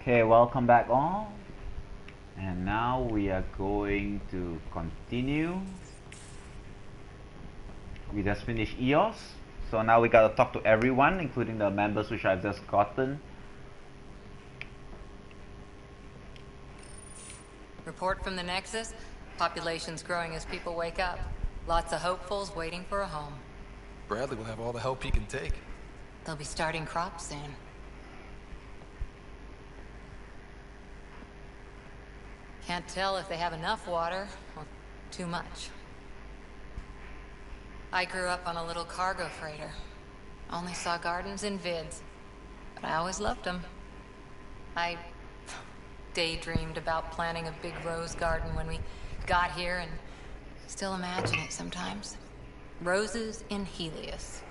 Okay, welcome back all. And now we are going to continue. We just finished EOS. So now we gotta talk to everyone, including the members which I've just gotten. Report from the Nexus. Population's growing as people wake up. Lots of hopefuls waiting for a home. Bradley will have all the help he can take. They'll be starting crops soon. Can't tell if they have enough water or too much. I grew up on a little cargo freighter. Only saw gardens in vids, but I always loved them. I daydreamed about planting a big rose garden when we got here and still imagine it sometimes. Roses in Helios.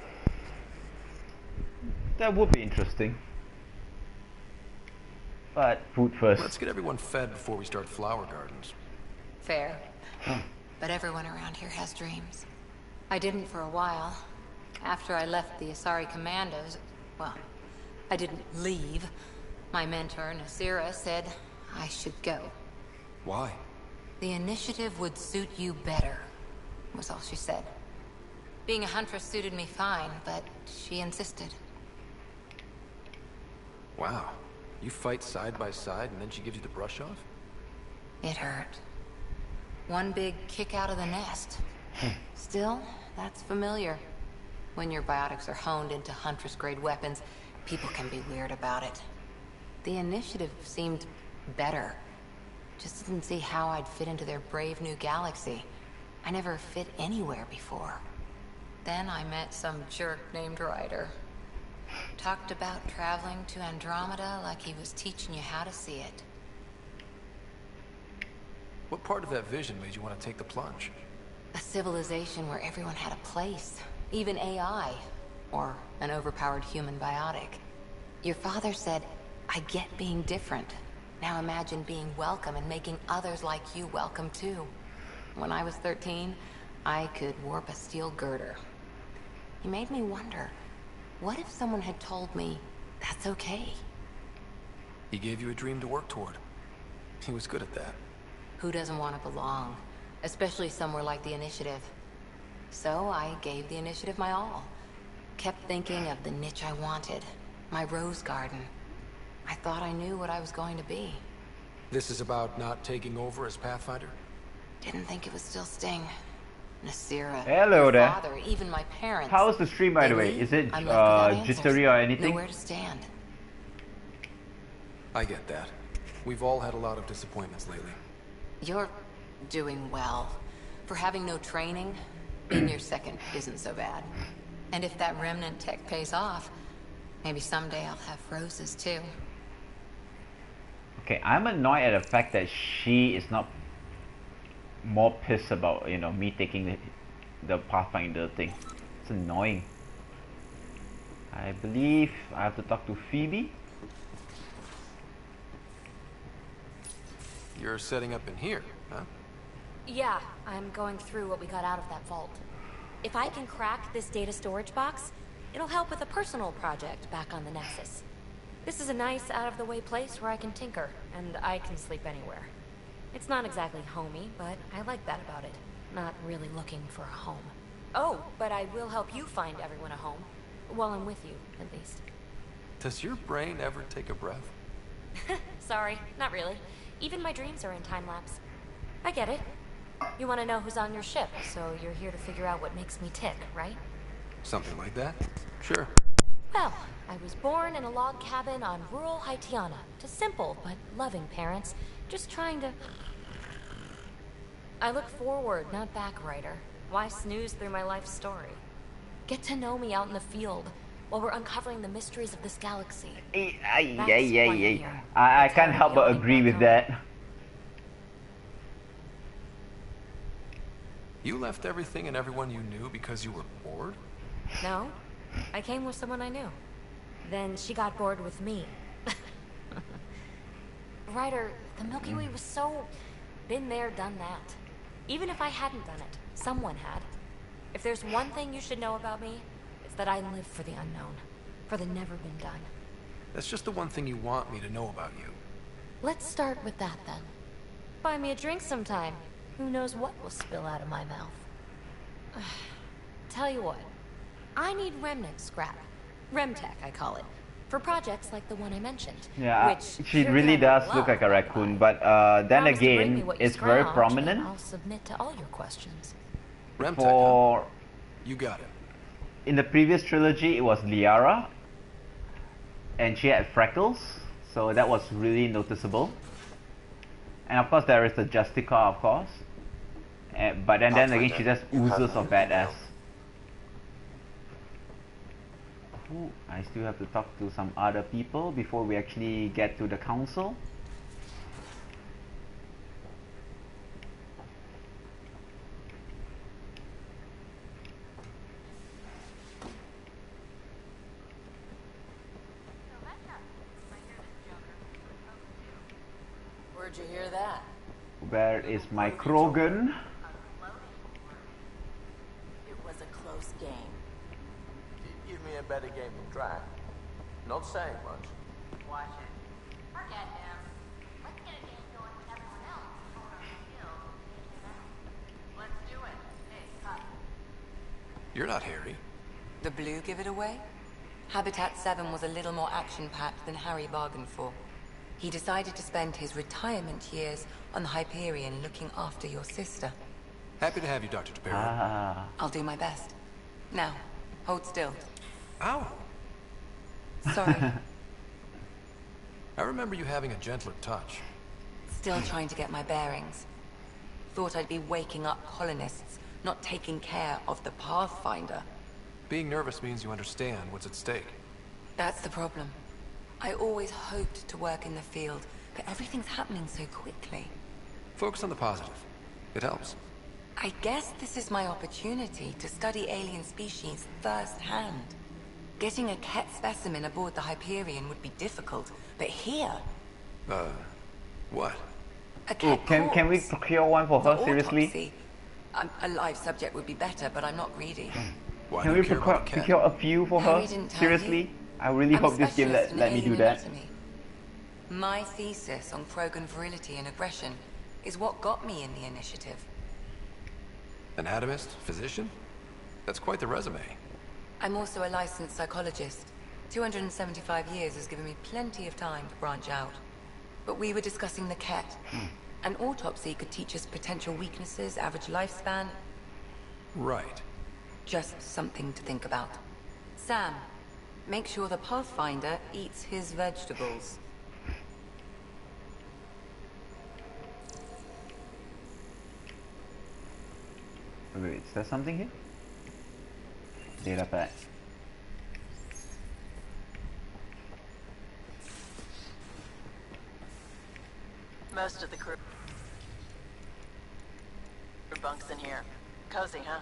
That would be interesting. But food first. Let's get everyone fed before we start flower gardens. Fair. But everyone around here has dreams. I didn't for a while. After I left the Asari Commandos, well, I didn't leave. My mentor, Nasira, said I should go. Why? The initiative would suit you better, was all she said. Being a huntress suited me fine, but she insisted. Wow. You fight side by side and then she gives you the brush off? It hurt. One big kick out of the nest. Still, that's familiar. When your biotics are honed into Huntress-grade weapons, people can be weird about it. The initiative seemed better. Just didn't see how I'd fit into their brave new galaxy. I never fit anywhere before. Then I met some jerk named Ryder. Talked about traveling to Andromeda like he was teaching you how to see it. What part of that vision made you want to take the plunge? A civilization where everyone had a place. Even AI. Or an overpowered human biotic. Your father said, I get being different. Now imagine being welcome and making others like you welcome too. When I was 13, I could warp a steel girder. He made me wonder, what if someone had told me that's okay? He gave you a dream to work toward. He was good at that. Who doesn't want to belong? Especially somewhere like the Initiative. So I gave the Initiative my all. Kept thinking of the niche I wanted. My rose garden. I thought I knew what I was going to be. This is about not taking over as Pathfinder? Didn't think it would still sting. Nasira, Hello there. father, even my parents. How's the stream, by the way? Is it jittery or anything? Nowhere to stand. I get that. We've all had a lot of disappointments lately. You're doing well. For having no training, being your second isn't so bad. And if that remnant tech pays off, maybe someday I'll have roses too. Okay, I'm annoyed at the fact that she is not more pissed about, you know, me taking the Pathfinder thing. It's annoying. I believe I have to talk to Phoebe. You're setting up in here, huh? Yeah, I'm going through what we got out of that vault. If I can crack this data storage box, it'll help with a personal project back on the Nexus. This is a nice, out-of-the-way place where I can tinker, and I can sleep anywhere. It's not exactly homey, but I like that about it. Not really looking for a home. Oh, but I will help you find everyone a home. While I'm with you, at least. Does your brain ever take a breath? Sorry, not really. Even my dreams are in time-lapse. I get it. You want to know who's on your ship, so you're here to figure out what makes me tick, right? Something like that? Sure. Well, I was born in a log cabin on rural Haitiana to simple but loving parents, just trying to... I look forward, not back, Ryder. Why snooze through my life story? Get to know me out in the field while we're uncovering the mysteries of this galaxy. I can't help but agree with that. You left everything and everyone you knew because you were bored? No, I came with someone I knew. Then she got bored with me. Ryder, the Milky Way was so... been there, done that. Even if I hadn't done it, someone had. If there's one thing you should know about me, it's that I live for the unknown. For the never been done. That's just the one thing you want me to know about you. Let's start with that then. Buy me a drink sometime. Who knows what will spill out of my mouth. Tell you what, I need remnant scrap. Remtech, I call it. For projects like the one I mentioned. Yeah, which she sure really can does love, look like a by the raccoon, way. but then Promise to bring me again, what you it's very scrounged, prominent and I'll submit to all your questions. Remtech, huh? for... You got it. In the previous trilogy, it was Liara, and she had freckles, so that was really noticeable. And of course, there is the Justica, of course. But then again, she just oozes of badass. Ooh, I still have to talk to some other people before we actually get to the council. Where'd you hear that? Where is my Krogan? It was a close game. Give me a better game than Drac. Not saying much. Watch it. Forget him. Let's get a game going with everyone else before our skills take him out. Let's do it. Hey, cut. You're not Harry. The blue give it away? Habitat 7 was a little more action-packed than Harry bargained for. He decided to spend his retirement years on the Hyperion looking after your sister. Happy to have you, Dr. DePero. Ah. I'll do my best. Now, hold still. Ow! Sorry. I remember you having a gentler touch. Still trying to get my bearings. Thought I'd be waking up colonists, not taking care of the Pathfinder. Being nervous means you understand what's at stake. That's the problem. I always hoped to work in the field, but everything's happening so quickly. Focus on the positive. It helps. I guess this is my opportunity to study alien species firsthand. Getting a Ket specimen aboard the Hyperion would be difficult, but here... What? A Ooh, Ket can we corpse. procure one for her, For seriously? autopsy. A live subject would be better, but I'm not greedy. Why Can do we you care about a cat? procure a few for her? Harry didn't tell Seriously? you? I really I'm a hope this game specialist in let me do alien that. anatomy. My thesis on Krogan virility and aggression is what got me in the initiative. Anatomist? Physician? That's quite the resume. I'm also a licensed psychologist. 275 years has given me plenty of time to branch out. But we were discussing the Ket. An autopsy could teach us potential weaknesses, average lifespan. Right. Just something to think about. Sam, make sure the Pathfinder eats his vegetables. Wait, is there something here? Data pack. Most of the crew bunks in here. Cozy, huh?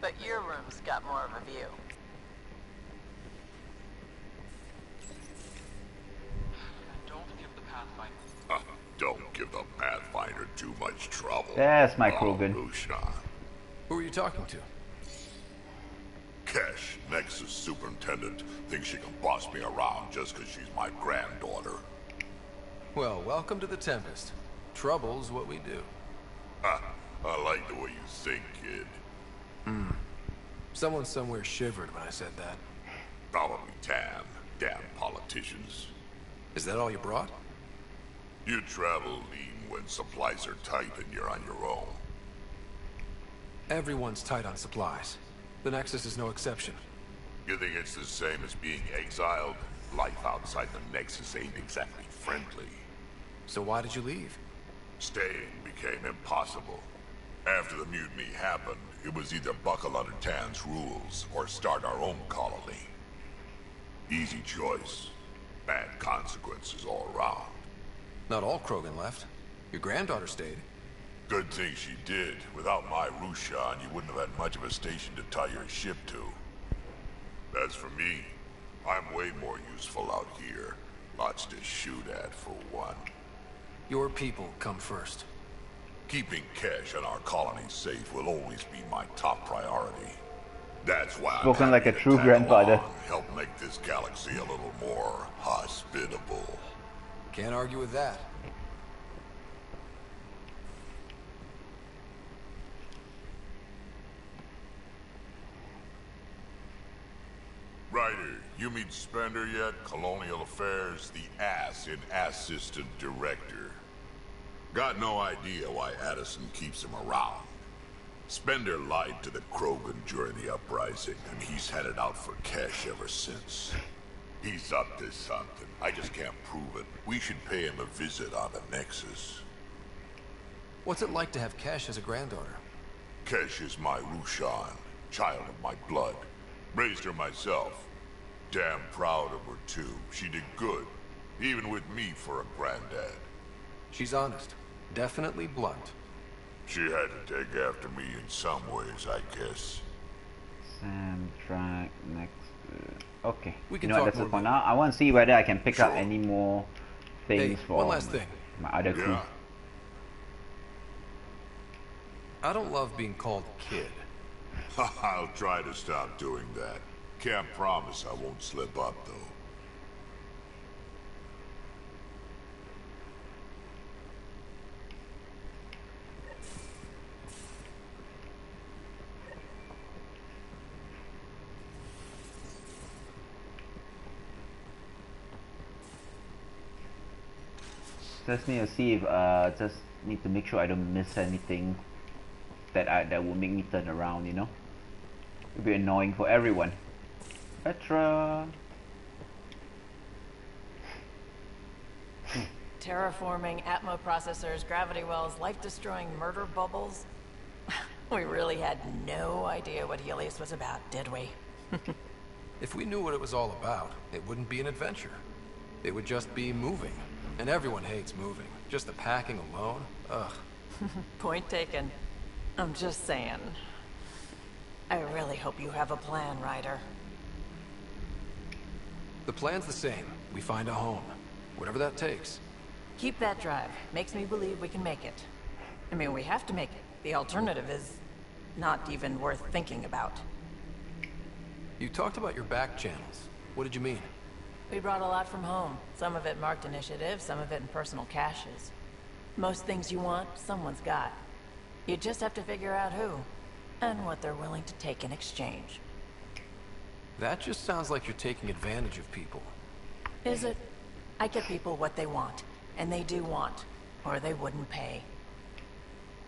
But your room's got more of a view. Don't give the Pathfinder too much trouble. There's my Oh, Krogan. Lucian. Who are you talking to? Kesh, Nexus Superintendent, thinks she can boss me around just because she's my granddaughter. Well, welcome to the Tempest. Trouble's what we do. Ha, I like the way you think, kid. Someone somewhere shivered when I said that. Probably Tam. Damn politicians. Is that all you brought? You travel lean when supplies are tight and you're on your own. Everyone's tight on supplies. The Nexus is no exception. You think it's the same as being exiled? Life outside the Nexus ain't exactly friendly. So why did you leave? Staying became impossible. After the mutiny happened, it was either buckle under Tan's rules or start our own colony. Easy choice. Bad consequences all around. Not all Krogan left. Your granddaughter stayed. Good thing she did. Without my Rushan, you wouldn't have had much of a station to tie your ship to. As for me, I'm way more useful out here. Lots to shoot at, for one. Your people come first. Keeping Kesh and our colony safe will always be my top priority. That's why Spoken I'm like happy a to true tag grandfather. along, help make this galaxy a little more hospitable. Can't argue with that. Ryder, you meet Spender yet? Colonial Affairs, the ass in assistant director. Got no idea why Addison keeps him around. Spender lied to the Krogan during the uprising, and he's headed out for cash ever since. He's up to something. I just can't prove it. We should pay him a visit on the Nexus. What's it like to have Cash as a granddaughter? Kesh is my Rushan, child of my blood. Raised her myself. Damn proud of her too. She did good, even with me for a granddad. She's honest. Definitely blunt. She had to take after me in some ways, I guess. Sam, track, next. Okay. We can you know what, talk that's it more for now. I want to see whether I can pick up any more things Hey, for one last thing. my other crew. Yeah. I don't love being called kid. I'll try to stop doing that. Can't promise I won't slip up, though. Just need to see if just need to make sure I don't miss anything that will make me turn around, you know? It'll be annoying for everyone. Petra. Terraforming, Atmo processors, gravity wells, life-destroying murder bubbles. We really had no idea what Helios was about, did we? If we knew what it was all about, it wouldn't be an adventure. It would just be moving. And everyone hates moving. Just the packing alone, ugh. Point taken. I'm just saying. I really hope you have a plan, Ryder. The plan's the same. We find a home. Whatever that takes. Keep that drive. Makes me believe we can make it. I mean, we have to make it. The alternative is not even worth thinking about. You talked about your back channels. What did you mean? We brought a lot from home. Some of it marked initiative, some of it in personal caches. Most things you want, someone's got. You just have to figure out who, and what they're willing to take in exchange. That just sounds like you're taking advantage of people. Is it? I get people what they want, and they do want, or they wouldn't pay.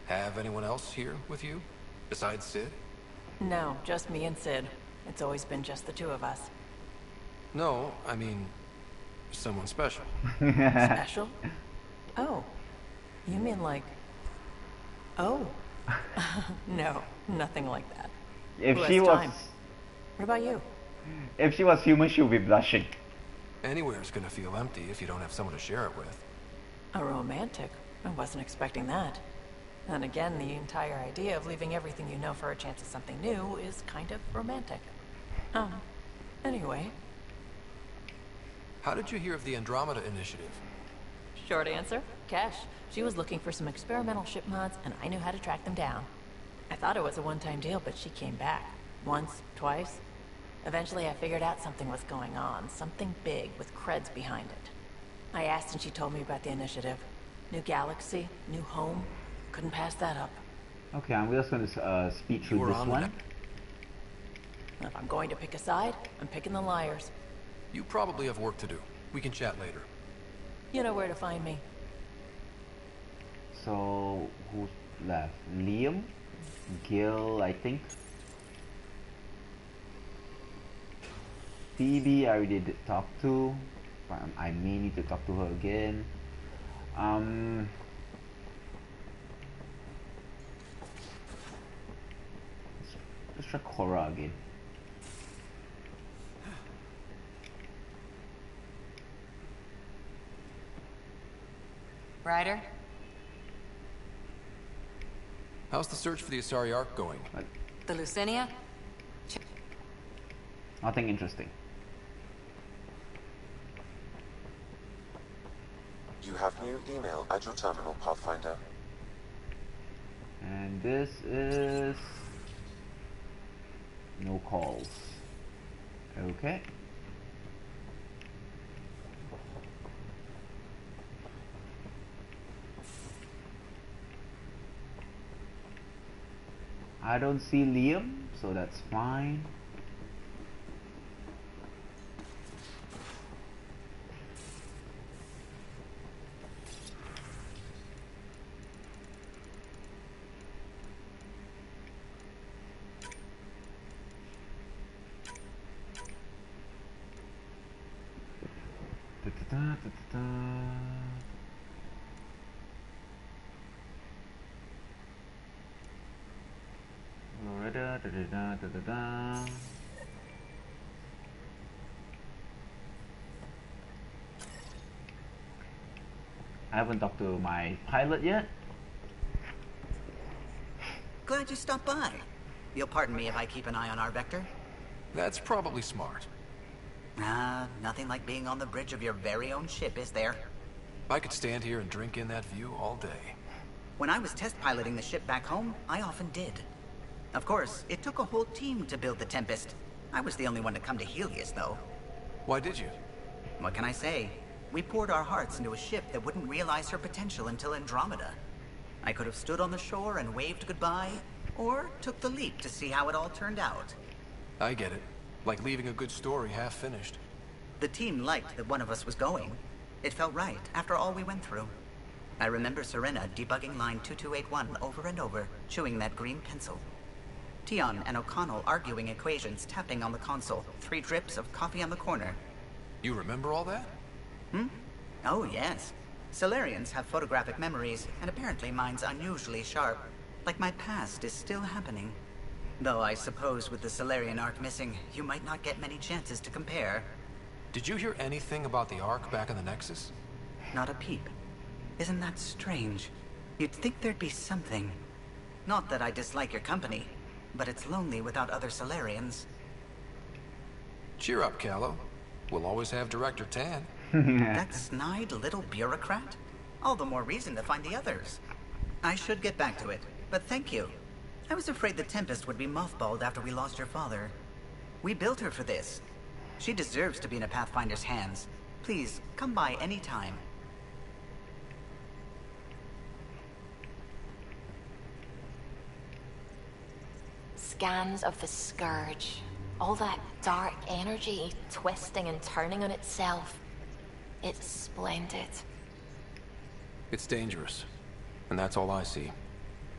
Have anyone else here with you? Besides Sid? No, just me and Sid. It's always been just the two of us. No, I mean, someone special. Special? Oh. You mean like... Oh. No, nothing like that. If Who she has was time? What about you? if she was human, she would be blushing. Anywhere's gonna feel empty if you don't have someone to share it with. A romantic? I wasn't expecting that. And again, the entire idea of leaving everything you know for a chance at something new is kind of romantic. Anyway. How did you hear of the Andromeda initiative? Short answer, Cash. She was looking for some experimental ship mods, and I knew how to track them down. I thought it was a one-time deal, but she came back. Once, twice. Eventually I figured out something was going on, something big with creds behind it. I asked and she told me about the initiative. New galaxy, new home. Couldn't pass that up. Okay, I'm just going to speed through this one. If I'm going to pick a side, I'm picking the liars. You probably have work to do. We can chat later. You know where to find me. So, who's left? Liam? Gil, I think. Phoebe, I already did talk to. But I may need to talk to her again. Let's try Cora again. Ryder? How's the search for the Asari Ark going? The Lucinia? Nothing interesting. You have new email at your terminal, Pathfinder. And this is no calls. Okay. I don't see Liam, so that's fine. I haven't talked to my pilot yet. Glad you stopped by. You'll pardon me if I keep an eye on our vector? That's probably smart. Nothing like being on the bridge of your very own ship, is there? I could stand here and drink in that view all day. When I was test piloting the ship back home, I often did. Of course, it took a whole team to build the Tempest. I was the only one to come to Helios, though. Why did you? What can I say? We poured our hearts into a ship that wouldn't realize her potential until Andromeda. I could have stood on the shore and waved goodbye, or took the leap to see how it all turned out. I get it. Like leaving a good story half finished. The team liked that one of us was going. It felt right after all we went through. I remember Serena debugging line 2281 over and over, chewing that green pencil. Tion and O'Connell arguing equations, tapping on the console, 3 drips of coffee on the corner. You remember all that? Oh, yes. Solarians have photographic memories, and apparently mine's unusually sharp. Like my past is still happening. Though I suppose with the Solarian arc missing, you might not get many chances to compare. Did you hear anything about the Ark back in the Nexus? Not a peep. Isn't that strange? You'd think there'd be something. Not that I dislike your company, but it's lonely without other Solarians. Cheer up, Callow. We'll always have Director Tan. That snide little bureaucrat? All the more reason to find the others. I should get back to it, but thank you. I was afraid the Tempest would be mothballed after we lost your father. We built her for this. She deserves to be in a Pathfinder's hands. Please, come by any time. Scans of the Scourge. All that dark energy twisting and turning on itself. It's splendid. It's dangerous. And that's all I see.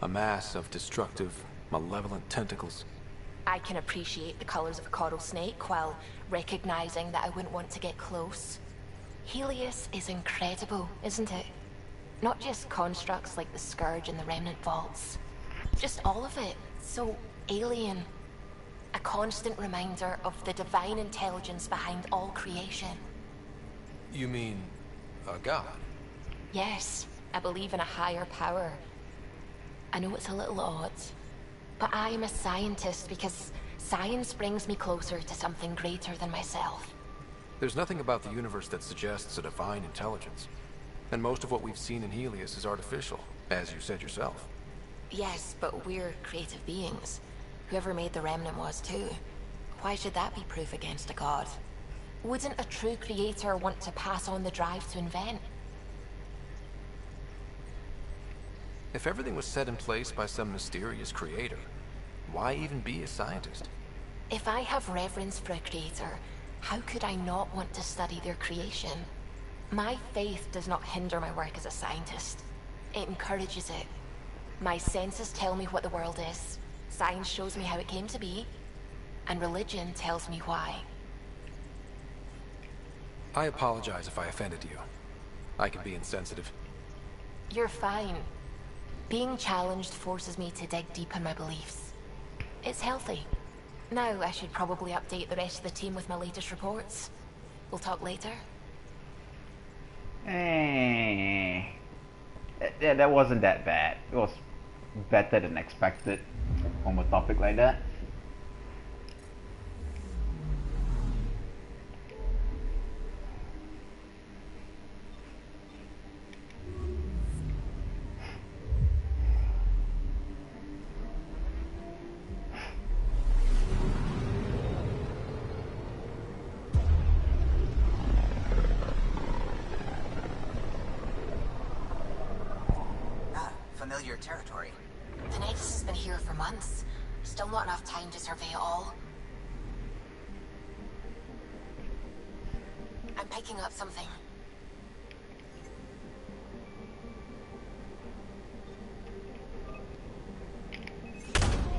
A mass of destructive, malevolent tentacles. I can appreciate the colors of a coral snake while recognizing that I wouldn't want to get close. Helios is incredible, isn't it? Not just constructs like the Scourge and the Remnant Vaults. Just all of it. So alien. A constant reminder of the divine intelligence behind all creation. You mean a god? Yes, I believe in a higher power. I know it's a little odd, but I am a scientist because science brings me closer to something greater than myself. There's nothing about the universe that suggests a divine intelligence. And most of what we've seen in Helios is artificial, as you said yourself. Yes, but we're creative beings. Whoever made the Remnant was too. Why should that be proof against a god? Wouldn't a true creator want to pass on the drive to invent? If everything was set in place by some mysterious creator, why even be a scientist? If I have reverence for a creator, how could I not want to study their creation? My faith does not hinder my work as a scientist. It encourages it. My senses tell me what the world is. Science shows me how it came to be. And religion tells me why. I apologize if I offended you. I can be insensitive. You're fine. Being challenged forces me to dig deep in my beliefs. It's healthy. Now I should probably update the rest of the team with my latest reports. We'll talk later. Yeah, that wasn't that bad. It was better than expected on a topic like that. Familiar territory. The Nexus has been here for months. Still not enough time to survey it all. I'm picking up something.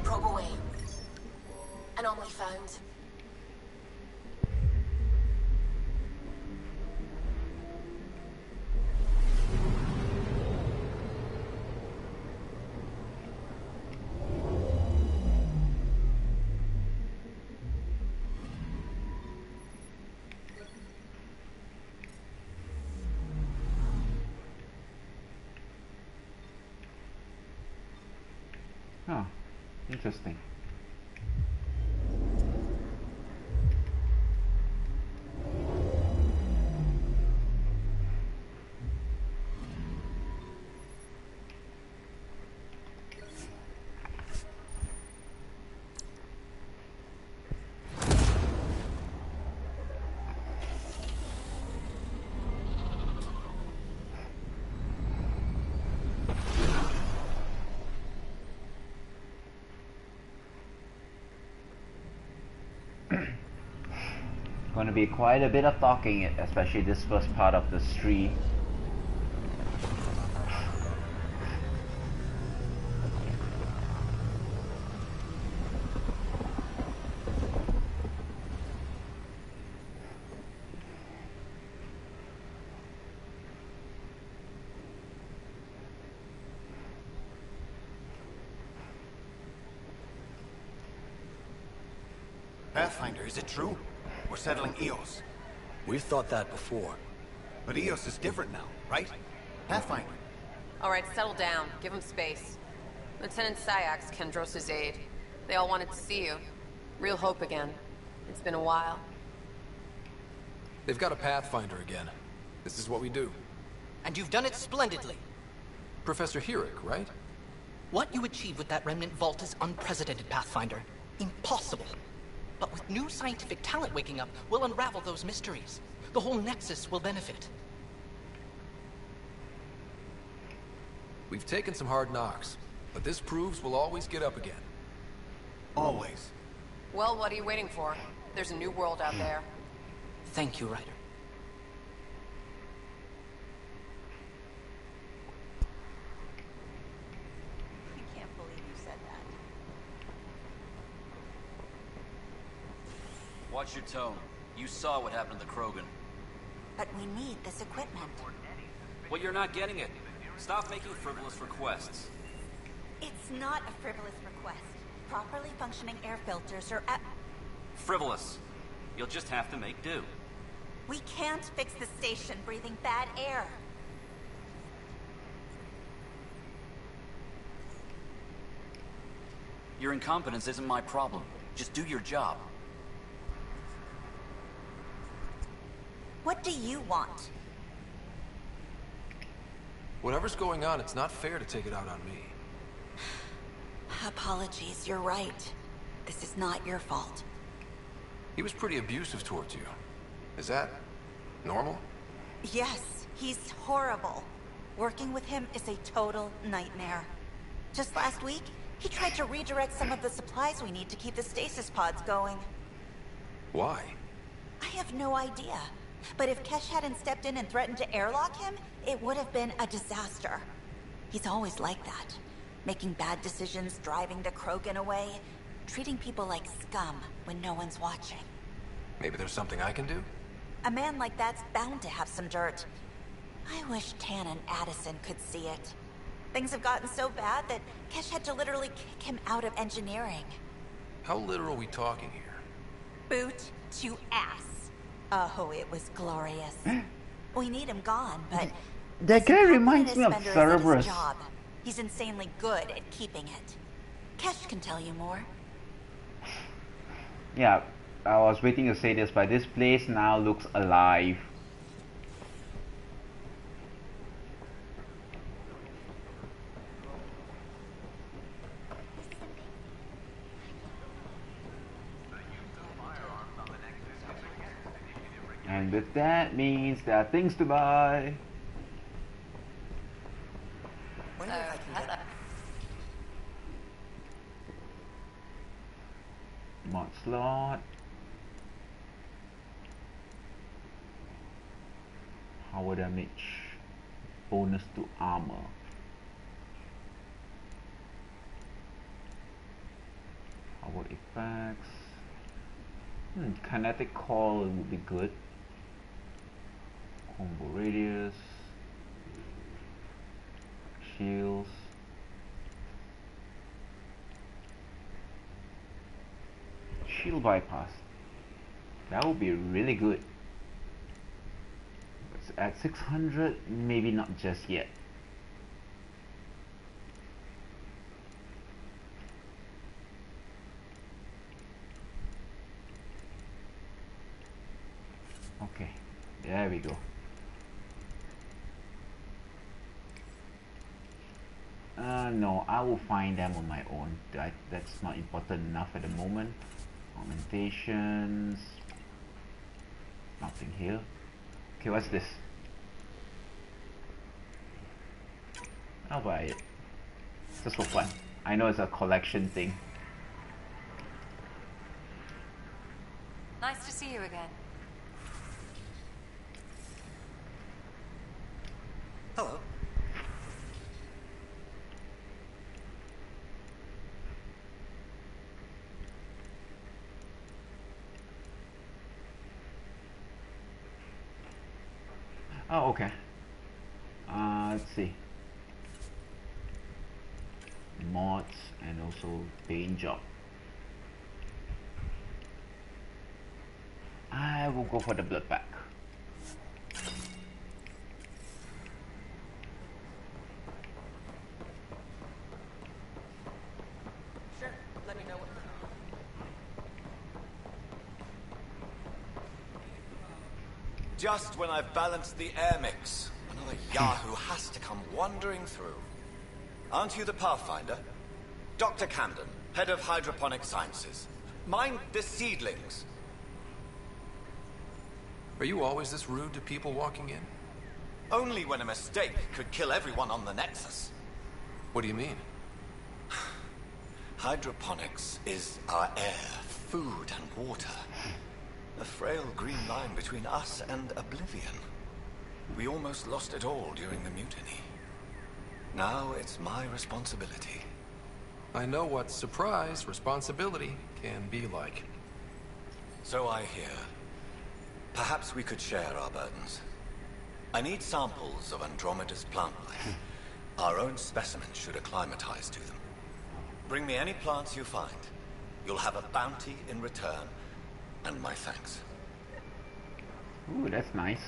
Probe away. Anomaly found. Huh. Interesting. Going to be quite a bit of talking, especially this first part of the stream. Pathfinder, is it true? We're settling Eos. We've thought that before. But Eos is different now, right? Pathfinder. All right, settle down. Give him space. Lieutenant Syax, Kendros' aide. They all wanted to see you. Real hope again. It's been a while. They've got a Pathfinder again. This is what we do. And you've done it splendidly. Professor Herrick, right? What you achieved with that remnant vault is unprecedented, Pathfinder. Impossible. But with new scientific talent waking up, we'll unravel those mysteries. The whole Nexus will benefit. We've taken some hard knocks, but this proves we'll always get up again. Always. Well, what are you waiting for? There's a new world out there. Thank you, Ryder. I can't believe you said that. Watch your tone. You saw what happened to the Krogan. But we need this equipment. Well, you're not getting it. Stop making frivolous requests. It's not a frivolous request. Properly functioning air filters are at... Frivolous. You'll just have to make do. We can't fix the station breathing bad air. Your incompetence isn't my problem. Just do your job. What do you want? Whatever's going on, it's not fair to take it out on me. Apologies, you're right. This is not your fault. He was pretty abusive towards you. Is that normal? Yes, he's horrible. Working with him is a total nightmare. Just last week, he tried to redirect some of the supplies we need to keep the stasis pods going. Why? I have no idea. But if Kesh hadn't stepped in and threatened to airlock him, it would have been a disaster. He's always like that. Making bad decisions, driving the Krogan away, treating people like scum when no one's watching. Maybe there's something I can do? A man like that's bound to have some dirt. I wish Tan and Addison could see it. Things have gotten so bad that Kesh had to literally kick him out of engineering. How literal are we talking here? Boot to ass. Oh, it was glorious. We need him gone, but... That guy reminds me of Cerberus. He's insanely good at keeping it. Kesh can tell you more. Yeah, I was waiting to say this, but this place now looks alive. And with that means there are things to buy. Mod slot. Power damage. Bonus to armor. Power effects. Kinetic call would be good. Combo radius. Shields. Shield bypass. That would be really good. But at 600, maybe not just yet. Okay, there we go. No, I will find them on my own. That's not important enough at the moment. Augmentations. Nothing here. Okay, what's this? I'll buy it. Just for fun. I know it's a collection thing. Nice to see you again. Hello. Oh, okay. Let's see. Mods and also paint job. I will go for the blood pack. Sure, let me know what... Just when I've balanced the air mix, another Yahoo has to come wandering through. Aren't you the Pathfinder? Dr. Camden, head of hydroponic sciences. Mind the seedlings. Are you always this rude to people walking in? Only when a mistake could kill everyone on the Nexus. What do you mean? Hydroponics is our air, food, and water. A frail green line between us and oblivion. We almost lost it all during the mutiny. Now it's my responsibility. I know what surprise responsibility can be like. So I hear. Perhaps we could share our burdens. I need samples of Andromeda's plant life. Our own specimens should acclimatize to them. Bring me any plants you find. You'll have a bounty in return, and my thanks. Ooh, that's nice.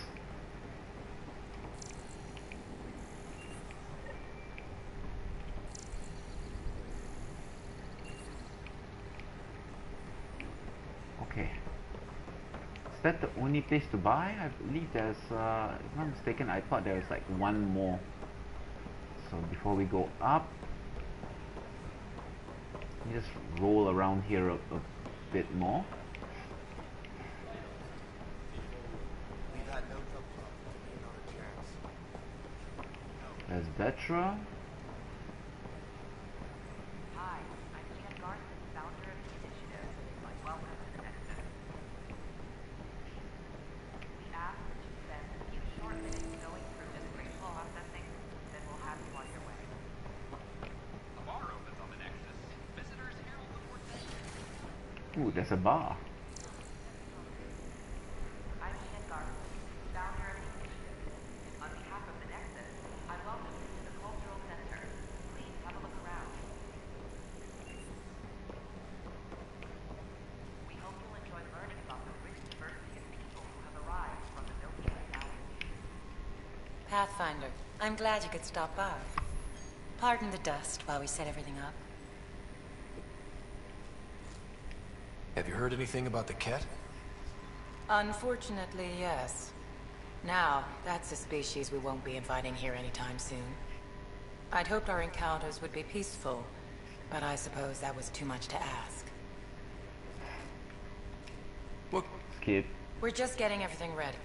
Okay. Is that the only place to buy? I believe there's, if I'm not mistaken, I thought there was like one more. So before we go up, let me just roll around here a bit more. There's Vetra. Ooh, there's a bar. Pathfinder, I'm glad you could stop by. Pardon the dust while we set everything up. Have you heard anything about the Ket? Unfortunately, yes. Now, that's a species we won't be inviting here anytime soon. I'd hoped our encounters would be peaceful, but I suppose that was too much to ask. Look, kid. We're just getting everything ready.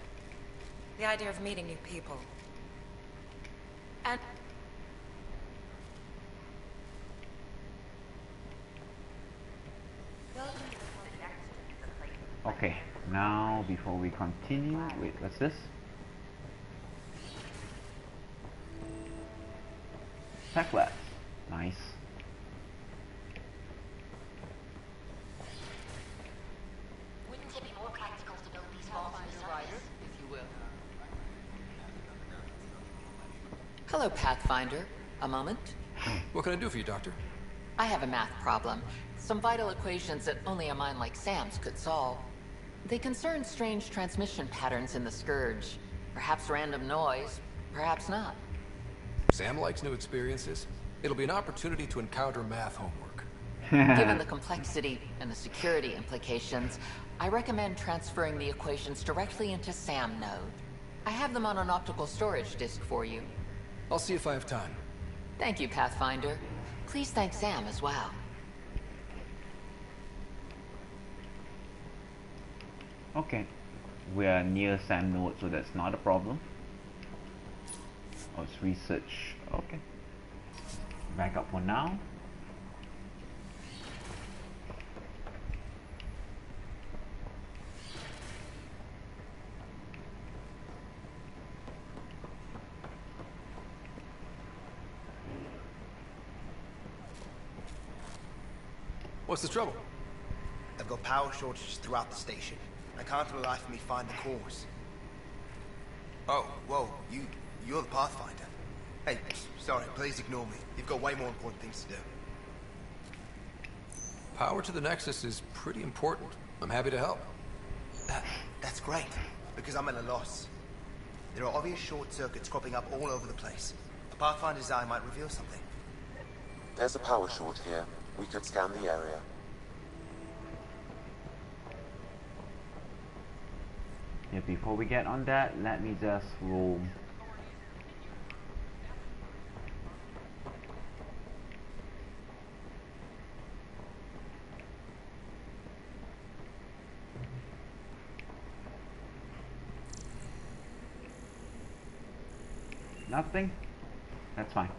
The idea of meeting new people. And... Okay, now before we continue, wait, what's this? Tech labs, nice. Wouldn't it be more practical to build these walls if you will. Hello, Pathfinder. A moment? What can I do for you, Doctor? I have a math problem. Some vital equations that only a mind like Sam's could solve. They concern strange transmission patterns in the Scourge. Perhaps random noise, perhaps not. Sam likes new experiences. It'll be an opportunity to encounter math homework. Given the complexity and the security implications, I recommend transferring the equations directly into SAM node. I have them on an optical storage disk for you. I'll see if I have time. Thank you, Pathfinder. Please thank Sam as well. Okay, we are near SAM node, so that's not a problem. Oh, it's research. Okay. Back up for now. What's the trouble? I've got power shortages throughout the station. I can't for the life of me find the cause. Oh, whoa, you're the Pathfinder. Hey, sorry, please ignore me. You've got way more important things to do. Power to the Nexus is pretty important. I'm happy to help. That's great, because I'm at a loss. There are obvious short circuits cropping up all over the place. A Pathfinder's eye might reveal something. There's a power short here. We could scan the area. Yeah, before we get on that, let me just roll. Nothing? That's fine.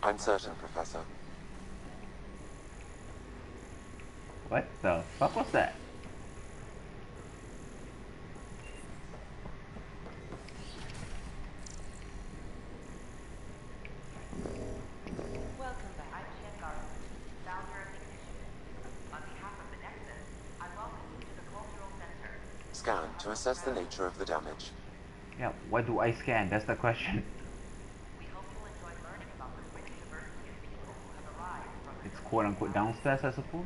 I'm certain, Professor. What the fuck was that? Welcome back. I'm Shyt, founder of the initiative. On behalf of the Nexus, I welcome you to the Cultural Center. Scan to assess the nature of the damage. Yeah, what do I scan? That's the question. It's quote unquote downstairs, I suppose.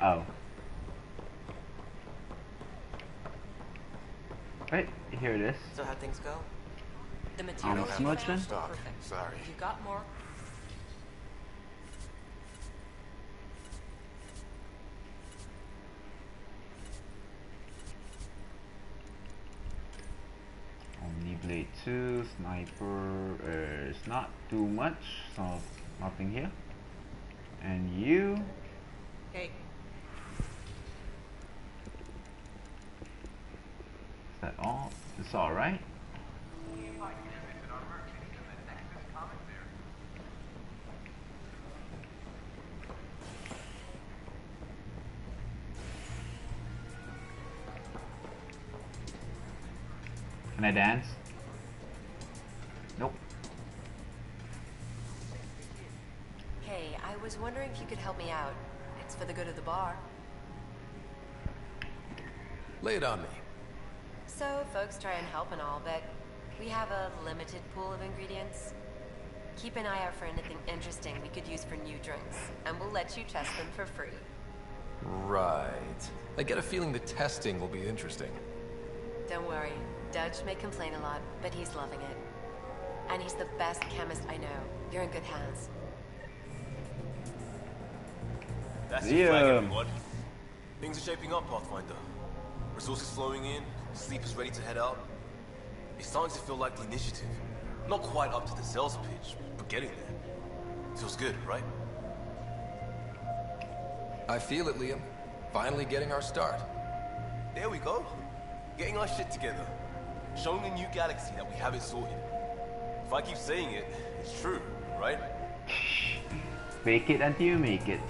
Oh. Right, here it is. So how'd things go? The material smudging? perfect. Sorry. You got more? Omniblade 2, sniper is not too much, so nothing here. And you? Hey. Is that all? It's alright? Can I dance? Nope. Hey, I was wondering if you could help me out. It's for the good of the bar. Lay it on me. So, folks try and help and all, but we have a limited pool of ingredients. Keep an eye out for anything interesting we could use for new drinks, and we'll let you test them for free. Right. I get a feeling the testing will be interesting. Don't worry. Dutch may complain a lot, but he's loving it. And he's the best chemist I know. You're in good hands. That's the flag, everyone. Things are shaping up, Pathfinder. Resources flowing in, sleep is ready to head out. It's starting to feel like the initiative. Not quite up to the sales pitch, but getting there. Feels good, right? I feel it, Liam. Finally getting our start. There we go. Getting our shit together. Showing the new galaxy that we have it sorted. If I keep saying it, it's true, right? Fake it until you make it.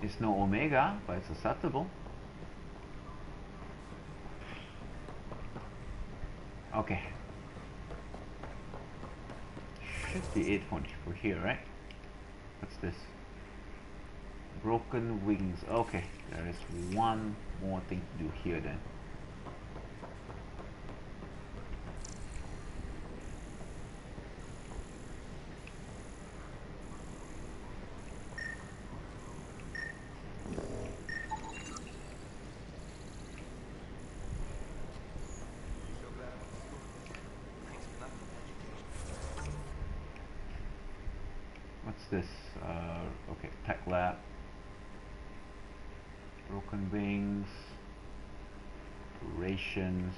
It's no Omega, but it's acceptable. Okay. Should be 8 for here, right? What's this? Broken wings. Okay, there is one more thing to do here then. What's this? Okay, tech lab. Broken wings. Rations.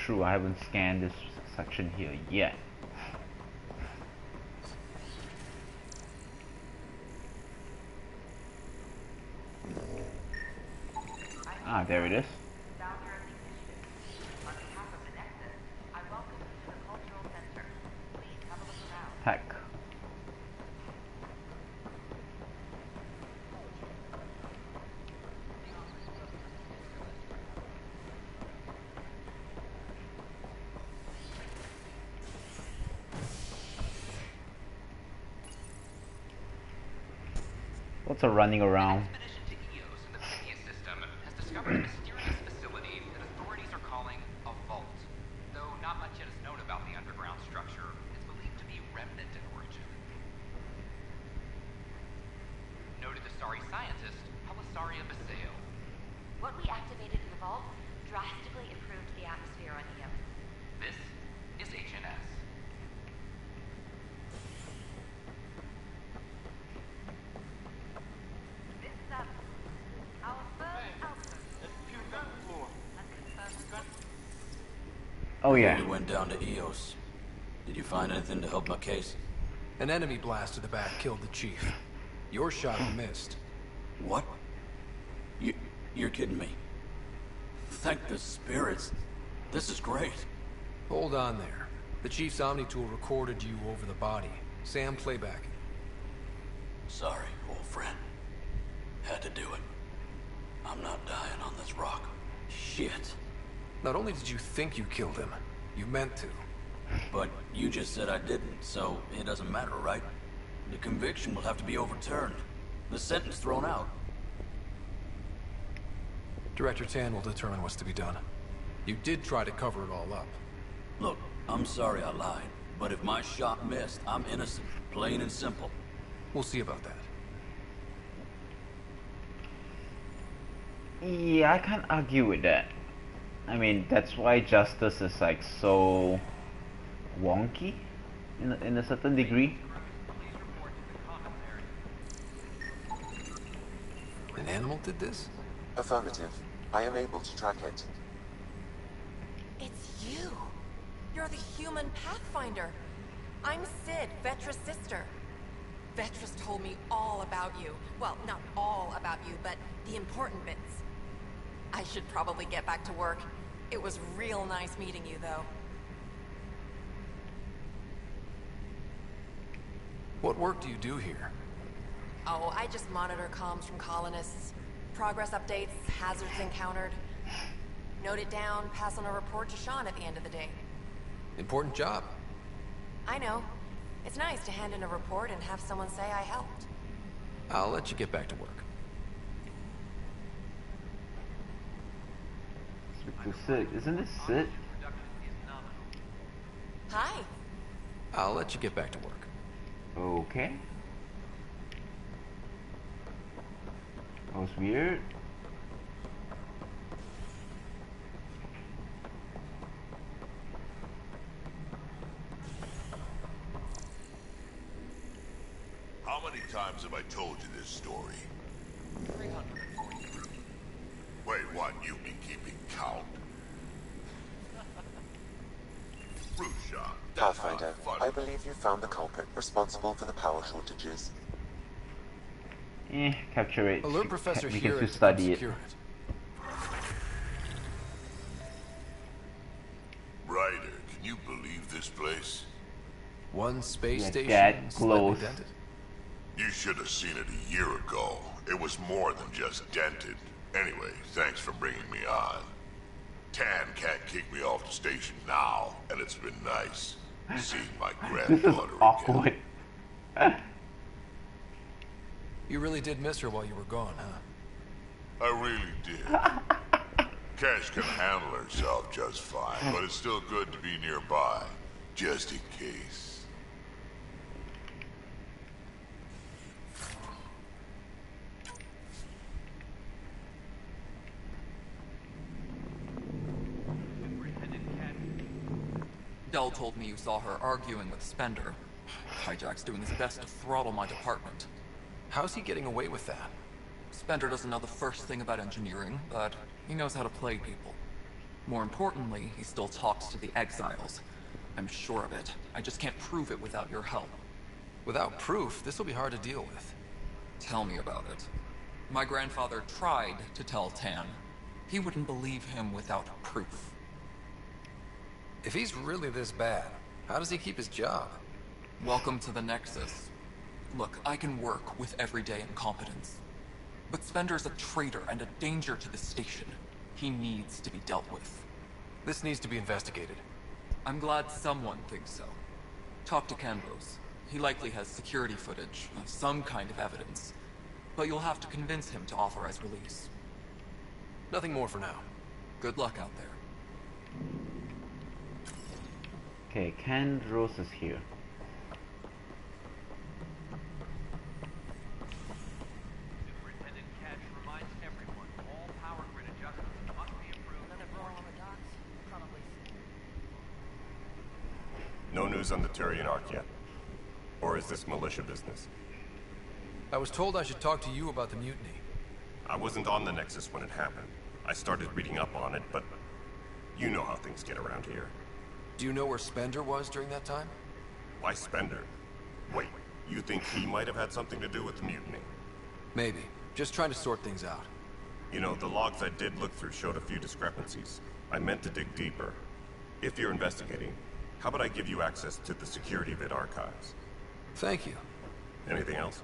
True, I haven't scanned this section here yet. Ah, there it is. Heck. Lots of running around. What we activated in the vault drastically improved the atmosphere on Io. This is HNS. This is our first output. Oh yeah. We went down to EOS. Did you find anything to help my case? An enemy blast to the back killed the chief. Your shot missed. What? You're kidding me. Thank the spirits. This is great. Hold on there. The chief's Omni tool recorded you over the body. Sam, playback. Sorry, old friend. Had to do it. I'm not dying on this rock. Shit. Not only did you think you killed him, you meant to. But you just said I didn't, so it doesn't matter, right? The conviction will have to be overturned. The sentence thrown out. Director Tan will determine what's to be done. You did try to cover it all up. Look, I'm sorry I lied, but if my shot missed, I'm innocent. Plain and simple. We'll see about that. Yeah, I can't argue with that. I mean, that's why justice is like so wonky in a certain degree. An animal did this? Affirmative. I am able to track it. It's you. You're the human Pathfinder. I'm Sid, Vetra's sister. Vetra's told me all about you. Well, not all about you, but the important bits. I should probably get back to work. It was real nice meeting you, though. What work do you do here? Oh, I just monitor comms from colonists. Progress updates, hazards encountered. Note it down, pass on a report to Sean at the end of the day. Important job. I know. It's nice to hand in a report and have someone say I helped. I'll let you get back to work. Speak to Sid. Isn't this Sid? Hi. I'll let you get back to work. Okay. That was weird. How many times have I told you this story? 343. Wait, what? You've been keeping count? Rusha, that's not Pathfinder, funny. I believe you found the culprit responsible for the power shortages. Capture it. Alert Professor We can here still to study it. secure it. Ryder, can you believe this place? One space Yeah, station that slightly close. dented. You should have seen it a year ago. It was more than just dented. Anyway, thanks for bringing me on. Tan can't kick me off the station now, and it's been nice seeing my This is granddaughter awkward. You really did miss her while you were gone, huh? I really did. Cash can handle herself just fine, but it's still good to be nearby, just in case. Dell told me you saw her arguing with Spender. Hijack's doing his best to throttle my department. How's he getting away with that? Spender doesn't know the first thing about engineering, but he knows how to play people. More importantly, he still talks to the exiles. I'm sure of it. I just can't prove it without your help. Without proof, this will be hard to deal with. Tell me about it. My grandfather tried to tell Tan. He wouldn't believe him without proof. If he's really this bad, how does he keep his job? Welcome to the Nexus. Look, I can work with everyday incompetence. But Spender's a traitor and a danger to the station. He needs to be dealt with. This needs to be investigated. I'm glad someone thinks so. Talk to Canvos. He likely has security footage, some kind of evidence. But you'll have to convince him to authorize release. Nothing more for now. Good luck out there. Okay, Canvos is here. No news on the Turian Ark yet? Or is this militia business? I was told I should talk to you about the mutiny. I wasn't on the Nexus when it happened. I started reading up on it, but you know how things get around here. Do you know where Spender was during that time? Why Spender? Wait, you think he might have had something to do with the mutiny? Maybe. Just trying to sort things out. You know, the logs I did look through showed a few discrepancies. I meant to dig deeper. If you're investigating, how about I give you access to the security vid archives? Thank you. Anything else?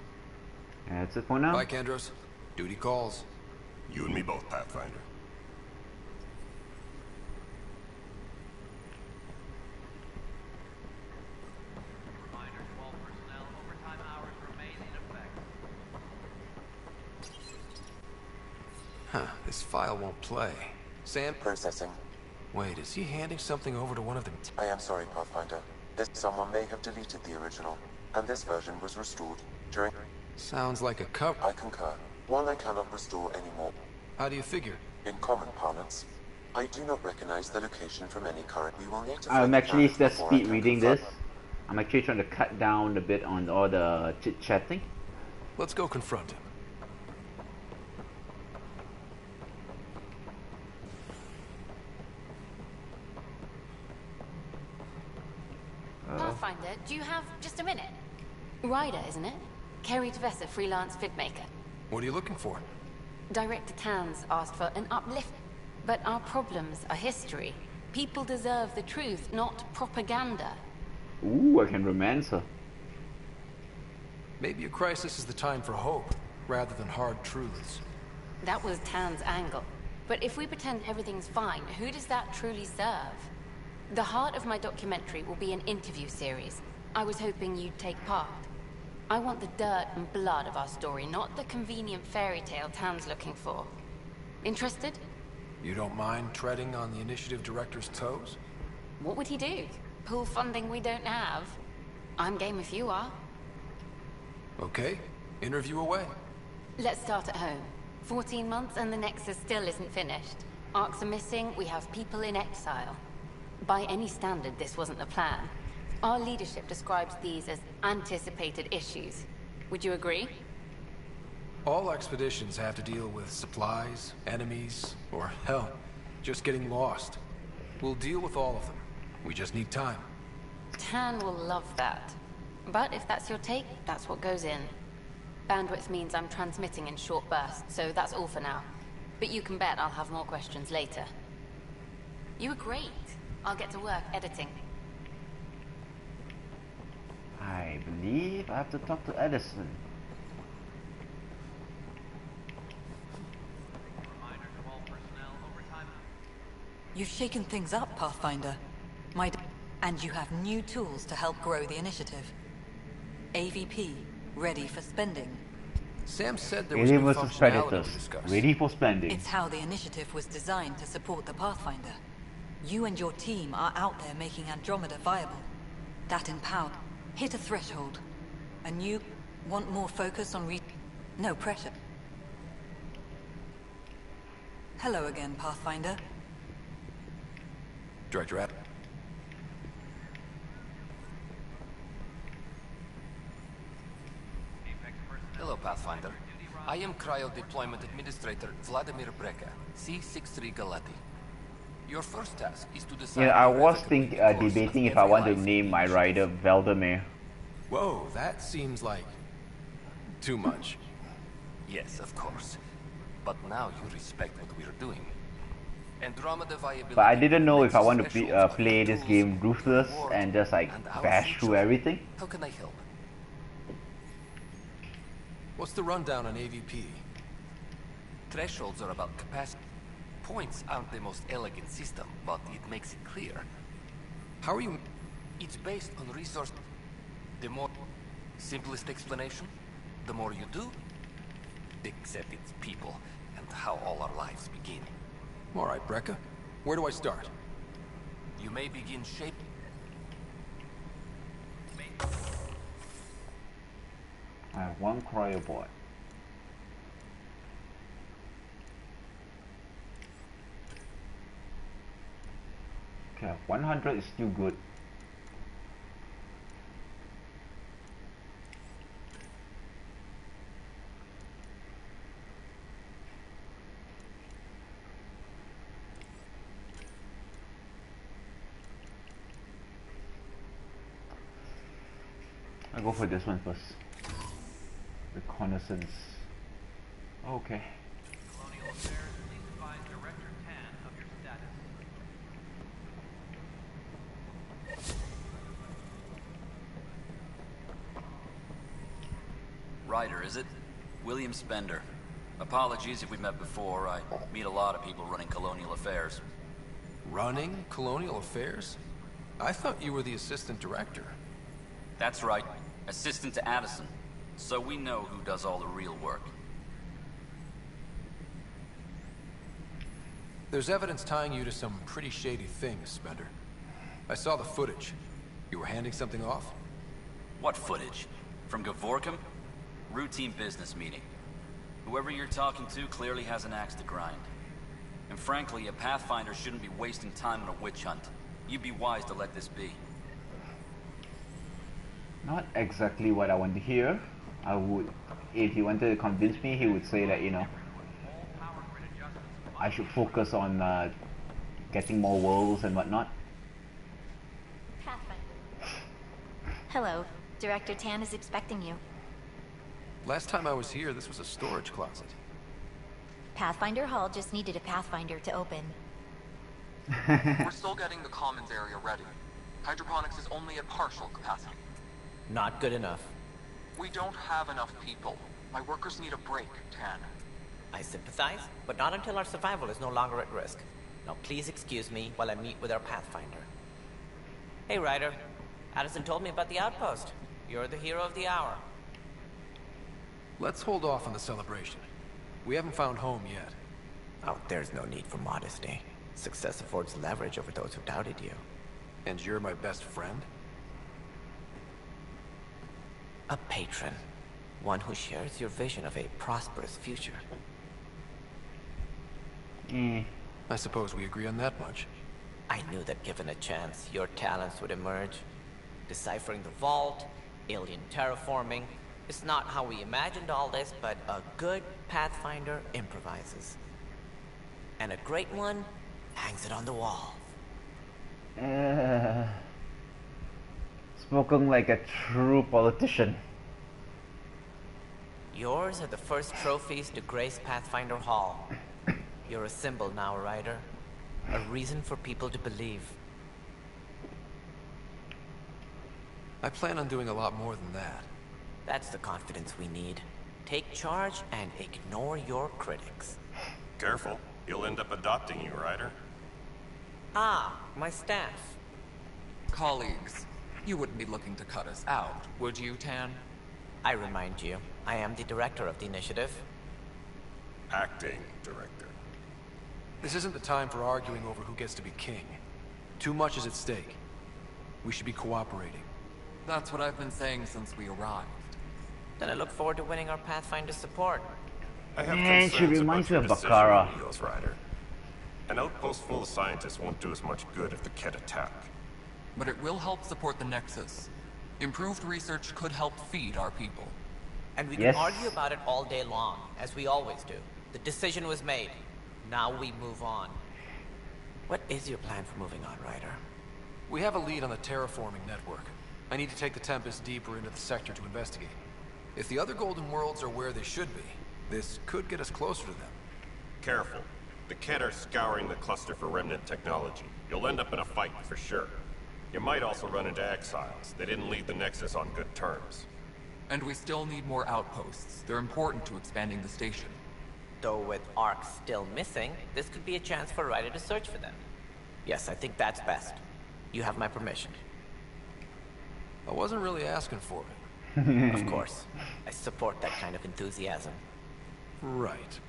That's it for now. Bye, Kendros. Duty calls. You and me both, Pathfinder. Huh, this file won't play. Sam? Processing. Wait, is he handing something over to one of them? I am sorry, Pathfinder. Someone may have deleted the original, and this version was restored during... Sounds like a cover. I concur. One I cannot restore anymore. How do you figure? In common parlance, I do not recognize the location from any current. We will need to I'm find actually the just before I speed can reading confirm. this. I'm actually trying to cut down a bit on all the chit-chatting. Let's go confront him. Pathfinder, do you have just a minute? Ryder, isn't it? Kerry Tevessa, freelance vidmaker. What are you looking for? Director Tans asked for an uplift. But our problems are history. People deserve the truth, not propaganda. Ooh, I can romance her. Maybe a crisis is the time for hope, rather than hard truths. That was Tan's angle. But if we pretend everything's fine, who does that truly serve? The heart of my documentary will be an interview series. I was hoping you'd take part. I want the dirt and blood of our story, not the convenient fairy tale Tan's looking for. Interested? You don't mind treading on the initiative director's toes? What would he do? Pull funding we don't have? I'm game if you are. Okay, interview away. Let's start at home. 14 months and the Nexus still isn't finished. Arcs are missing, we have people in exile. By any standard, this wasn't the plan. Our leadership describes these as anticipated issues. Would you agree? All expeditions have to deal with supplies, enemies, or hell, just getting lost. We'll deal with all of them. We just need time. Tan will love that. But if that's your take, that's what goes in. Bandwidth means I'm transmitting in short bursts, so that's all for now. But you can bet I'll have more questions later. You were great. I'll get to work editing. I believe I have to talk to Edison. You've shaken things up, Pathfinder. And you have new tools to help grow the initiative. AVP, ready for spending. Sam said there was Alien new vs. functionality Predators, to discuss. ready for spending. It's how the initiative was designed to support the Pathfinder. You and your team are out there making Andromeda viable. That empowered. Hit a threshold. And you want more focus on no pressure. Hello again, Pathfinder. Director Ad. Hello, Pathfinder. I am Cryo Deployment Administrator Vladimir Breka, C-63 Galati. Your first task is to decide... Yeah, I was debating if I want to name my rider Valdemir. Whoa, that seems like... too much. Yes, of course. But now you respect what we're doing. Andromeda viability... But I didn't know if I want to play this game ruthless and just like bash through everything. How can I help? What's the rundown on AVP? Thresholds are about capacity. Points aren't the most elegant system, but it makes it clear. How are you... It's based on resource... The more... Simplest explanation, the more you do, except it's people, and how all our lives begin. Alright, Breka. Where do I start? You may begin shaping... I have one cryobot. Okay, 100 is still good. I'll go for this one first. Reconnaissance. Okay. Colonial Affairs, please advise Director Tan of your status. Ryder, is it? William Spender. Apologies if we've met before. I meet a lot of people running Colonial Affairs. Running Colonial Affairs? I thought you were the Assistant Director. That's right. Assistant to Addison. So we know who does all the real work. There's evidence tying you to some pretty shady things, Spender. I saw the footage. You were handing something off? What footage? From Gavorkum? Routine business meeting. Whoever you're talking to clearly has an axe to grind. And frankly, a Pathfinder shouldn't be wasting time on a witch hunt. You'd be wise to let this be. Not exactly what I want to hear. I would, if he wanted to convince me, he would say that, you know, I should focus on getting more worlds and whatnot. Hello. Director Tan is expecting you. Last time I was here, this was a storage closet. Pathfinder Hall just needed a Pathfinder to open. We're still getting the commons area ready. Hydroponics is only at partial capacity. Not good enough. We don't have enough people. My workers need a break, Tan. I sympathize, but not until our survival is no longer at risk. Now please excuse me while I meet with our Pathfinder. Hey, Ryder. Addison told me about the outpost. You're the hero of the hour. Let's hold off on the celebration. We haven't found home yet. Oh, there's no need for modesty. Success affords leverage over those who doubted you. And you're my best friend? A patron. One who shares your vision of a prosperous future. I suppose we agree on that much. I knew that given a chance, your talents would emerge. Deciphering the vault, alien terraforming, It's not how we imagined all this, but a good Pathfinder improvises. And a great one hangs it on the wall. Spoken like a true politician. Yours are the first trophies to grace Pathfinder Hall. You're a symbol now, Ryder. A reason for people to believe. I plan on doing a lot more than that. That's the confidence we need. Take charge and ignore your critics. Careful. He'll end up adopting you, Ryder. Ah, my staff. Colleagues, you wouldn't be looking to cut us out, would you, Tan? I remind you, I am the director of the initiative. Acting director. This isn't the time for arguing over who gets to be king. Too much is at stake. We should be cooperating. That's what I've been saying since we arrived. Then I look forward to winning our Pathfinder support. I have Man, she concerns reminds me about of your decision, Bakara. Eos Rider. An outpost full of scientists won't do as much good if the Kett attack. But it will help support the Nexus. Improved research could help feed our people. And we can argue about it all day long, as we always do. The decision was made. Now we move on. What is your plan for moving on, Ryder? We have a lead on the terraforming network. I need to take the Tempest deeper into the sector to investigate. If the other Golden Worlds are where they should be, this could get us closer to them. Careful. The Kett are scouring the cluster for remnant technology. You'll end up in a fight for sure. You might also run into exiles. They didn't leave the Nexus on good terms. And we still need more outposts. They're important to expanding the station. Though with Ark still missing, this could be a chance for Ryder to search for them. Yes, I think that's best. You have my permission. I wasn't really asking for it. Of course. I support that kind of enthusiasm. Right.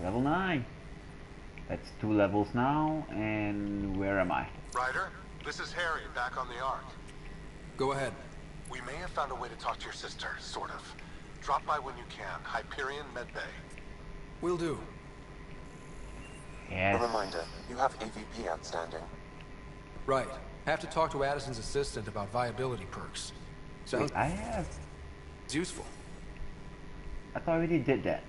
Level 9. That's 2 levels now, and where am I? Ryder, this is Harry, back on the Ark. Go ahead. We may have found a way to talk to your sister, sort of. Drop by when you can. Hyperion Medbay. Will do. Yes. A reminder, you have AVP outstanding. Right. Have to talk to Addison's assistant about viability perks. Sounds... Wait, I have... It's useful. I thought I already did that.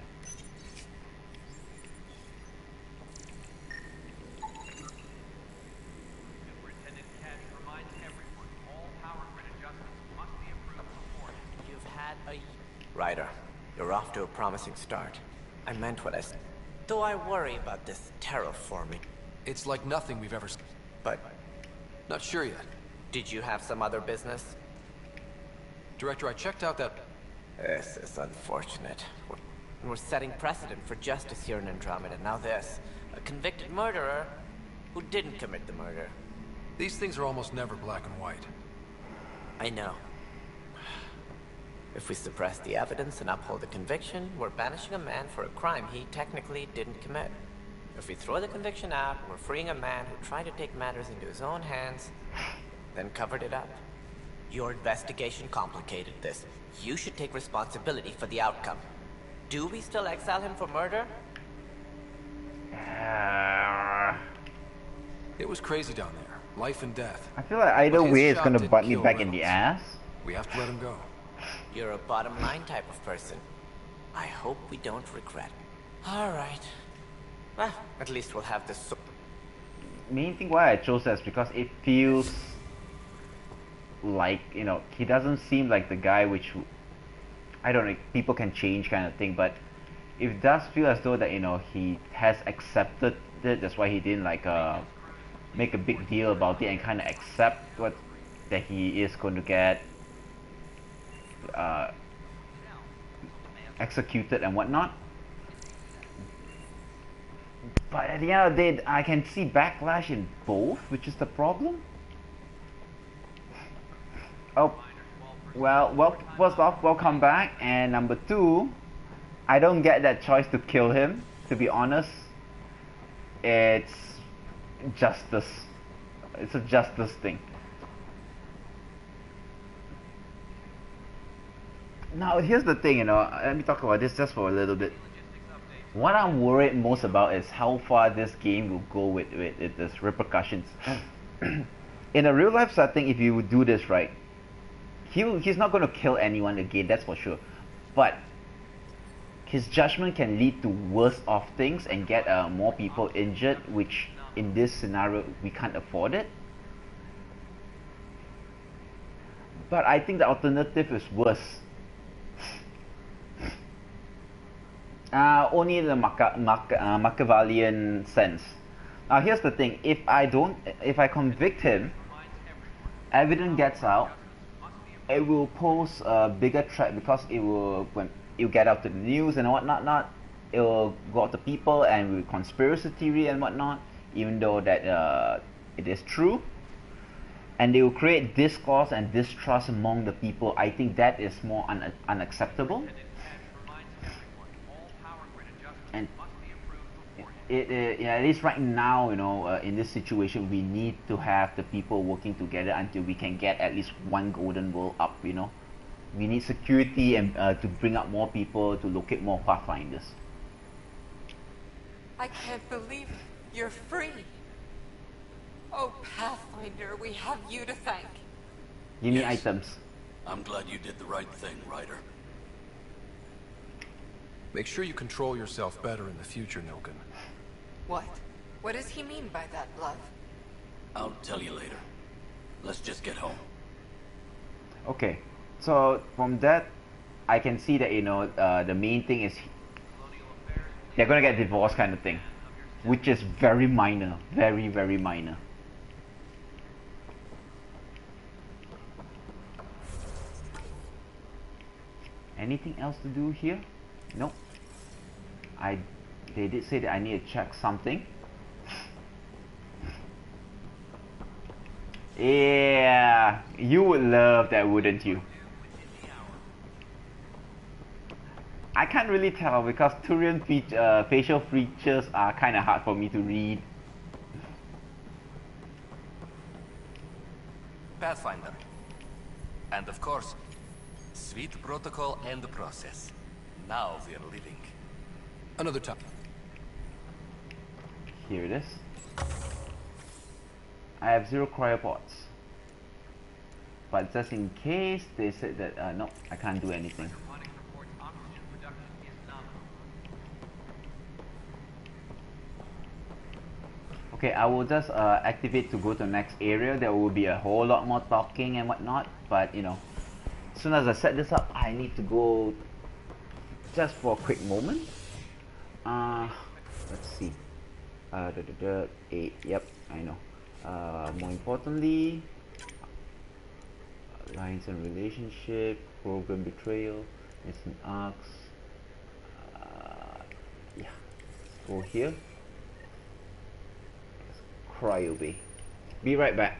Superintendent Cash reminds everyone all power grid adjustments must be approved beforehand. You've had a... Ryder, you're off to a promising start. I meant what I said. Though I worry about this terraforming. It's like nothing we've ever... But... Not sure yet. Did you have some other business? Director, I checked out that... This is unfortunate. We're setting precedent for justice here in Andromeda. Now this. A convicted murderer who didn't commit the murder. These things are almost never black and white. I know. If we suppress the evidence and uphold the conviction, we're banishing a man for a crime he technically didn't commit. If we throw the conviction out, we're freeing a man who tried to take matters into his own hands, then covered it up. Your investigation complicated this. You should take responsibility for the outcome. Do we still exile him for murder? It was crazy down there. Life and death. I feel like either But his way it's shot gonna didn't bite me kill back in the Reynolds. ass. We have to let him go. You're a bottom line type of person. I hope we don't regret. All right. Well, at least we'll have this. Main thing why I chose that is because it feels like, you know, he doesn't seem like the guy which, I don't know, people can change kind of thing, but it does feel as though that, you know, he has accepted it. That's why he didn't like make a big deal about it and kind of accept what that he is going to get executed and whatnot. But at the end of the day, I can see backlash in both, which is the problem. Oh, well, first off, welcome back, and number two, I don't get that choice to kill him, to be honest. It's justice. It's a justice thing. Now, here's the thing, you know, let me talk about this just for a little bit. What I'm worried most about is how far this game will go with its repercussions. In a real life setting, if you would do this right, he's not going to kill anyone again, that's for sure. But his judgment can lead to worse off things and get more people injured, which in this scenario we can't afford it. But I think the alternative is worse. Only in the Machiavellian sense. Now here's the thing: if I convict him, evidence gets out, it will pose a bigger threat because when it will get out to the news and whatnot. It will go out to people and with conspiracy theory and whatnot, even though that it is true. And they will create discourse and distrust among the people. I think that is more unacceptable. And at least right now, in this situation, we need to have the people working together until we can get at least one golden world up. We need security and to bring up more people to locate more pathfinders. I can't believe you're free. Oh, Pathfinder, we have you to thank. Give me items. I'm glad you did the right thing, Ryder. Make sure you control yourself better in the future, Nilken. What? What does he mean by that, love? I'll tell you later. Let's just get home. Okay, so from that, I can see that the main thing is they're gonna get divorced, kind of thing, which is very minor, very very minor. Anything else to do here? Nope. They did say that I need to check something. Yeah, you would love that, wouldn't you? I can't really tell because Turian facial features are kind of hard for me to read. Pathfinder. And of course, sweet protocol and the process. Now we're living. Another time. Here it is. I have 0 cryopods. But just in case, they said that, no, I can't do anything. Okay, I will just activate to go to the next area. There will be a whole lot more talking and whatnot, but as soon as I set this up, I need to go just for a quick moment. Let's see. 8, yep, I know. More importantly, alliance and relationship, program betrayal, missing arcs. Yeah, let's go here. Cryo bay. Be right back.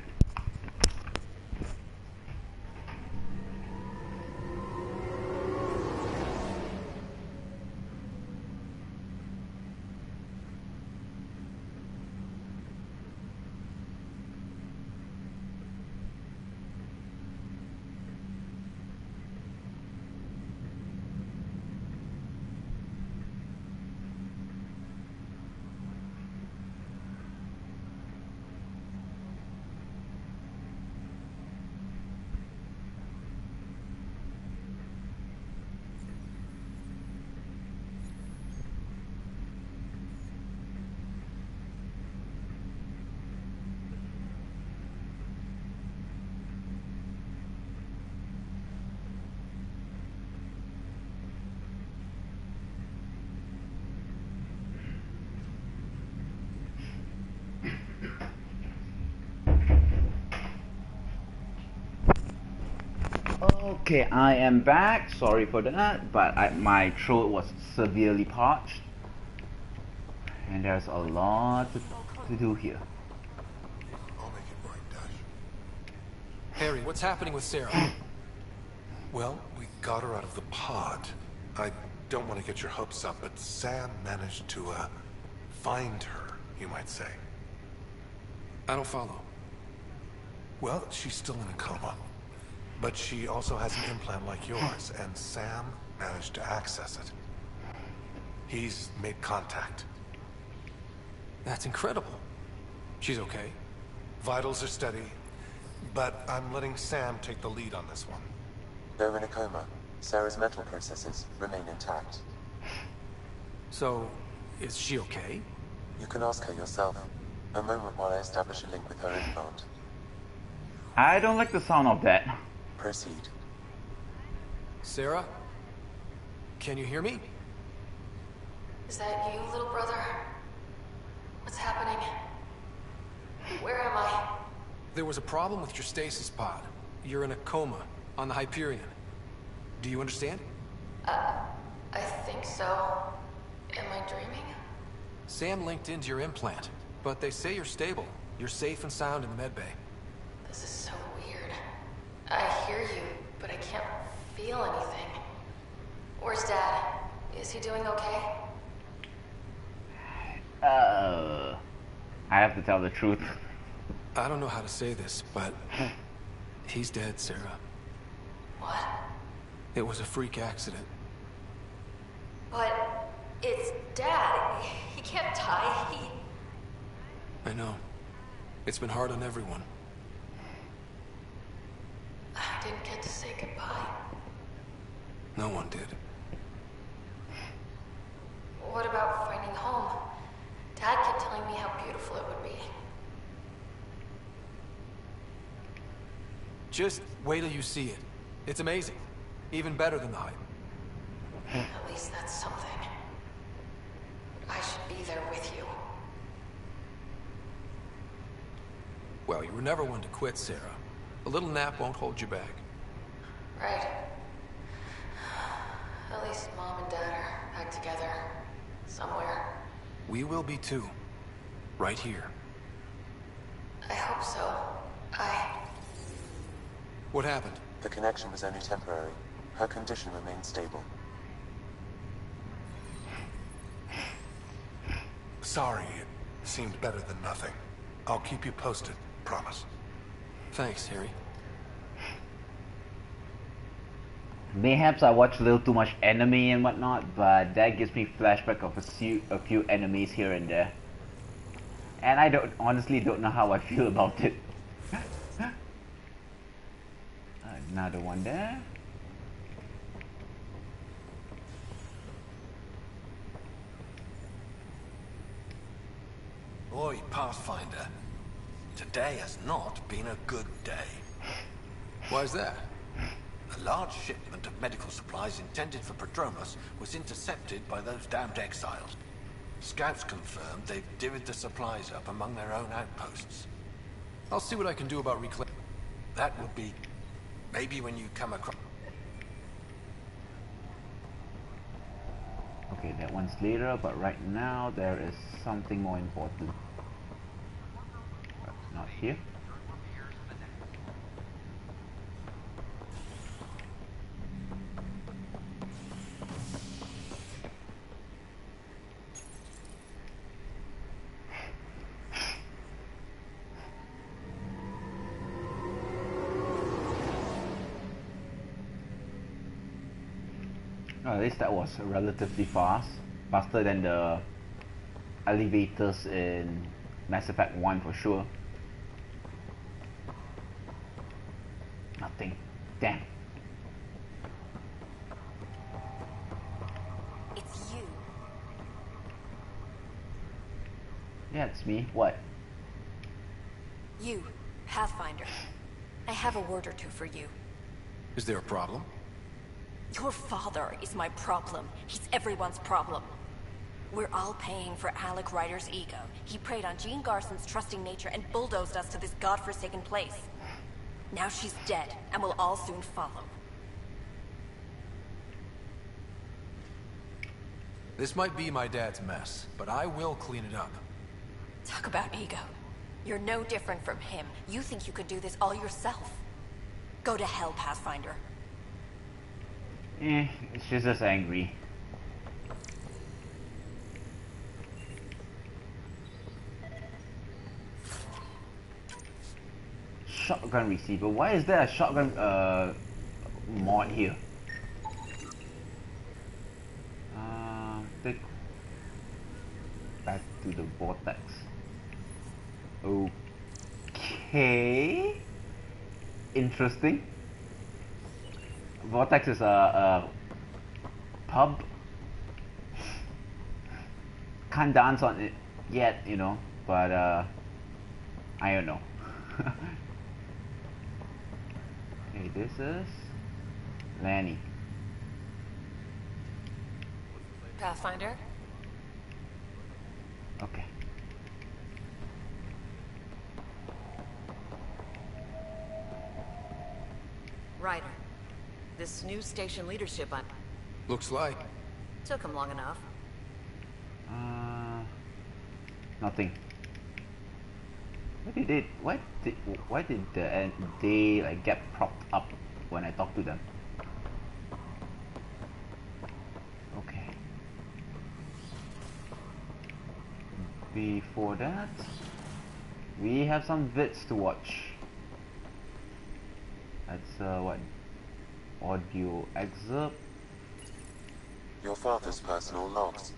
Okay, I am back. Sorry for that, but my throat was severely parched. And there's a lot to do here. I'll make it right, Dash. Harry, what's happening with Sarah? Well, we got her out of the pod. I don't want to get your hopes up, but Sam managed to, find her, you might say. I don't follow. Well, she's still in a coma. But she also has an implant like yours, and Sam managed to access it. He's made contact. That's incredible. She's okay? Vitals are steady, but I'm letting Sam take the lead on this one. Though in a coma, Sarah's mental processes remain intact. So, is she okay? You can ask her yourself. A moment while I establish a link with her implant. I don't like the sound of that. Proceed. Sarah? Can you hear me? Is that you, little brother? What's happening? Where am I? There was a problem with your stasis pod. You're in a coma on the Hyperion. Do you understand? I think so. Am I dreaming? Sam linked into your implant, but they say you're stable. You're safe and sound in the medbay. This is so weird. I hear you, but I can't feel anything. Where's Dad? Is he doing okay? I have to tell the truth. I don't know how to say this, but he's dead, Sarah. What? It was a freak accident. But it's Dad. He can't die. I know. It's been hard on everyone. I didn't get to say goodbye. No one did. What about finding home? Dad kept telling me how beautiful it would be. Just wait till you see it. It's amazing. Even better than the hype. At least that's something. I should be there with you. Well, you were never one to quit, Sarah. A little nap won't hold you back. Right. At least Mom and Dad are back together. Somewhere. We will be too. Right here. I hope so. What happened? The connection was only temporary. Her condition remains stable. Sorry, it seemed better than nothing. I'll keep you posted, promise. Thanks, Harry. Mayhaps I watch a little too much anime and whatnot, but that gives me flashback of a few enemies here and there. And I honestly don't know how I feel about it. Another one there. Oi, Pathfinder. Today has not been a good day. Why's that? A large shipment of medical supplies intended for Prodromos was intercepted by those damned exiles. Scouts confirmed they've divvied the supplies up among their own outposts. I'll see what I can do about reclaiming. That would be... maybe when you come across... Okay, that one's later, but right now there is something more important. But not here. At least that was relatively fast. Faster than the elevators in Mass Effect 1 for sure. Nothing. Damn. It's you. Yeah, it's me. What? You, Pathfinder. I have a word or two for you. Is there a problem? Your father is my problem. He's everyone's problem. We're all paying for Alec Ryder's ego. He preyed on Jean Garson's trusting nature and bulldozed us to this godforsaken place. Now she's dead, and we'll all soon follow. This might be my dad's mess, but I will clean it up. Talk about ego. You're no different from him. You think you could do this all yourself. Go to hell, Pathfinder. She's just angry. Shotgun receiver. Why is there a shotgun mod here? Take back to the vortex. Okay. Interesting. Vortex is a pub. Can't dance on it yet, you know, but I don't know. Okay, this is Lanny. Pathfinder? Okay. Ryder, this new station leadership I'm... Looks like. Took him long enough. Nothing. Why did they like get propped up when I talk to them? Okay. Before that, we have some vids to watch. That's what? Audio excerpt. Your father's personal logs.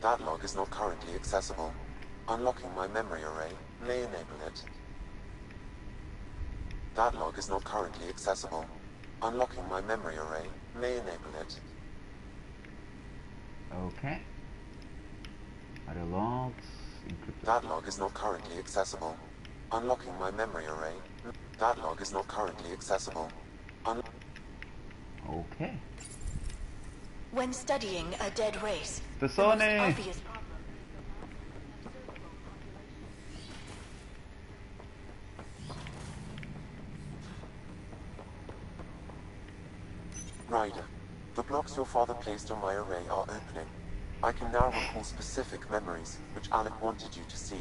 That log is not currently accessible. Unlocking my memory array may enable it. That log is not currently accessible. Unlocking my memory array may enable it. Okay. Other logs. That log is not currently accessible. Unlocking my memory array. That log is not currently accessible. Okay. When studying a dead race, The the most Sony. obvious problem. Ryder, the blocks your father placed on my array are opening. I can now recall specific memories, which Alec wanted you to see.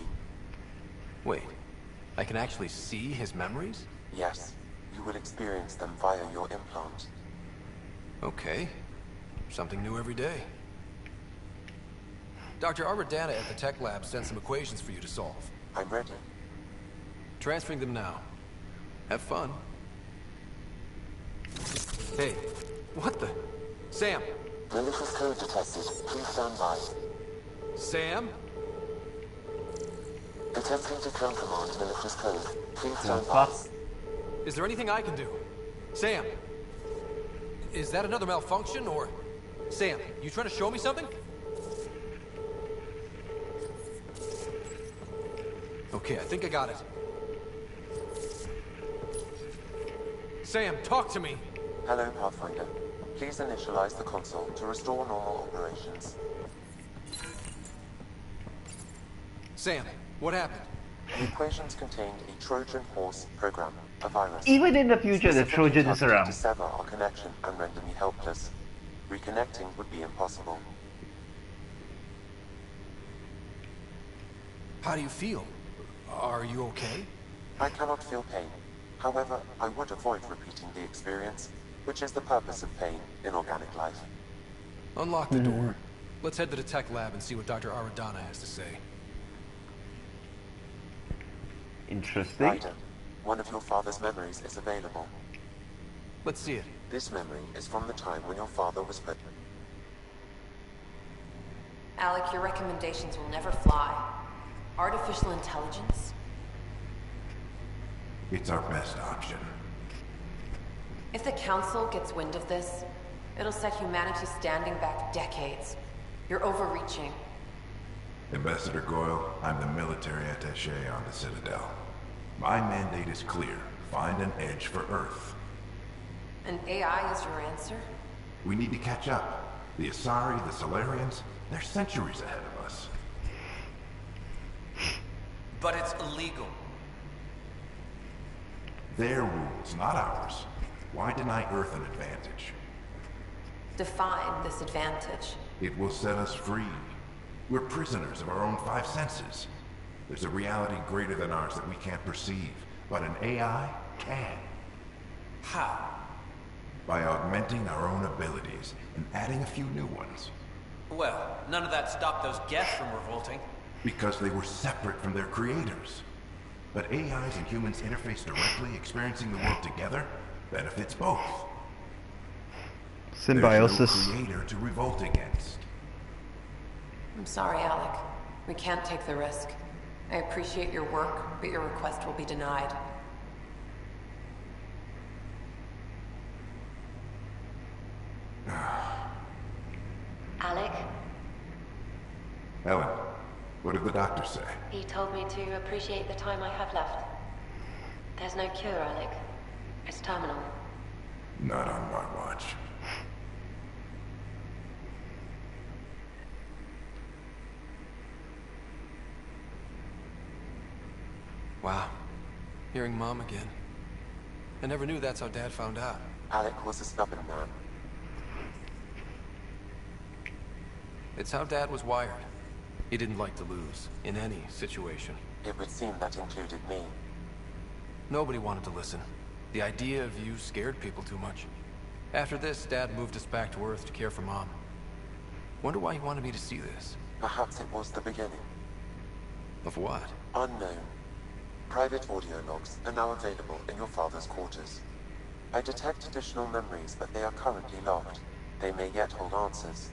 Wait, I can actually see his memories? Yes, you will experience them via your implant. Okay. Something new every day. Dr. Arbordana at the tech lab sent some equations for you to solve. I'm ready. Transferring them now. Have fun. Hey, what the? Sam! Malicious code detected. Please stand by. Sam? Attempting to countermand malicious code. Please stand by. Is there anything I can do? Sam! Is that another malfunction, or... Sam, you trying to show me something? Okay, I think I got it. Sam, talk to me! Hello, Pathfinder. Please initialize the console to restore normal operations. Sam, what happened? The equations contained a Trojan horse program, a virus. Even in the future, the Specifically Trojan is targeted around. to sever our connection and render me helpless. Reconnecting would be impossible. How do you feel? Are you okay? I cannot feel pain. However, I would avoid repeating the experience, which is the purpose of pain in organic life. Unlock the door. Let's head to the tech lab and see what Dr. Arbordana has to say. Interesting. Ryder, one of your father's memories is available. Let's see it. This memory is from the time when your father was put. Alec, your recommendations will never fly. Artificial intelligence? It's our best option. If the Council gets wind of this, it'll set humanity standing back decades. You're overreaching. Ambassador Goyle, I'm the military attaché on the Citadel. My mandate is clear. Find an edge for Earth. And AI is your answer? We need to catch up. The Asari, the Solarians, they're centuries ahead of us. But it's illegal. Their rules, not ours. Why deny Earth an advantage? Define this advantage. It will set us free. We're prisoners of our own five senses. There's a reality greater than ours that we can't perceive, but an AI can. How? By augmenting our own abilities and adding a few new ones. Well, none of that stopped those guests from revolting. Because they were separate from their creators. But AIs and humans interface directly, experiencing the world together, benefits both. Symbiosis. There's no creator to revolt against. I'm sorry, Alec. We can't take the risk. I appreciate your work, but your request will be denied. What did the doctor say? He told me to appreciate the time I have left. There's no cure, Alec. It's terminal. Not on my watch. Wow. Hearing Mom again. I never knew that's how Dad found out. Alec was a stubborn man. It's how Dad was wired. He didn't like to lose, in any situation. It would seem that included me. Nobody wanted to listen. The idea of you scared people too much. After this, Dad moved us back to Earth to care for Mom. Wonder why he wanted me to see this. Perhaps it was the beginning. Of what? Unknown. Private audio logs are now available in your father's quarters. I detect additional memories, but they are currently locked. They may yet hold answers.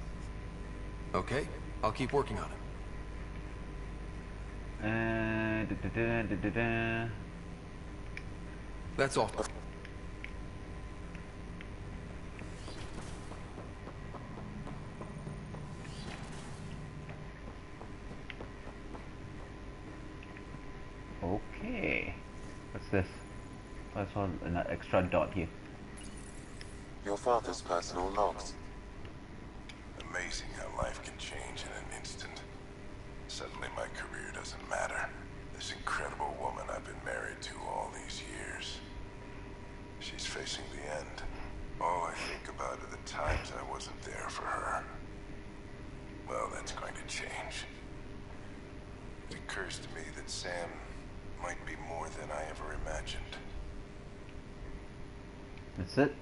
Okay, I'll keep working on it. That's all. Okay. What's this? I saw an extra dot here. Your father's personal logs. Amazing how life can change in an instant. Suddenly my career doesn't matter. This incredible woman I've been married to all these years. She's facing the end. All I think about are the times I wasn't there for her. Well, that's going to change. It occurs to me that Sam might be more than I ever imagined. That's it.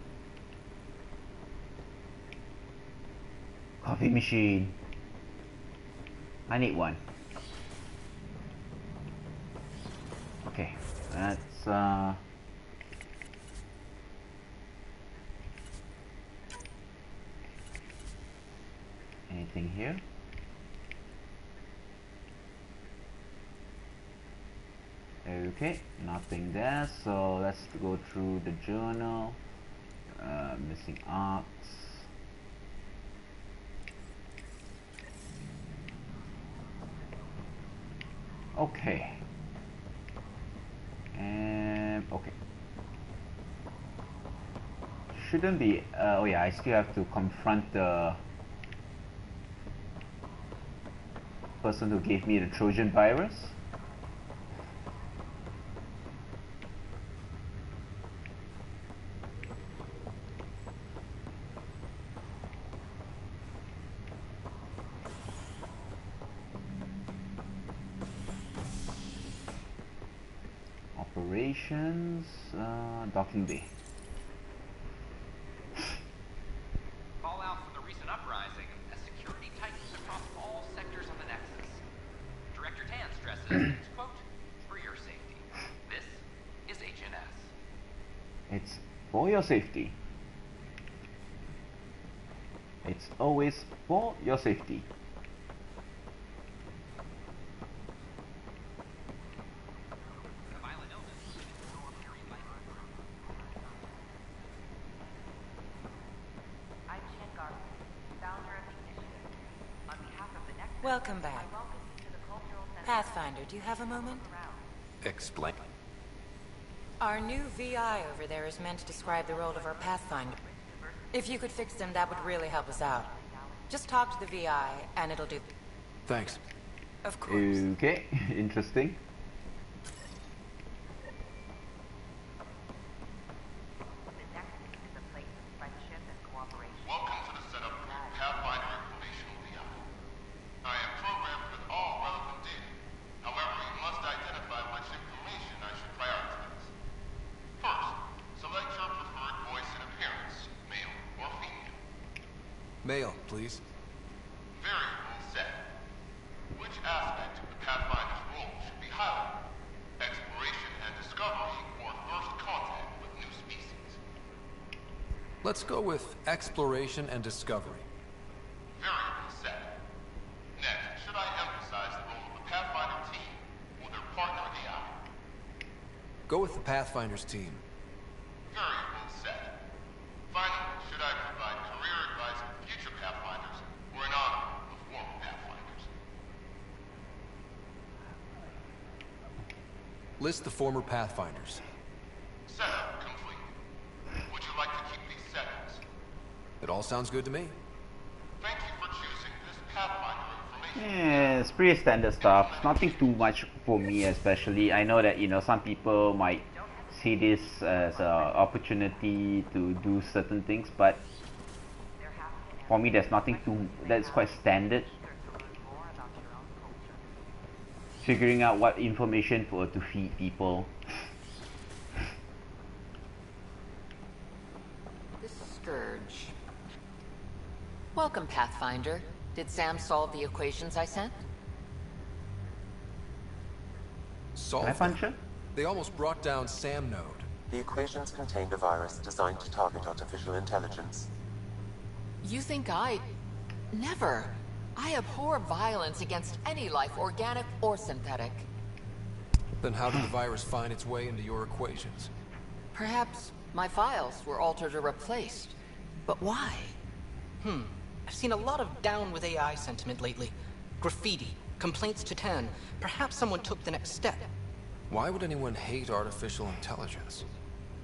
Coffee machine. I need one. Okay, that's anything here? Okay, nothing there. So let's go through the journal. Missing arcs. Okay. And okay. Shouldn't be. Oh yeah, I still have to confront the person who gave me the Trojan virus. Operations, docking bay. Fallout from the recent uprising as security tightens across all sectors of the Nexus. Director Tan stresses, it's, quote, for your safety. This is HNS. It's for your safety. It's always for your safety. Welcome back. Pathfinder, do you have a moment? Explain. Our new VI over there is meant to describe the role of our Pathfinder. If you could fix him, that would really help us out. Just talk to the VI, and it'll do. Thanks. Of course. Okay, interesting. Welcome to the setup for your Pathfinder informational VI. I am programmed with all relevant data. However, you must identify which information I should prioritize. First, select your preferred voice and appearance, male or female. Male, please. Variable set. Which aspect of the Pathfinder's role should be highlighted? Exploration and discovery or first contact with new species? Let's go with exploration and discovery. Variable set. Next, should I emphasize the role of the Pathfinder team or their partner AI? Go with the Pathfinder's team. Variable set. Finally, should I provide career advice for future Pathfinders or an honor of former Pathfinders? List the former Pathfinders. Setup complete. Would you like to keep these settings? It all sounds good to me. Thank you for choosing this Pathfinder information. Yeah, it's pretty standard stuff. Nothing too much for me, especially. I know that some people might see this as an opportunity to do certain things, but for me, there's nothing too. That's quite standard. Figuring out what information to feed people. This Scourge. Welcome, Pathfinder. Did Sam solve the equations I sent? Solved them? They almost brought down Sam Node. The equations contained a virus designed to target artificial intelligence. You think I... Never. I abhor violence against any life, organic or synthetic. Then how did the virus find its way into your equations? Perhaps my files were altered or replaced. But why? I've seen a lot of down with AI sentiment lately. Graffiti, complaints to 10. Perhaps someone took the next step. Why would anyone hate artificial intelligence?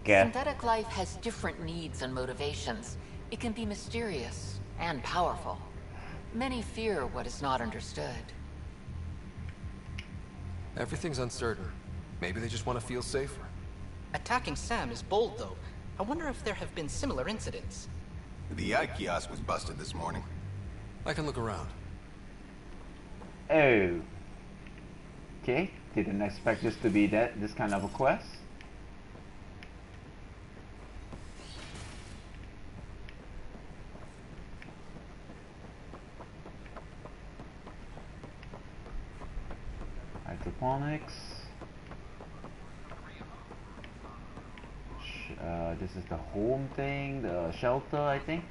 Synthetic life has different needs and motivations. It can be mysterious and powerful. Many fear what is not understood. Everything's uncertain. Maybe they just want to feel safer. Attacking Sam is bold, though. I wonder if there have been similar incidents. The AI kiosk was busted this morning. I can look around. Oh. Okay, didn't expect this to be this kind of a quest. Hydroponics. This is the home thing, the shelter, I think.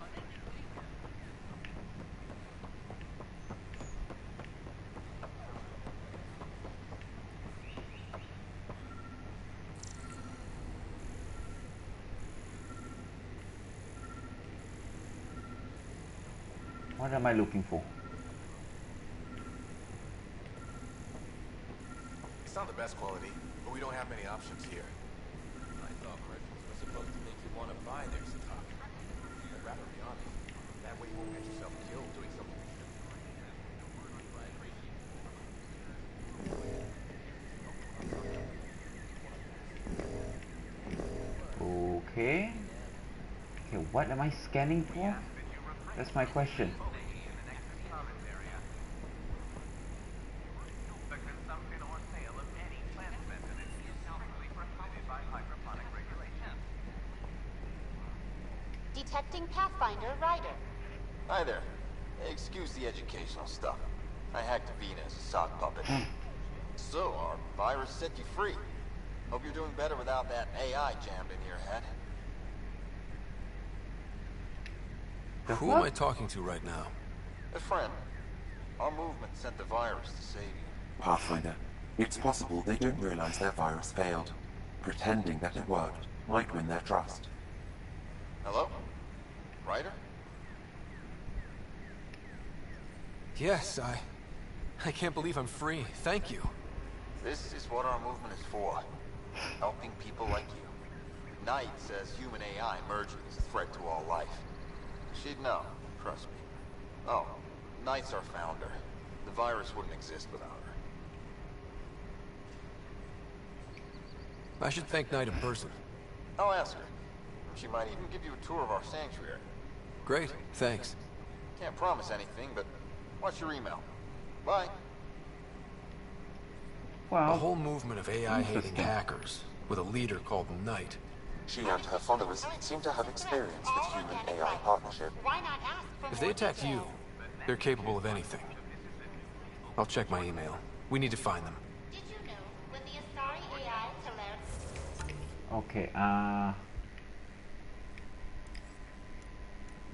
What am I looking for? It's not the best quality, but we don't have many options here. I thought corrections were supposed to make you want to buy their stuff. I'd rather be honest. That way you won't get yourself killed doing something you shouldn't. Okay. Okay, what am I scanning for? That's my question. Detecting Pathfinder Ryder. Hi there. Excuse the educational stuff. I hacked Vina as a sock puppet. So, our virus set you free. Hope you're doing better without that AI jammed in your head. Who am I talking to right now? A friend. Our movement sent the virus to save you. Pathfinder, it's possible they don't realize their virus failed. Pretending that it worked might win their trust. Hello? Ryder? Yes, I can't believe I'm free. Thank you. This is what our movement is for. Helping people like you. Knight says human AI merging is a threat to all life. She'd know, trust me. Oh, Knight's our founder. The virus wouldn't exist without her. I should thank Knight in person. I'll ask her. She might even give you a tour of our sanctuary. Great, thanks. Can't promise anything, but watch your email. Bye. Wow. A whole movement of AI-hating hackers, with a leader called Knight. She and her followers seem to have experience with human-AI partnership. If they attacked you, they're capable of anything. I'll check my email. We need to find them. Did you know when the Asari AI Okay,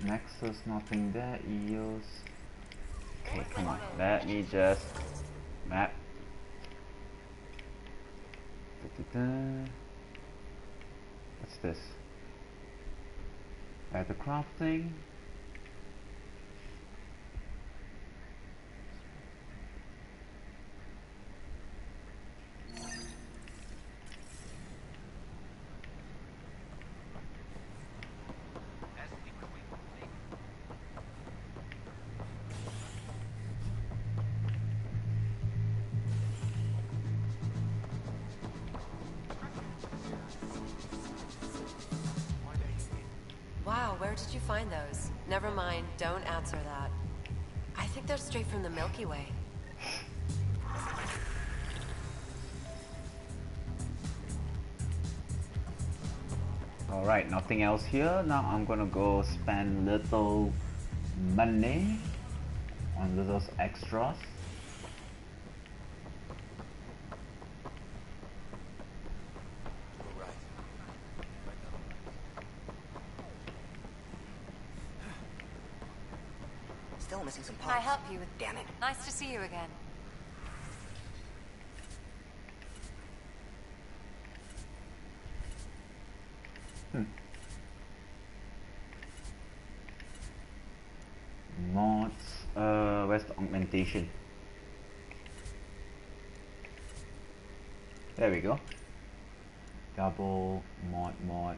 Nexus, nothing there. EOS. Okay, come on. Let me just map. What's this? Add the crafting. where did you find those? Never mind, don't answer that. I think they're straight from the Milky Way. Alright, nothing else here. Now I'm gonna go spend little money on those extras. Still missing some Can I parts. help you with... Damn it. Nice to see you again. Mods, where's the augmentation? There we go. Double, mod,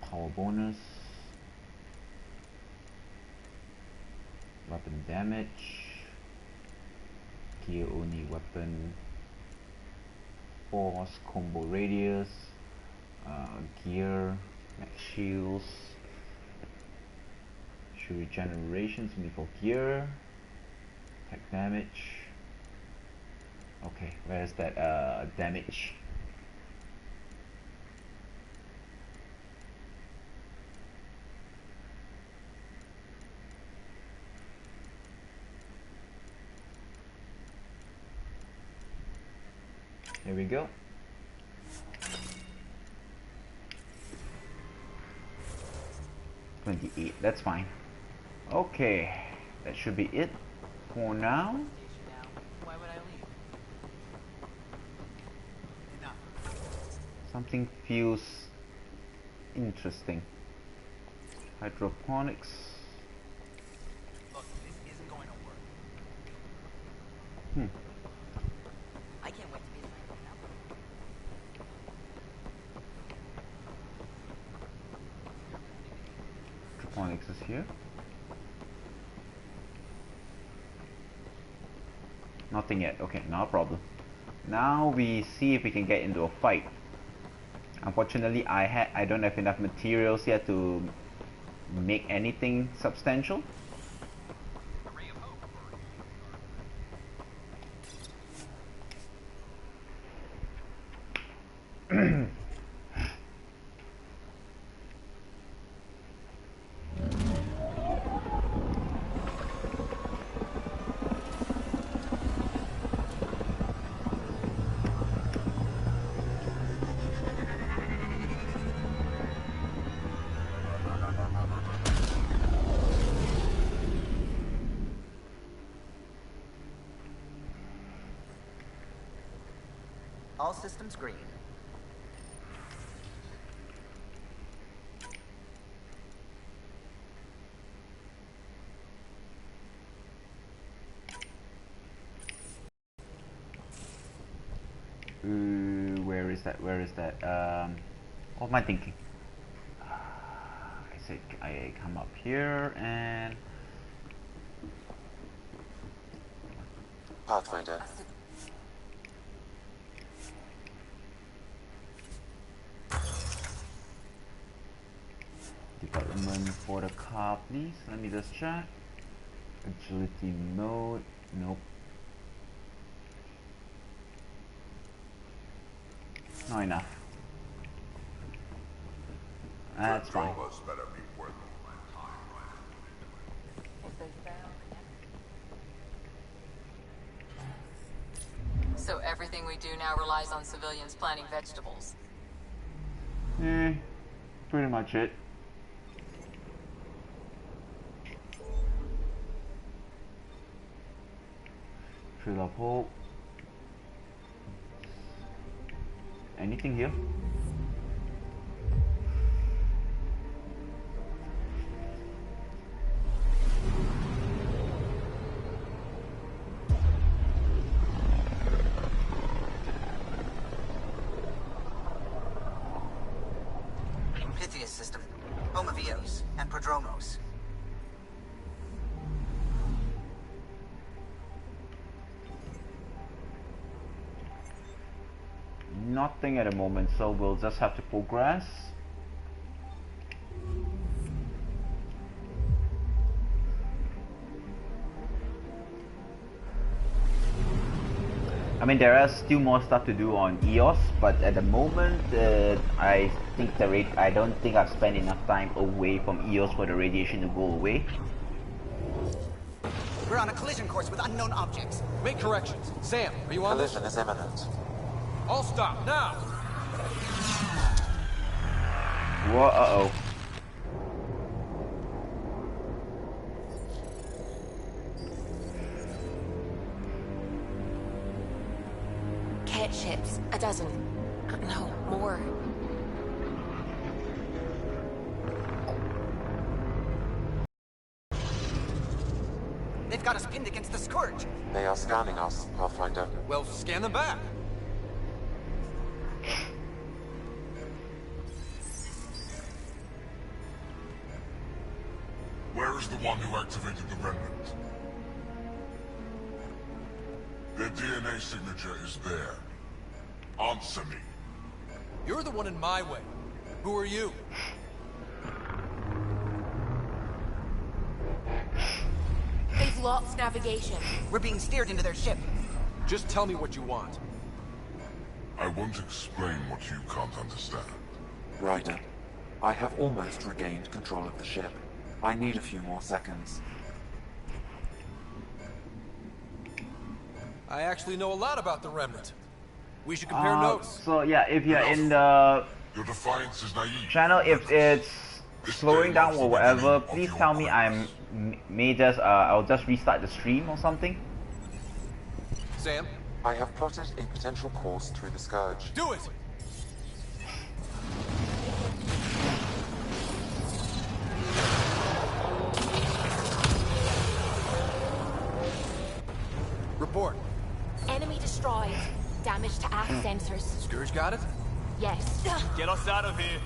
power bonus, weapon damage, gear only weapon, force, combo radius, gear, max shields, regenerations only for gear, attack damage. Okay, where's that damage? There we go. $28, that's fine. Okay, that should be it for now. Why would I leave? Enough. Something feels interesting. Hydroponics. Look, this isn't going to work. I can't wait to be Hydroponics is here. Nothing yet. Okay, no problem. Now we see if we can get into a fight. Unfortunately, I don't have enough materials yet to make anything substantial. all systems green. Where is that? Where is that? What am I thinking? I said I come up here and Pathfinder. Development for the car, please. Let me just check. Agility mode. Nope. Not enough. That's fine. Better be worth my time, right? So everything we do now relies on civilians planting vegetables. Pretty much it. Trail of Hope. Anything here? Pythias system, Homovios, and Prodromos. Nothing at the moment, so we'll just have to progress. I mean, there are still more stuff to do on EOS, but at the moment, I think I don't think I've spent enough time away from EOS for the radiation to go away. We're on a collision course with unknown objects. Make corrections. Sam, are you on this? Collision is imminent. All stop, now! Whoa, uh-oh. Cat ships. A dozen. No, more. They've got us pinned against the Scourge. They are scanning us, Pathfinder. Well, scan them back. Where is the one who activated the remnant? Their DNA signature is there. Answer me. You're the one in my way. Who are you? They've lost navigation. We're being steered into their ship. Just tell me what you want. I won't explain what you can't understand. Ryder, I have almost regained control of the ship. I need a few more seconds. I actually know a lot about the remnant. We should compare notes. So yeah, if you're in the Your defiance is naive. channel, if it's slowing down or whatever, please tell me. I'll just restart the stream or something. Sam? I have plotted a potential course through the Scourge. Do it! Report. Enemy destroyed. Damage to aft sensors. Scourge got it? Yes. Get us out of here.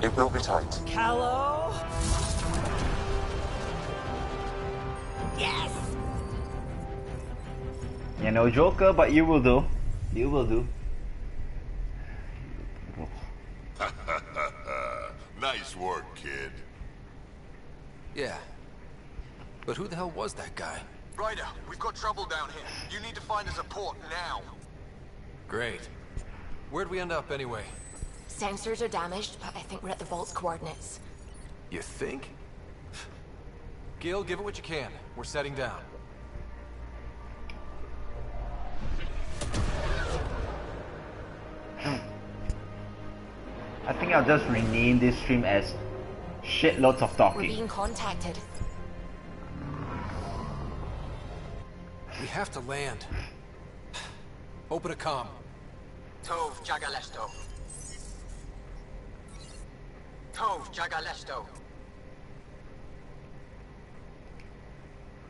It will be tight. Hello? Yes! You're no joker, but you will do. You will do. Nice work, kid. Yeah. But who the hell was that guy? Ryder, we've got trouble down here. You need to find us a port now. Great. Where'd we end up anyway? Sensors are damaged, but I think we're at the vault's coordinates. You think? Gil, give it what you can. We're setting down. I think I'll just rename this stream as shitloads of We're talking. being contacted. We have to land. Open a comm. Tov Jagalesto. Tov Jagalesto.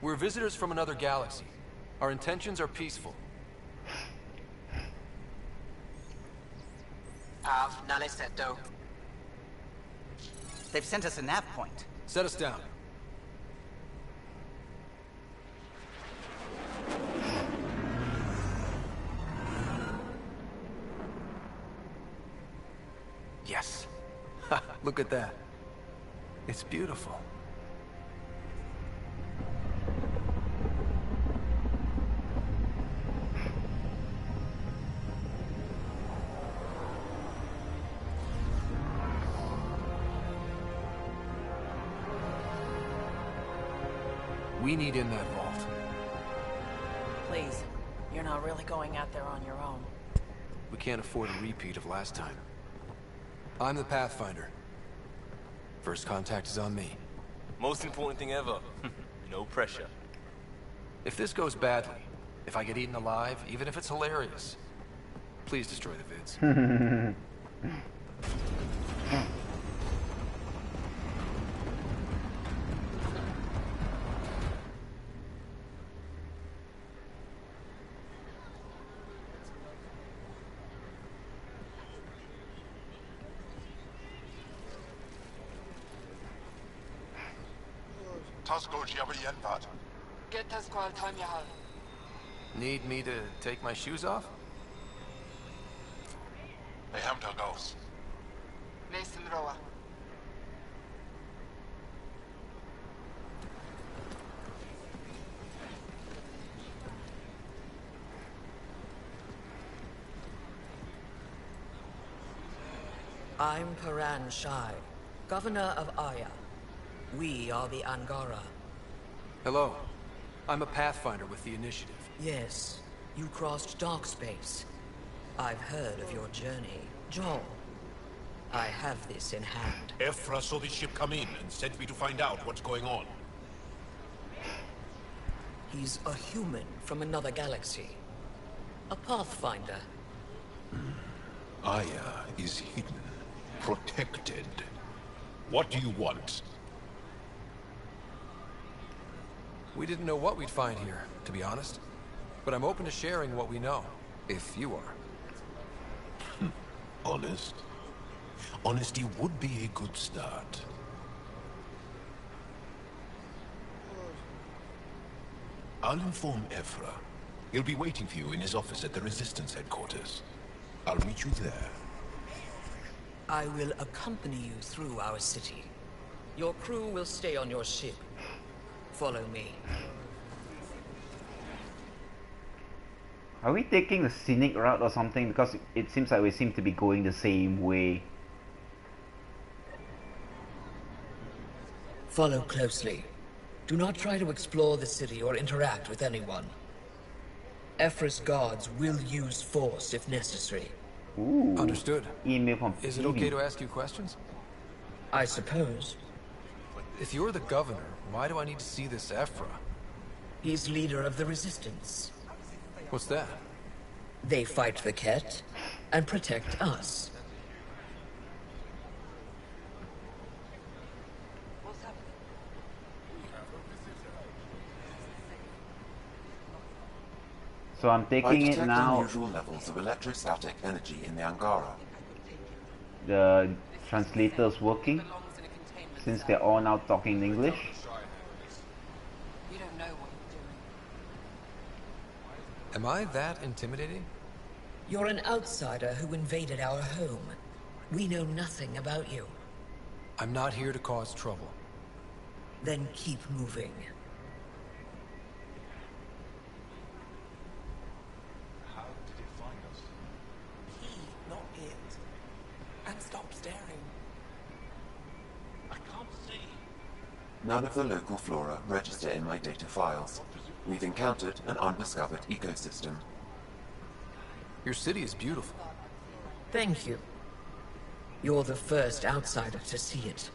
We're visitors from another galaxy. Our intentions are peaceful. Av Naleseto. They've sent us a nav point. Set us down. Yes. Look at that. It's beautiful. We need in that vault. Please, you're not really going out there on your own. We can't afford a repeat of last time. I'm the Pathfinder. First contact is on me. Most important thing ever. No pressure. If this goes badly, if I get eaten alive, even if it's hilarious, please destroy the vids. Need me to take my shoes off? I'm Paran Shai, Governor of Aya. We are the Angara. Hello. I'm a Pathfinder with the Initiative. Yes, you crossed dark space. I've heard of your journey, Joel. I have this in hand. Ephra saw the ship come in and sent me to find out what's going on. He's a human from another galaxy. A Pathfinder. Aya is hidden, protected. What do you want? We didn't know what we'd find here, to be honest. But I'm open to sharing what we know, if you are. Honest? Honesty would be a good start. I'll inform Ephra. He'll be waiting for you in his office at the Resistance headquarters. I'll meet you there. I will accompany you through our city. Your crew will stay on your ship. Follow me. Are we taking the scenic route or something? Because it seems like we seem to be going the same way. Follow closely. Do not try to explore the city or interact with anyone. Ephra's guards will use force if necessary. Ooh. Understood. Email from Is it okay to ask you questions? I suppose. If you're the governor, why do I need to see this Ephra? He's leader of the Resistance. What's that? They fight the Ket and protect us. So I'm taking it now. Unusual levels of electrostatic energy in the Angara. The translator's working, since they're all now talking in English. You don't know what you're doing. Am I that intimidating? You're an outsider who invaded our home. We know nothing about you. I'm not here to cause trouble. Then keep moving. How did it find us? He, not it. And stop staring. I can't see. None of the local flora register in my data files. We've encountered an undiscovered ecosystem. Your city is beautiful. Thank you. You're the first outsider to see it.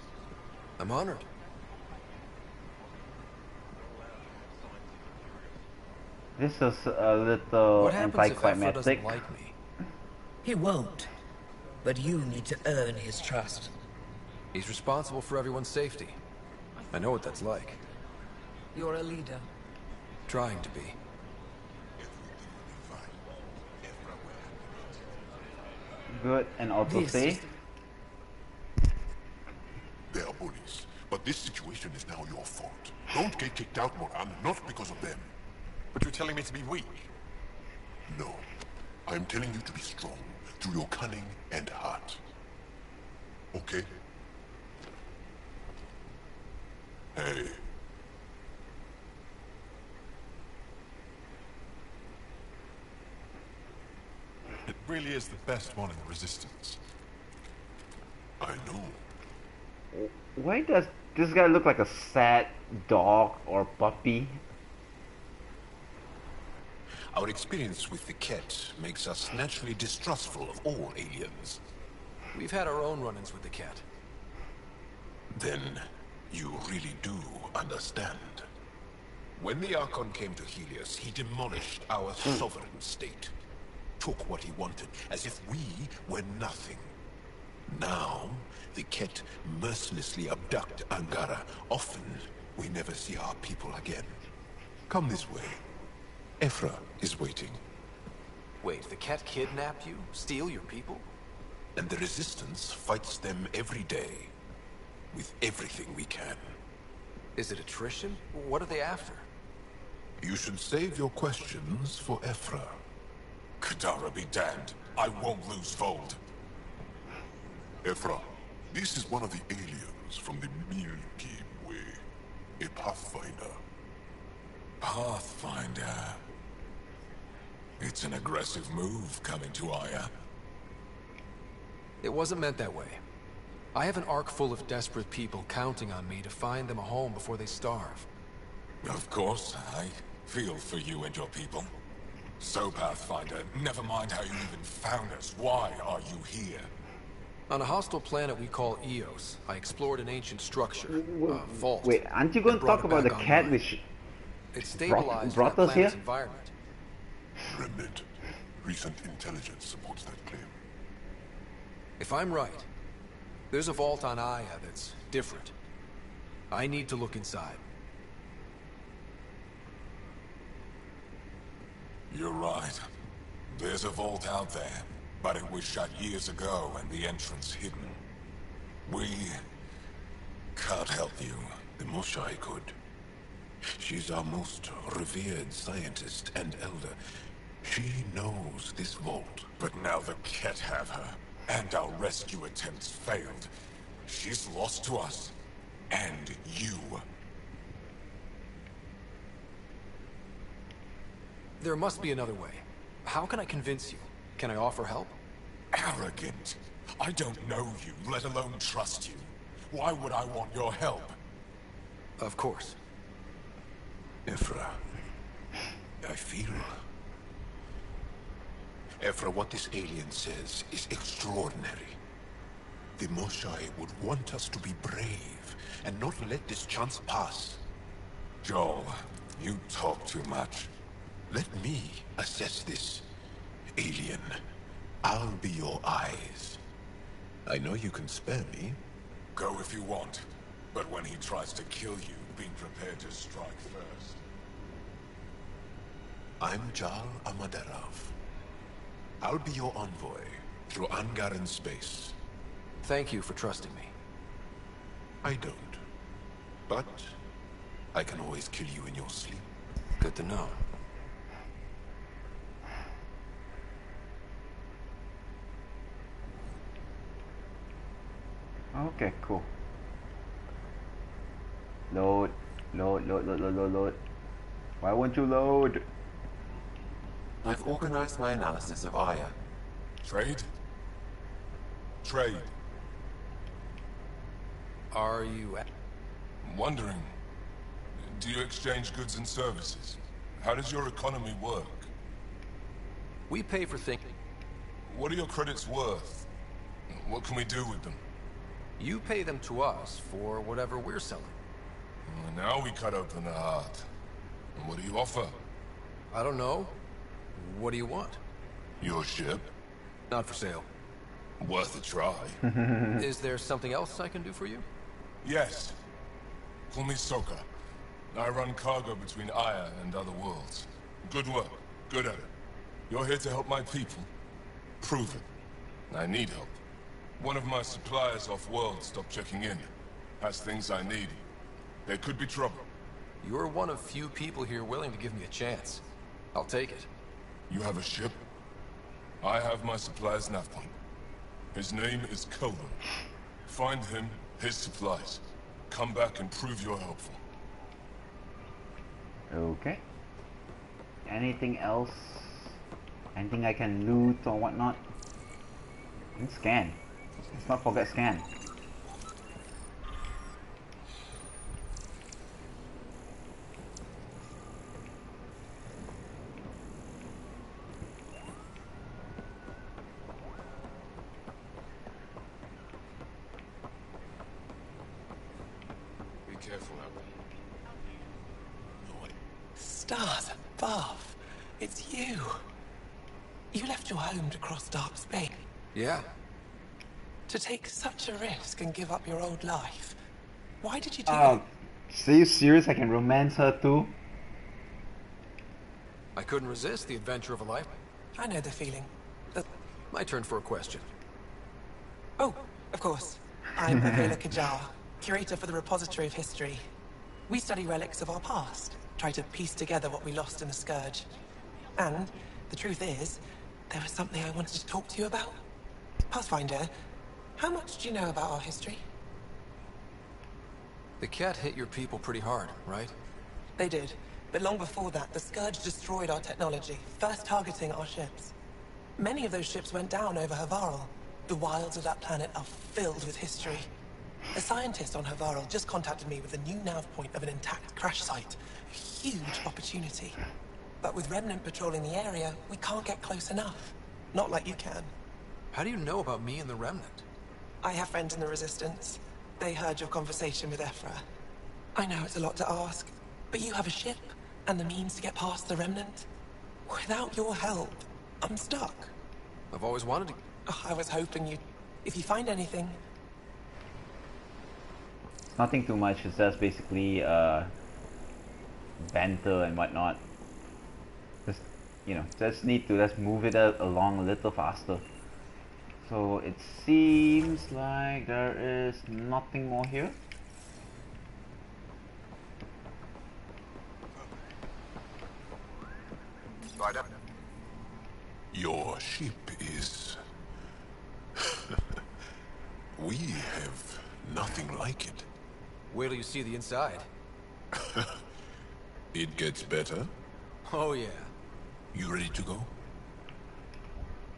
I'm honored. This is a little What happens if Ephra anticlimactic. doesn't like me? He won't. But you need to earn his trust. He's responsible for everyone's safety. I know what that's like. You're a leader. Trying to be. Good and autosave. They are bullies, but this situation is now your fault. Don't get kicked out, Moran, not because of them. But you're telling me to be weak. No, I'm telling you to be strong through your cunning and heart. Okay? Hey. It really is the best one in the Resistance. I know. Why does this guy look like a sad dog or puppy? Our experience with the Ket makes us naturally distrustful of all aliens. We've had our own run-ins with the Ket. Then, you really do understand. When the Archon came to Helios, he demolished our sovereign state. Took what he wanted, as if we were nothing. Now, the Ket mercilessly abduct Angara. Often, we never see our people again. Come this way. Ephra is waiting. Wait, the Ket kidnapped you? Steal your people? And the Resistance fights them every day. With everything we can. Is it attrition? What are they after? You should save your questions for Ephra. Kadara be damned. I won't lose Fold. Ephra, this is one of the aliens from the Milky Way. A Pathfinder. Pathfinder. It's an aggressive move coming to Aya. It wasn't meant that way. I have an ark full of desperate people counting on me to find them a home before they starve. Of course, I feel for you and your people. So, Pathfinder, never mind how you even found us. Why are you here? On a hostile planet we call Eos, I explored an ancient structure, a vault. Wait, aren't you going to talk about the cat which it stabilized brought that us here? planet's environment. Remnant. Recent intelligence supports that claim. If I'm right, there's a vault on Aya that's different. I need to look inside. You're right. There's a vault out there, but it was shut years ago and the entrance hidden. We can't help you. The Moshai could. She's our most revered scientist and elder. She knows this vault. But now the Ket have her, and our rescue attempts failed. She's lost to us, and you. There must be another way. How can I convince you? Can I offer help? Arrogant. I don't know you, let alone trust you. Why would I want your help? Of course. Ephra, I feel... Ephra, what this alien says is extraordinary. The Moshai would want us to be brave and not let this chance pass. Joel, you talk too much. Let me assess this, alien. I'll be your eyes. I know you can spare me. Go if you want, but when he tries to kill you, be prepared to strike first. I'm Jal Amaderov. I'll be your envoy through Angaran space. Thank you for trusting me. I don't. But I can always kill you in your sleep. Good to know. Okay, cool. Load. Why won't you load? I've organized my analysis of Aya. Trade? Trade. Are you... I'm wondering, do you exchange goods and services? How does your economy work? We pay for things. What are your credits worth? What can we do with them? You pay them to us for whatever we're selling. Now we cut open the heart. And what do you offer? I don't know. What do you want? Your ship? Not for sale. Worth a try. Is there something else I can do for you? Yes. Call me Soka. I run cargo between Aya and other worlds. Good work. Good at it. You're here to help my people? Prove it. I need help. One of my suppliers off-world stopped checking in. Has things I need. There could be trouble. You're one of few people here willing to give me a chance. I'll take it. You have a ship? I have my supplier's nav point. His name is Cullen. Find him, his supplies. Come back and prove you're helpful. Okay. Anything else? Anything I can loot or whatnot? And scan. Let's not forget scan. Be careful out there. Stars above. It's you. You left your home to cross dark space. Yeah. To take such a risk and give up your old life. Why did you do Oh, it? are you serious? I can romance her too? I couldn't resist the adventure of a life. I know the feeling. My turn for a question. Oh, of course. I'm Avela Kajar, curator for the Repository of History. We study relics of our past, try to piece together what we lost in the Scourge. And the truth is, there was something I wanted to talk to you about. Pathfinder, how much do you know about our history? The cat hit your people pretty hard, right? They did. But long before that, the Scourge destroyed our technology, first targeting our ships. Many of those ships went down over Havarl. The wilds of that planet are filled with history. A scientist on Havarl just contacted me with a new nav point of an intact crash site. A huge opportunity. But with Remnant patrolling the area, we can't get close enough. Not like you can. How do you know about me and the Remnant? I have friends in the Resistance. They heard your conversation with Ephra. I know it's a lot to ask, but you have a ship and the means to get past the Remnant. Without your help, I'm stuck. I've always wanted to... Oh, I was hoping you'd... If you find anything... Nothing too much, it's just basically banter and whatnot. Just, you know, just need to just move it along a little faster. So it seems like there is nothing more here. Ryder? Your ship is... We have nothing like it. Wait till you see the inside. It gets better? Oh yeah. You ready to go?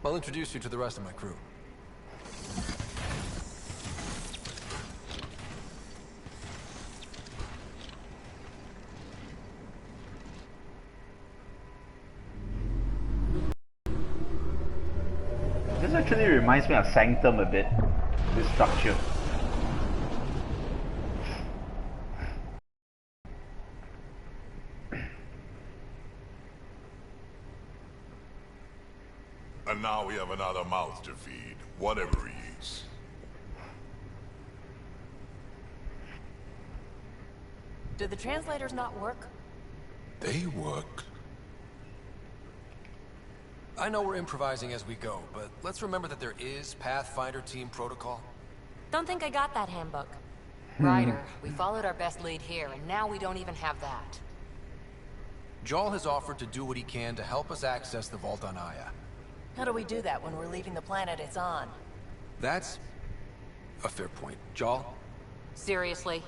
I'll introduce you to the rest of my crew. This actually reminds me of Sanctum a bit, this structure. And now we have another mouth to feed, whatever he eats. Did the translators not work? They work. I know we're improvising as we go, but let's remember that there is Pathfinder team protocol. Don't think I got that handbook. Ryder, we followed our best lead here, and now we don't even have that. Jarl has offered to do what he can to help us access the vault on Aya. How do we do that when we're leaving the planet it's on? That's a fair point. Jarl? Seriously?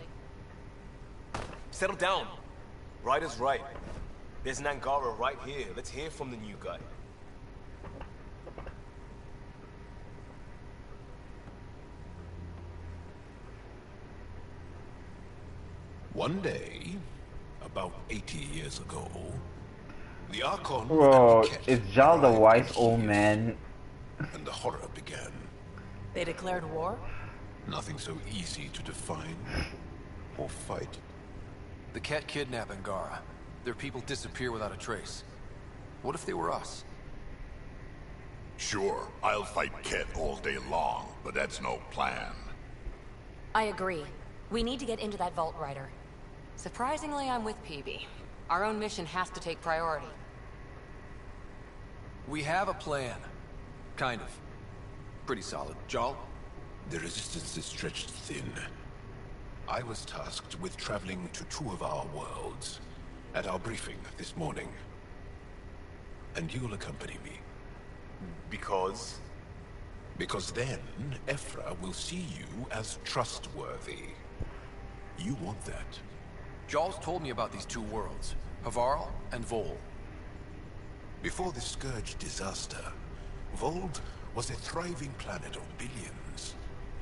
Settle down. Ryder's right. There's an Angara right here. Let's hear from the new guy. One day, about 80 years ago, the Archon Bro, and the Ket is Jal the arrived wise in old Helios, man? and the horror began. They declared war? Nothing so easy to define or fight. The Ket kidnap Angara. Their people disappear without a trace. What if they were us? Sure, I'll fight Ket all day long, but that's no plan. I agree. We need to get into that vault, Ryder. Surprisingly, I'm with PB. Our own mission has to take priority. We have a plan. Kind of. Pretty solid. Jarl? The resistance is stretched thin. I was tasked with traveling to two of our worlds at our briefing this morning. And you'll accompany me. Because? Because then, Ephra will see you as trustworthy. You want that. Jarl's told me about these two worlds, Havarl and Vol. Before the Scourge disaster, Vold was a thriving planet of billions.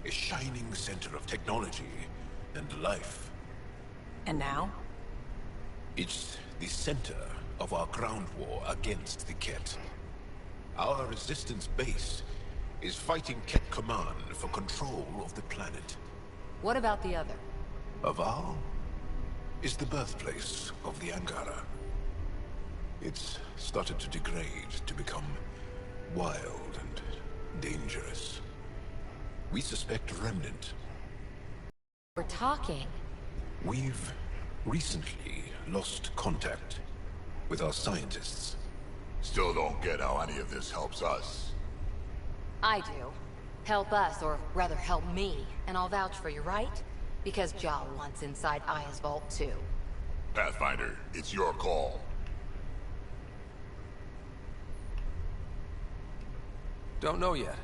A shining center of technology and life. And now? It's the center of our ground war against the Ket. Our resistance base is fighting Ket Command for control of the planet. What about the other? Havarl is the birthplace of the Angara. It's started to degrade, to become wild and dangerous. We suspect Remnant. We're talking. We've recently lost contact with our scientists. Still don't get how any of this helps us. I do. Help us, or rather help me, and I'll vouch for you, right? Because Jarl wants inside Aya's vault too. Pathfinder, it's your call. Don't know yet.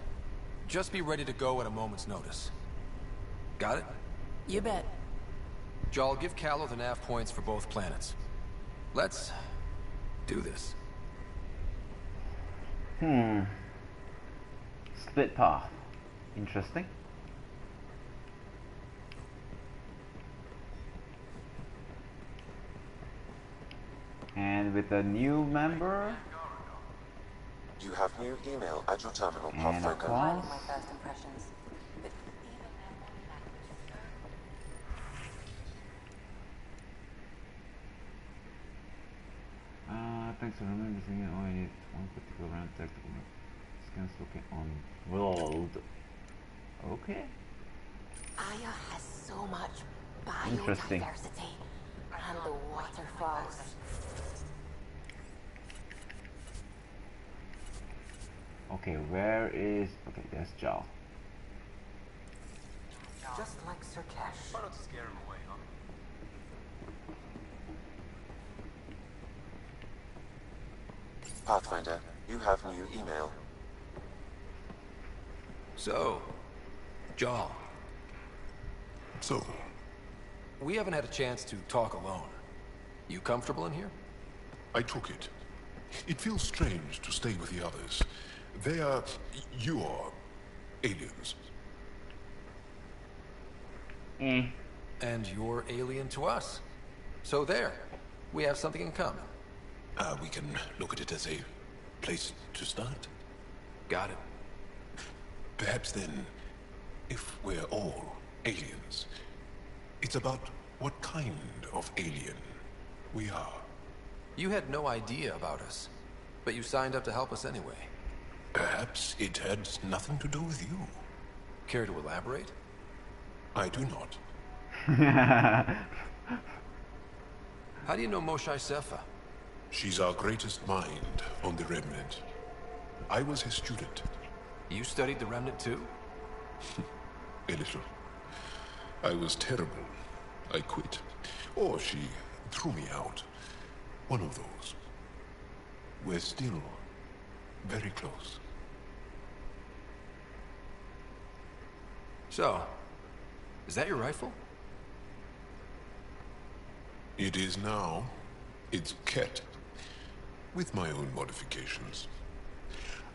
Just be ready to go at a moment's notice. Got it? You bet. Jarl, give Callow the nav points for both planets. Let's do this. Split path. Interesting. And with a new member. You have new email at your terminal, And of Pathfinder. course. My first impressions. But Thanks for remembering this again. Oh, I need one particular round tactical scans looking on world. Okay. Aya has so much Interesting. biodiversity and the waterfalls. Okay, where is... Okay, there's Jal. Just like Sir Kesh. Try not to scare him away, huh? Pathfinder, you have new email. So, Jaw. So, We haven't had a chance to talk alone. You comfortable in here? I took it. It feels strange to stay with the others. They are... you are... aliens. And you're alien to us. So there. We have something in common. We can look at it as a place to start. Got it. Perhaps then, if we're all aliens, it's about what kind of alien we are. You had no idea about us, but you signed up to help us anyway. Perhaps it had nothing to do with you. Care to elaborate? I do not. How do you know Moshae Sefa? She's our greatest mind on the Remnant. I was his student. You studied the Remnant too? A little. I was terrible. I quit. Or she threw me out. One of those. We're still very close. So, is that your rifle? It is now. It's Ket. With my own modifications.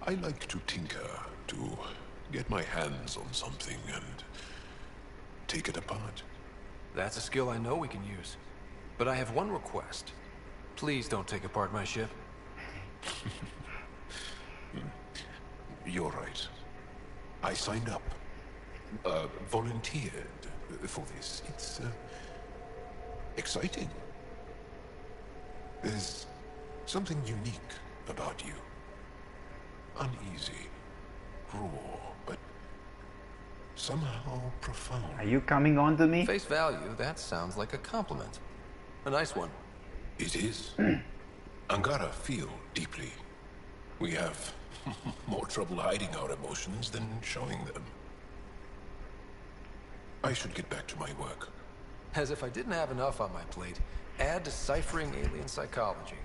I like to tinker, to get my hands on something and take it apart. That's a skill I know we can use. But I have one request. Please don't take apart my ship. You're right. I signed up. Volunteered for this. It's exciting. There's something unique about you. Uneasy, raw, but somehow profound. Are you coming on to me? Face value, that sounds like a compliment. A nice one. It is. Angara feel deeply. We have more trouble hiding our emotions than showing them. I should get back to my work. As if I didn't have enough on my plate, add deciphering alien psychology.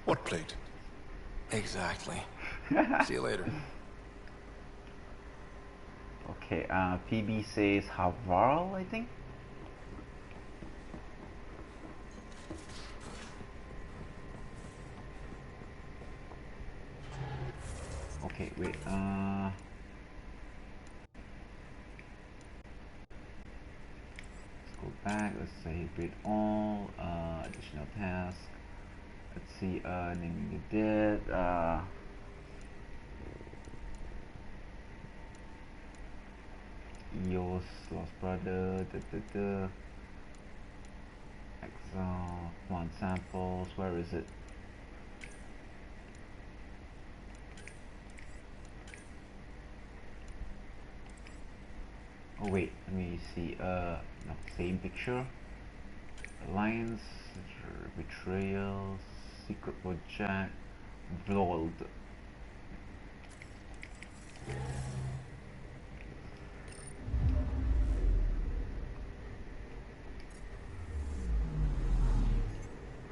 What plate? Exactly. See you later. Okay, PB says Havarl, I think. Okay, wait, let's go back, let's say read all, additional task. Let's see, naming the dead, Eos, lost brother, exile, plant samples, where is it? Oh wait, let me see, no, same picture. Alliance, betrayal, secret project, Vlold.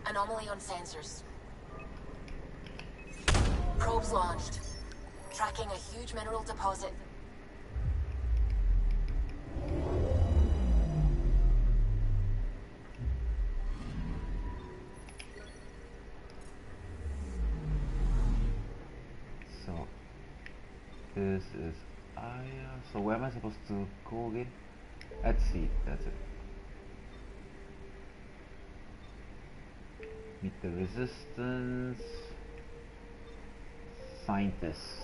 Anomaly on sensors. Probes launched. Tracking a huge mineral deposit. So, this is So where am I supposed to go again? Let's see. That's it. Meet the resistance. Scientists.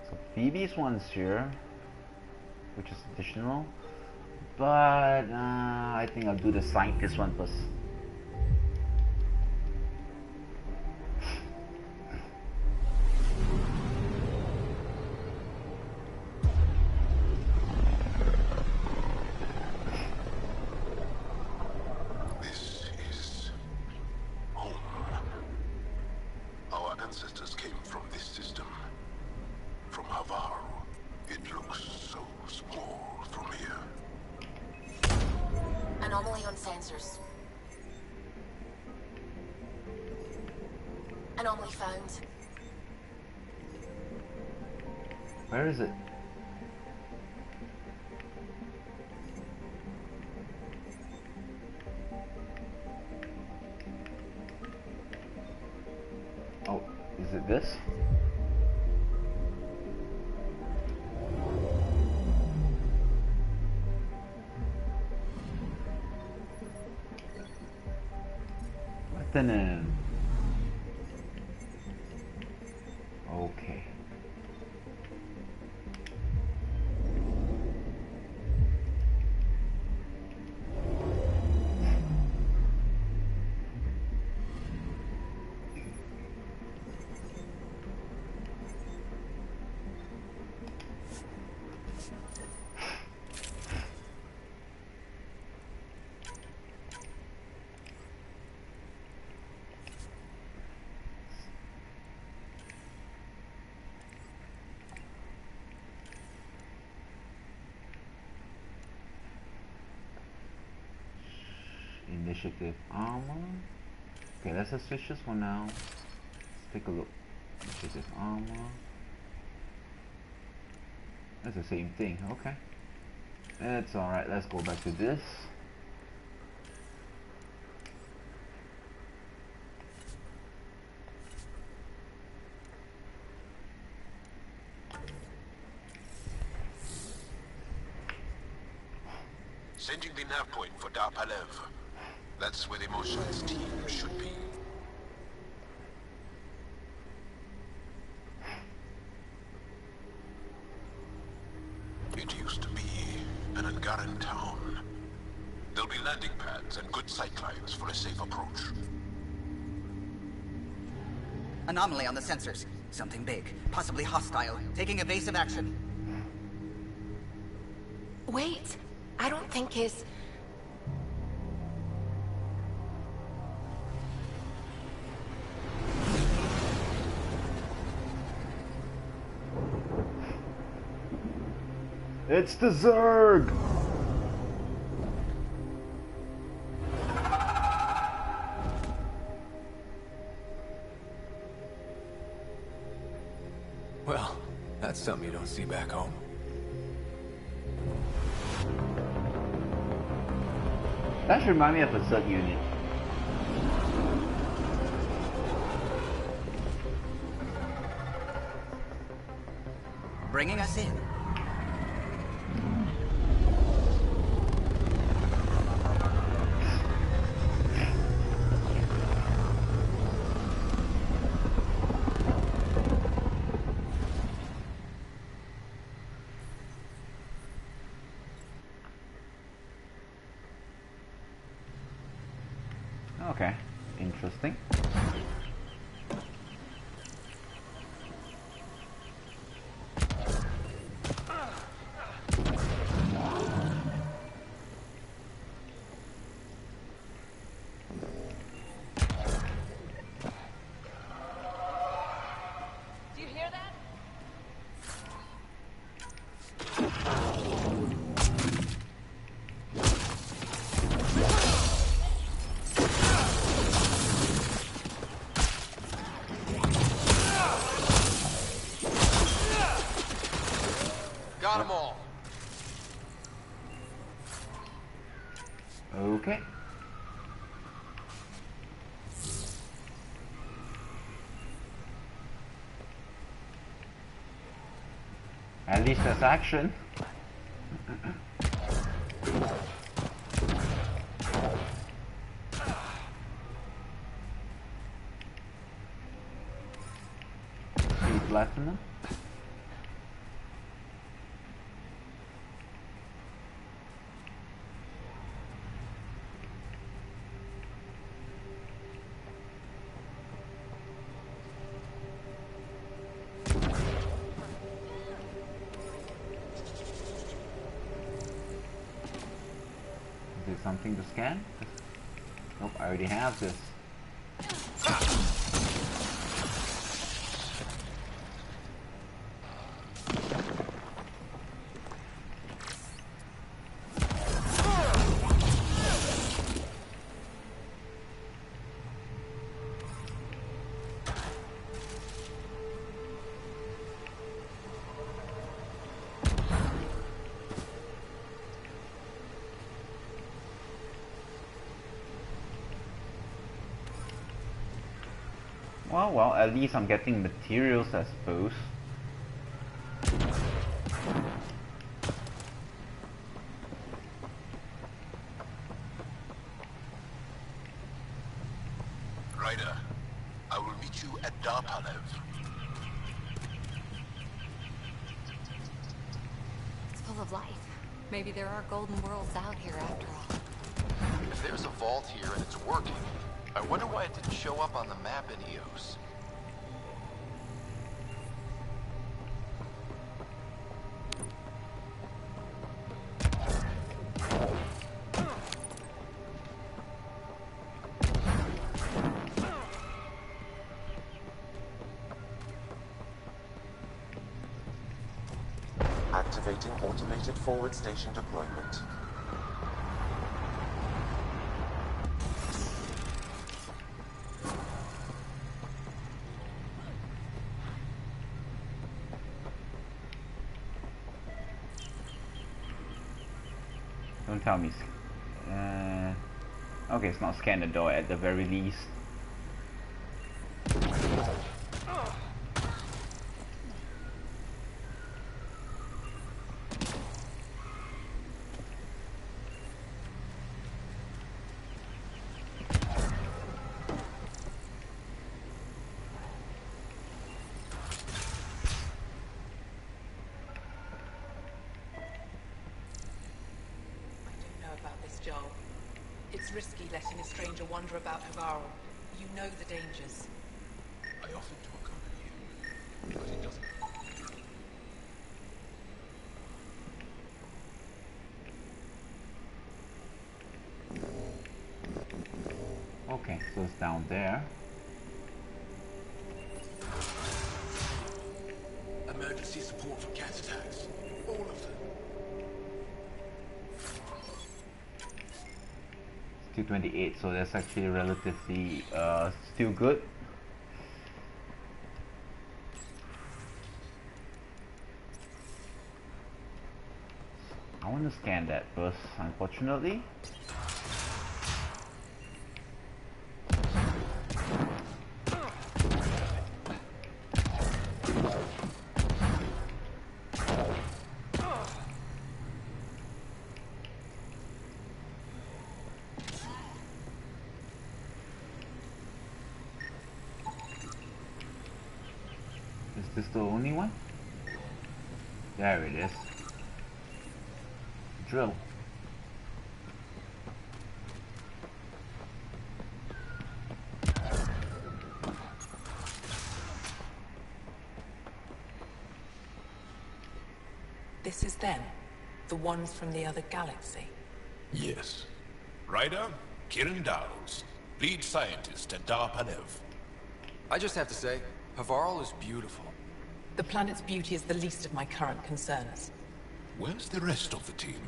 So Phoebe's one's here, which is additional. But I think I'll do the scientist one first. Anomaly on sensors. Anomaly found. Where is it? Oh, is it this? Then okay. Initiative armor. Okay, let's just switch this one now. Let's take a look. Initiative armor. That's the same thing. Okay. It's alright. Let's go back to this. Sending the nav point for Dar Palev. That's where the Mosha's team should be. It used to be an Angaran town. There'll be landing pads and good sight lines for a safe approach. Anomaly on the sensors. Something big, possibly hostile, taking evasive action. Wait, I don't think his... It's the Zerg! Well, that's something you don't see back home. That should remind me of a Zerg unit. Bringing us in. Okay, interesting. Do you hear that? Got them all. Okay. At least there's action. See platinum. Something to scan? Nope, I already have this. Well, at least I'm getting materials, I suppose. Ryder, I will meet you at Darpanev. It's full of life. Maybe there are golden worlds out here after all. If there's a vault here and it's working, I wonder why it didn't show up on the map in EOS. Activating automated forward station deployment. Don't tell me. Okay, it's not scan the door at the very least. It's risky letting a stranger wander about Havarl. You know the dangers. I offered to accompany him, but it doesn't. Okay, so it's down there. Emergency support for cat attacks. All of them. 228, so that's actually relatively still good. I want to scan that first, unfortunately. Is this the only one? There it is. Drill. This is them? The ones from the other galaxy? Yes. Ryder, Kirin Downs, lead scientist at Darpanev. I just have to say, Havarl is beautiful. The planet's beauty is the least of my current concerns. Where's the rest of the team?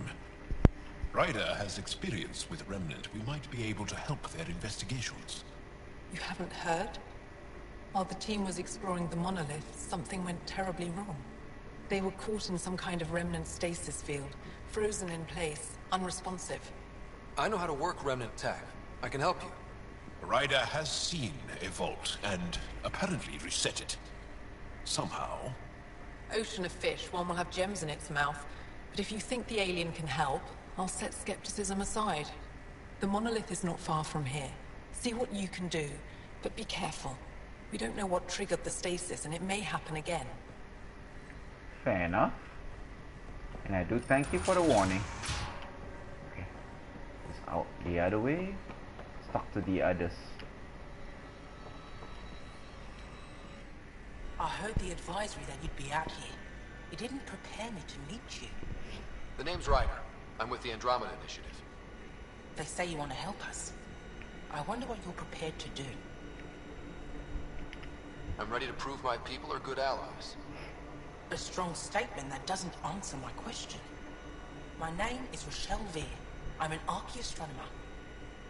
Ryder has experience with Remnant. We might be able to help their investigations. You haven't heard? While the team was exploring the monolith, something went terribly wrong. They were caught in some kind of Remnant stasis field, frozen in place, unresponsive. I know how to work Remnant tech. I can help you. Ryder has seen a vault, and apparently reset it. Somehow. ocean of fish, one will have gems in its mouth. But if you think the alien can help, I'll set skepticism aside. The monolith is not far from here. See what you can do, but be careful. We don't know what triggered the stasis, and it may happen again. Fair enough. And I do thank you for the warning. Okay. It's out the other way. Let's talk to the others. I heard the advisory that you'd be out here. It didn't prepare me to meet you. The name's Ryder. I'm with the Andromeda Initiative. They say you want to help us. I wonder what you're prepared to do. I'm ready to prove my people are good allies. A strong statement that doesn't answer my question. My name is Rochelle Veer. I'm an archaeoastronomer.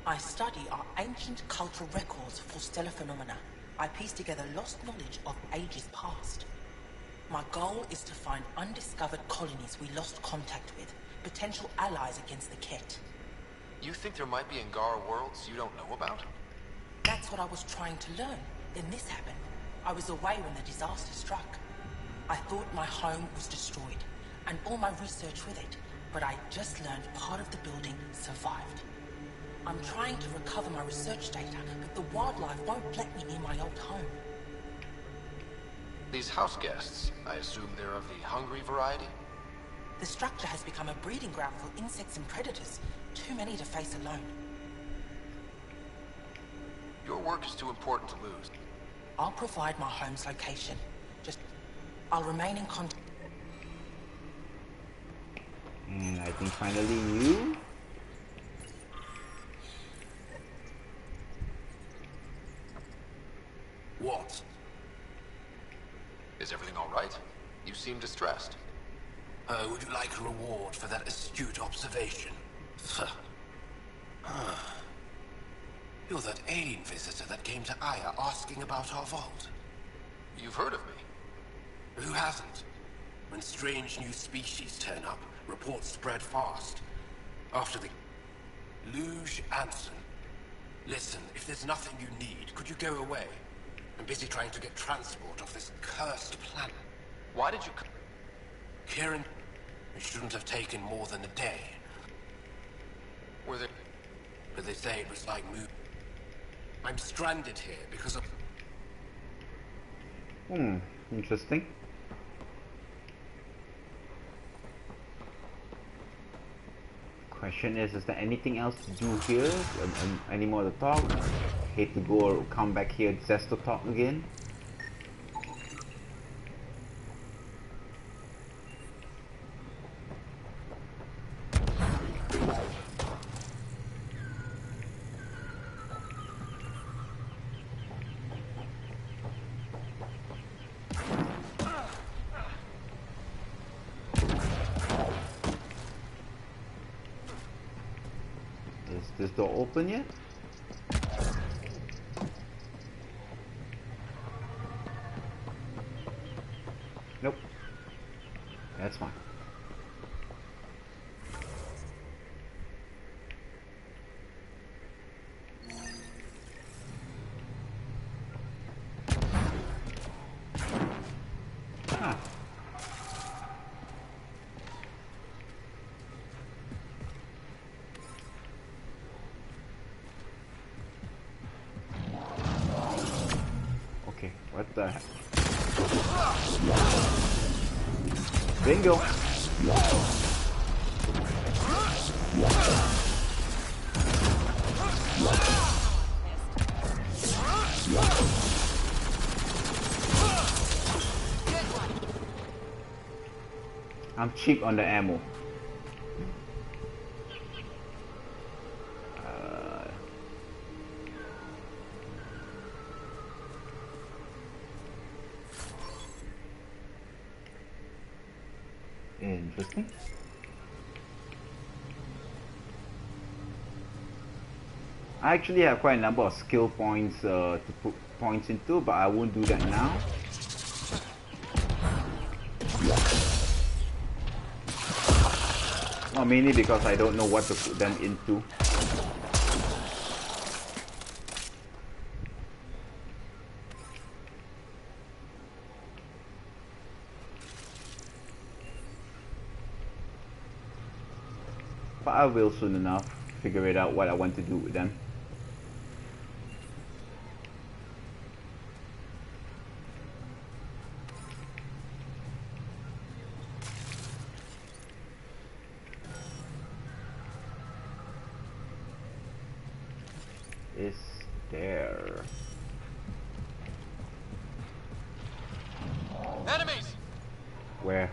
I study our ancient cultural records for stellar phenomena. I piece together lost knowledge of ages past. My goal is to find undiscovered colonies we lost contact with, potential allies against the Ket. You think there might be Angara worlds you don't know about? That's what I was trying to learn. Then this happened. I was away when the disaster struck. I thought my home was destroyed, and all my research with it, but I just learned part of the building survived. I'm trying to recover my research data, but the wildlife won't let me near my old home. These house guests, I assume they're of the hungry variety? The structure has become a breeding ground for insects and predators, too many to face alone. Your work is too important to lose. I'll provide my home's location. I'll remain in contact. And I think finally you. What? Is everything all right? You seem distressed. Would you like a reward for that astute observation? You're that alien visitor that came to Aya asking about our vault. You've heard of me? Who hasn't? When strange new species turn up, reports spread fast. After the... Luge Anson. Listen, if there's nothing you need, could you go away? I'm busy trying to get transport off this cursed planet. Why did you... Kieran... It shouldn't have taken more than a day. Were they... But they say it was like move. I'm stranded here because of... Interesting. Question is there anything else to do here? Any more to talk? Hate to go or come back here just to talk again. Is this door open yet? Nope. That's fine. Huh. Okay, what the heck? Bingo! I'm cheap on the ammo. Interesting. I actually have quite a number of skill points to put points into, but I won't do that now. Well, mainly because I don't know what to put them into. But I will soon enough figure it out what I want to do with them. Is there? Enemies! Where?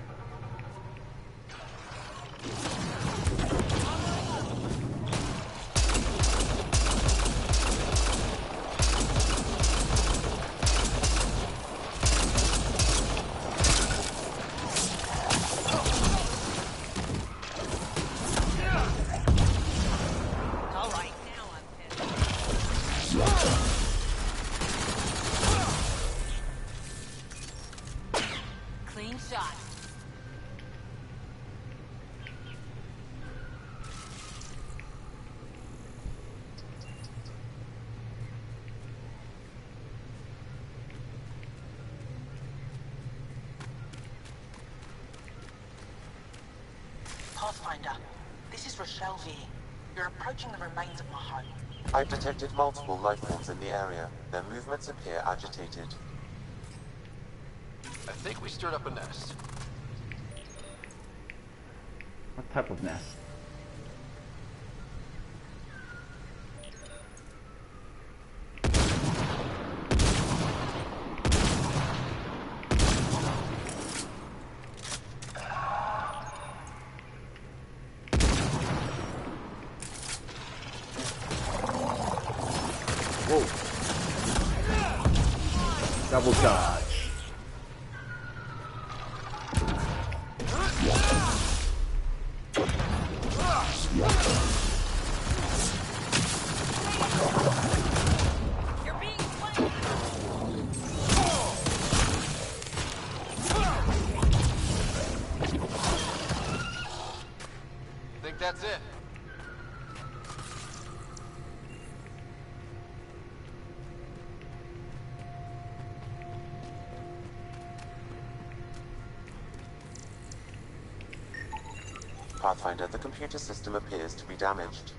Clean shot. Pathfinder, this is Rochelle V. You're approaching the remains of my home. I've detected multiple life forms in the area. Their movements appear agitated. I think we stirred up a nest. What type of nest? Whoa. Double charge. Think that's it? Pathfinder, the computer system appears to be damaged.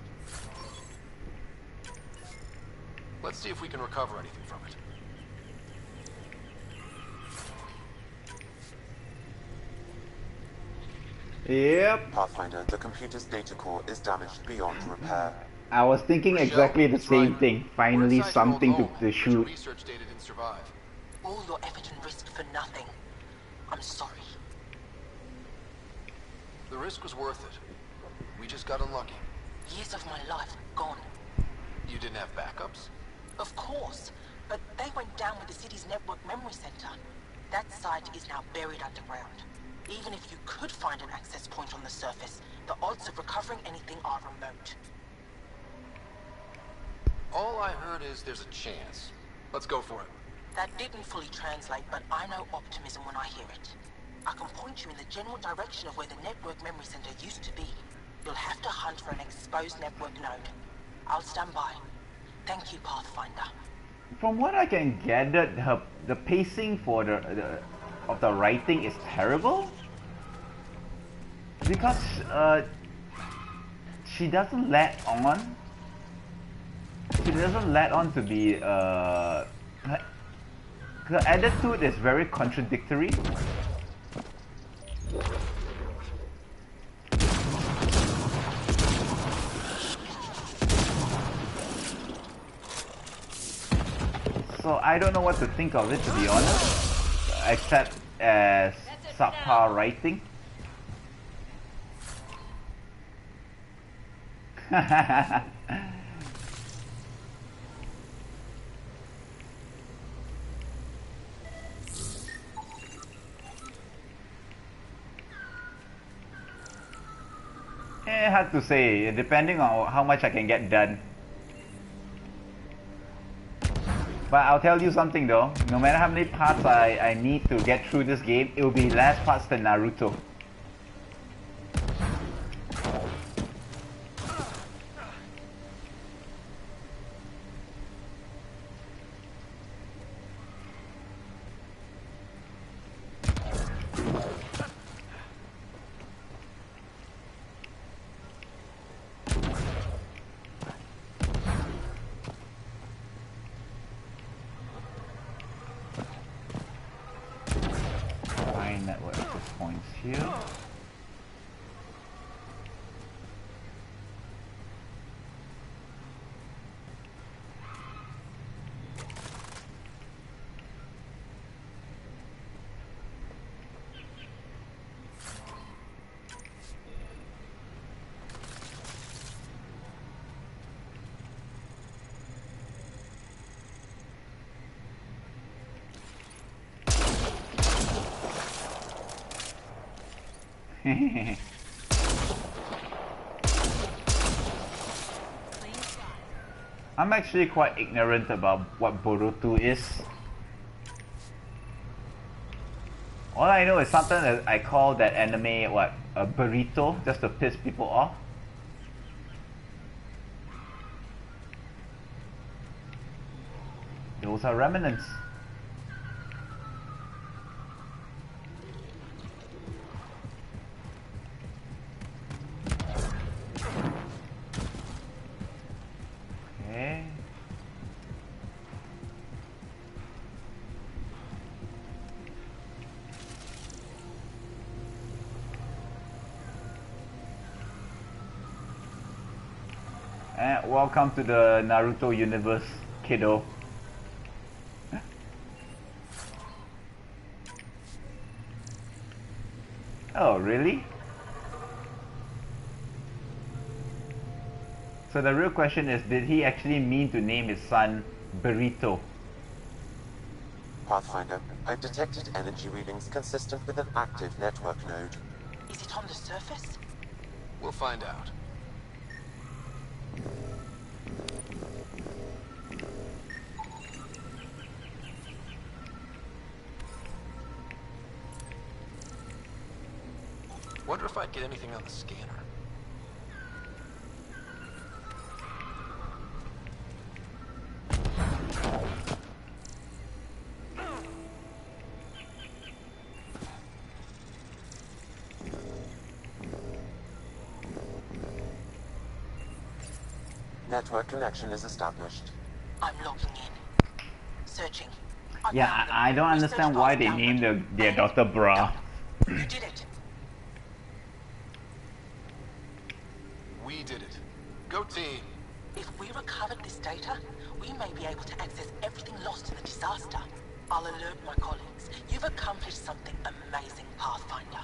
Let's see if we can recover anything from it. Yep. Pathfinder, the computer's data core is damaged beyond repair. I was thinking exactly the same thing. Finally something to shoot. Research data didn't survive. All your effort and risk for nothing. I'm sorry. The risk was worth it. We just got unlucky. Years of my life gone. You didn't have backups? Of course, but they went down with the city's network memory center. That site is now buried underground. Even if you could find an access point on the surface, the odds of recovering anything are remote. All I heard is there's a chance. Let's go for it. That didn't fully translate, but I know optimism when I hear it. I can point you in the general direction of where the network memory center used to be. You'll have to hunt for an exposed network node. I'll stand by. Thank you, Pathfinder. From what I can gather, the pacing for of the writing is terrible, because she doesn't let on. She doesn't let on to be. Her attitude is very contradictory. So I don't know what to think of it, to be honest, except as subpar writing. Hard to say, depending on how much I can get done. But I'll tell you something though, no matter how many parts I need to get through this game, it will be less parts than Naruto. Nothing's here. I'm actually quite ignorant about what Boruto is. All I know is something that I call that anime what, a burrito, just to piss people off. Those are remnants. Okay. And welcome to the Naruto universe, kiddo. Oh, really? So the real question is, did he actually mean to name his son Burrito? Pathfinder, I've detected energy readings consistent with an active network node. Is it on the surface? We'll find out. Wonder if I'd get anything on the scanner. Network connection is established. I'm logging in. Searching. Yeah, I don't understand why they named their daughter Bra. You did it. We did it. Go team. If we recovered this data, we may be able to access everything lost in the disaster. I'll alert my colleagues. You've accomplished something amazing, Pathfinder.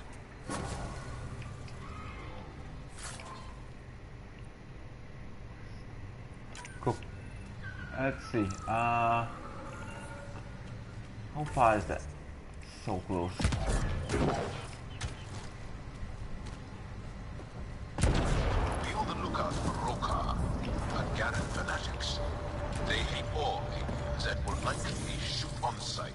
Cool. Let's see. How far is that? So close. Be on the lookout for Roka and Garen fanatics. They hate all aliens and will likely shoot on sight.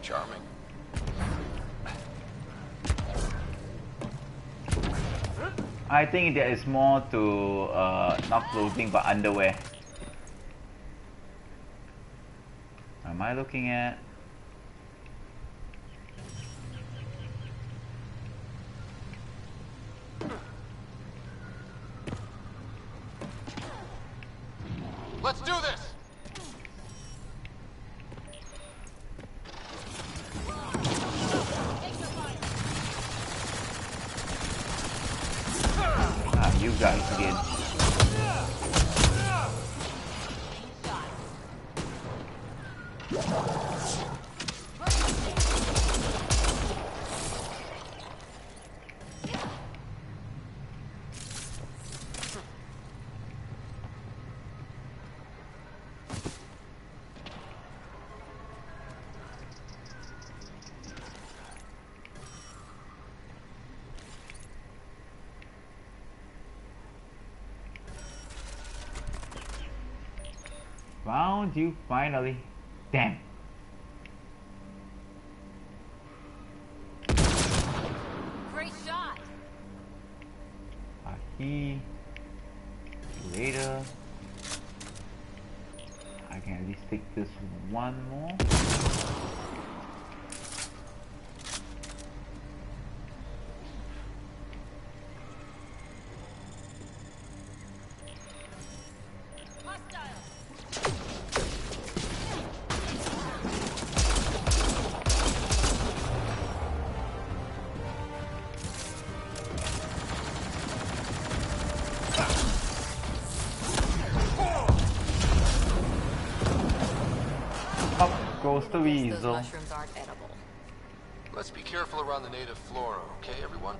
Charming. I think there is more to not clothing but underwear. Am I looking at? Let's do this! Ah, you guys again. Found you finally. Damn. Great shot. He later. I can at least take this one more. goes the Guess those weasel. mushrooms aren't edible. Let's be careful around the native flora, okay, everyone?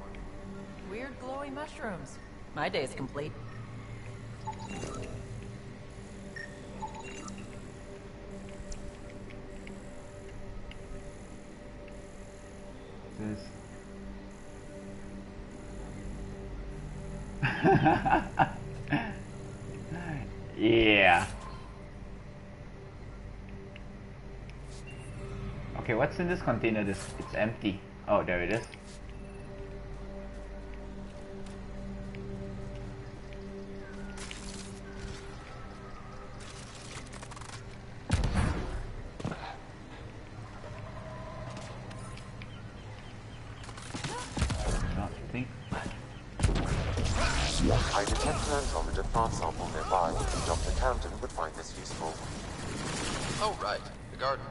Weird glowing mushrooms. My day's complete. This. Yeah. Okay, what's in this container? It's empty. Oh, there it is. Nothing. I detect an Andromeda plant sample nearby. Dr. Camden would find this useful. Oh, right. The gardener.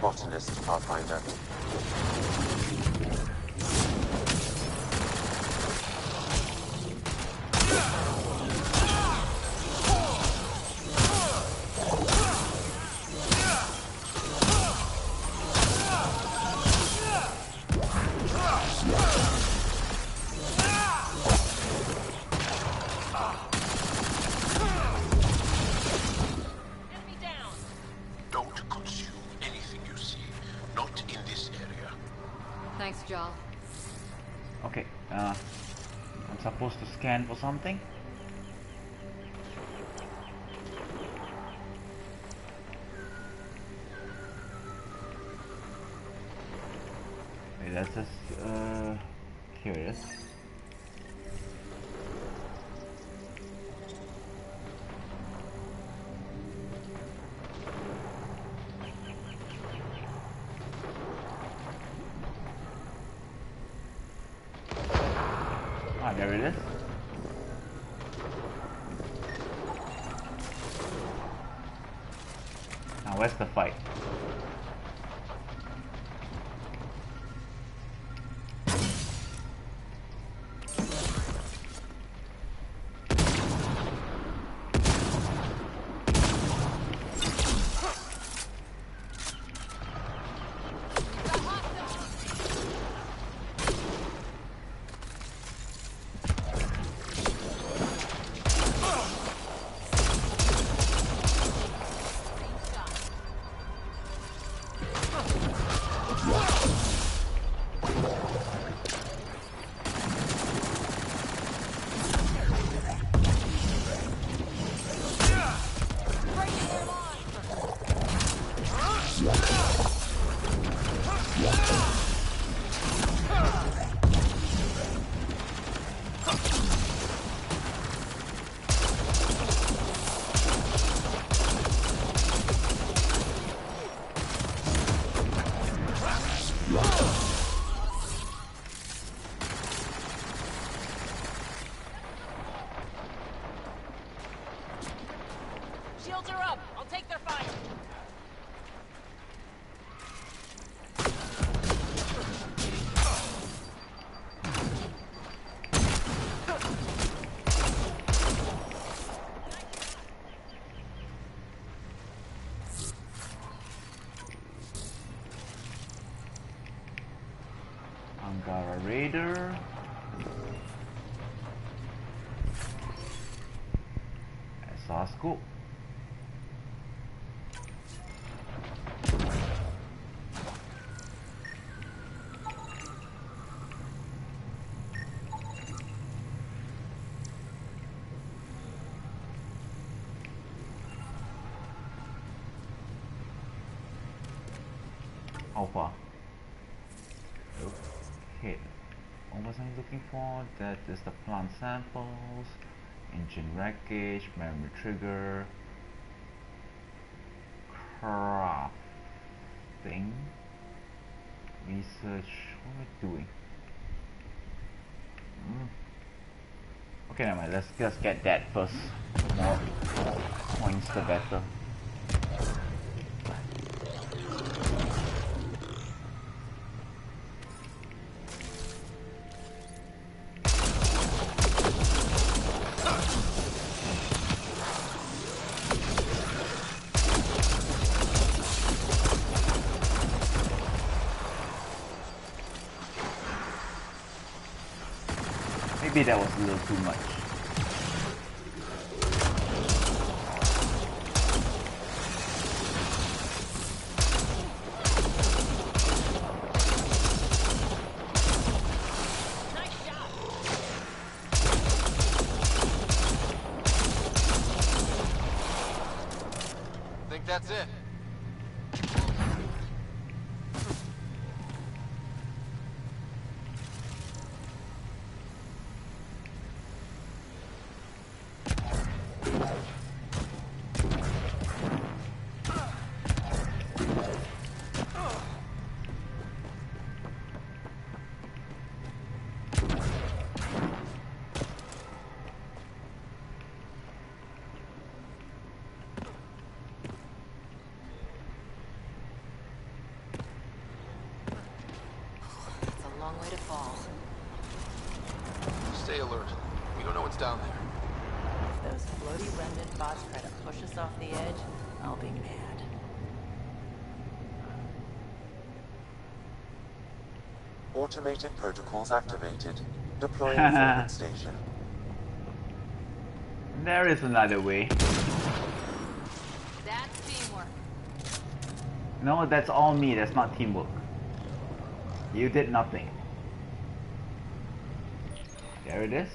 Botanist, Pathfinder. Don't consume anything you see. Not in this area. Thanks, Jal. Okay, I'm supposed to scan for something? Wait, that's just, curious. Ah, there it is. Now where's the fight? Shields are up. I'll take their fire. Angara Raider. SR scope. How far? Okay. What was I looking for? That is the plant samples, engine wreckage, memory trigger, crafting, research. What am I doing? Okay, never mind. Let's just get that first. More coins, the better. maybe that was a little too much. Think that's it? Long way to fall. Stay alert. We don't know what's down there. If those floaty remnant bots try to push us off the edge, I'll be mad. Automated protocols activated. Deploying forward station. There is another way. That's teamwork. No, that's all me. That's not teamwork. You did nothing. There it is.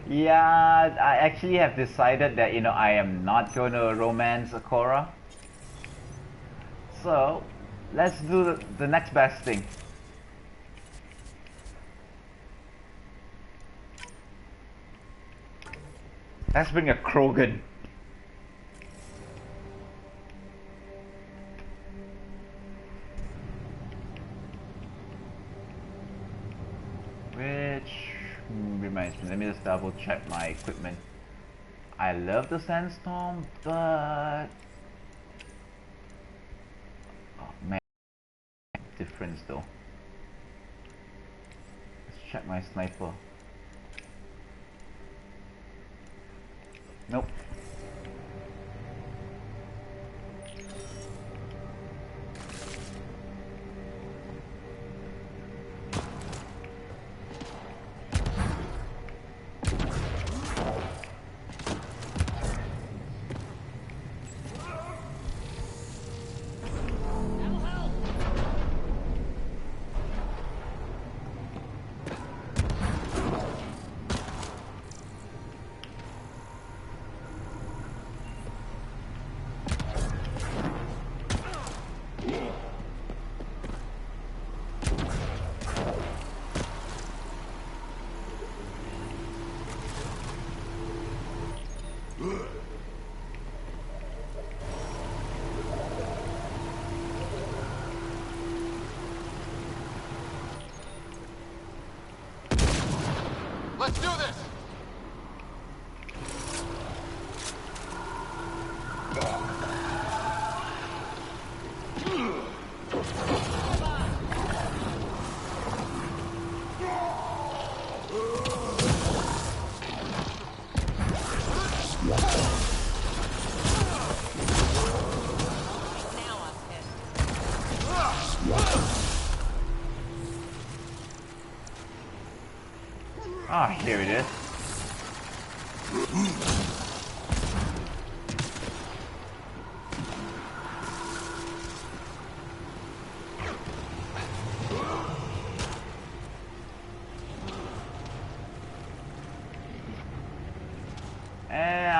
Yeah, I actually have decided that, you know, I am not going to romance Akora. So, let's do the next best thing. Let's bring a Krogan. Which reminds me, let me just double check my equipment. I love the sandstorm, but oh man, difference though. Let's check my sniper. Nope. Let's do this! Ah, here it is.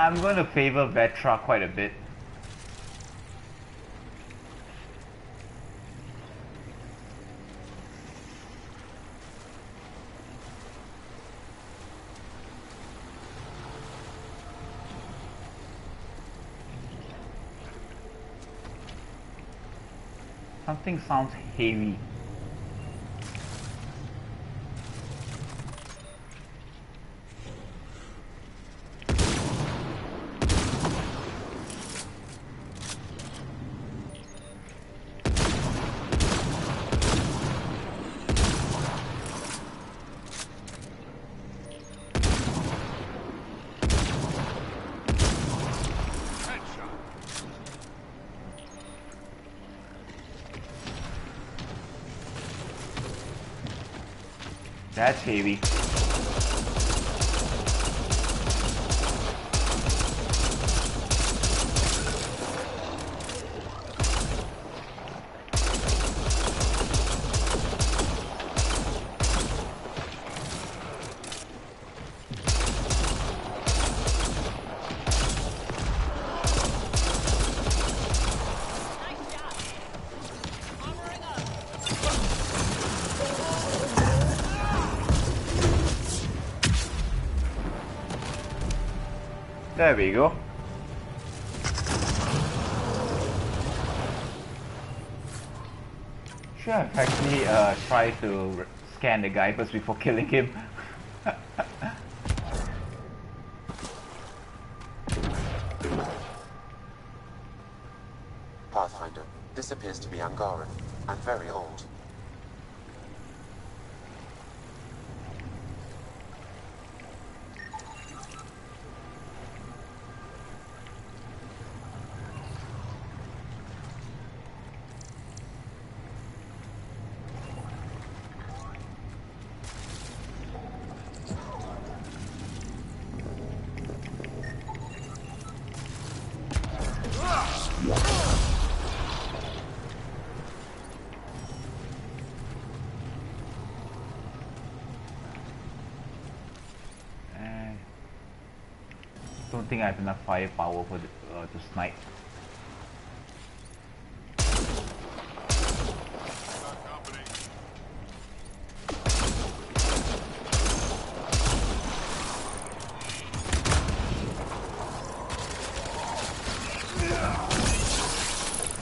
I'm going to favor Vetra quite a bit. Something sounds heavy. That's heavy. There we go. Should have actually tried to scan the guy first before killing him. Pathfinder, this appears to be Angaran, and very old. Don't think I have enough firepower for to snipe.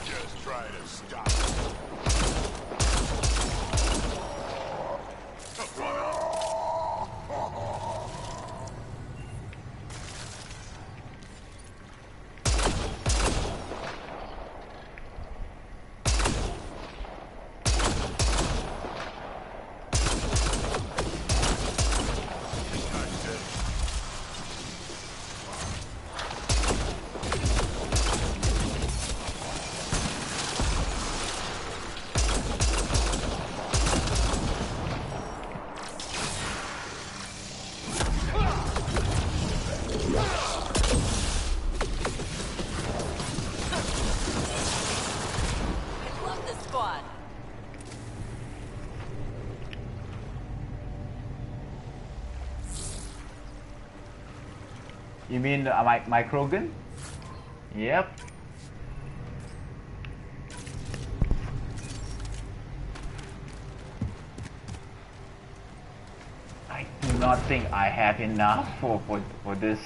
Just try to stop. You mean my Krogan? Yep. I do not think I have enough for this.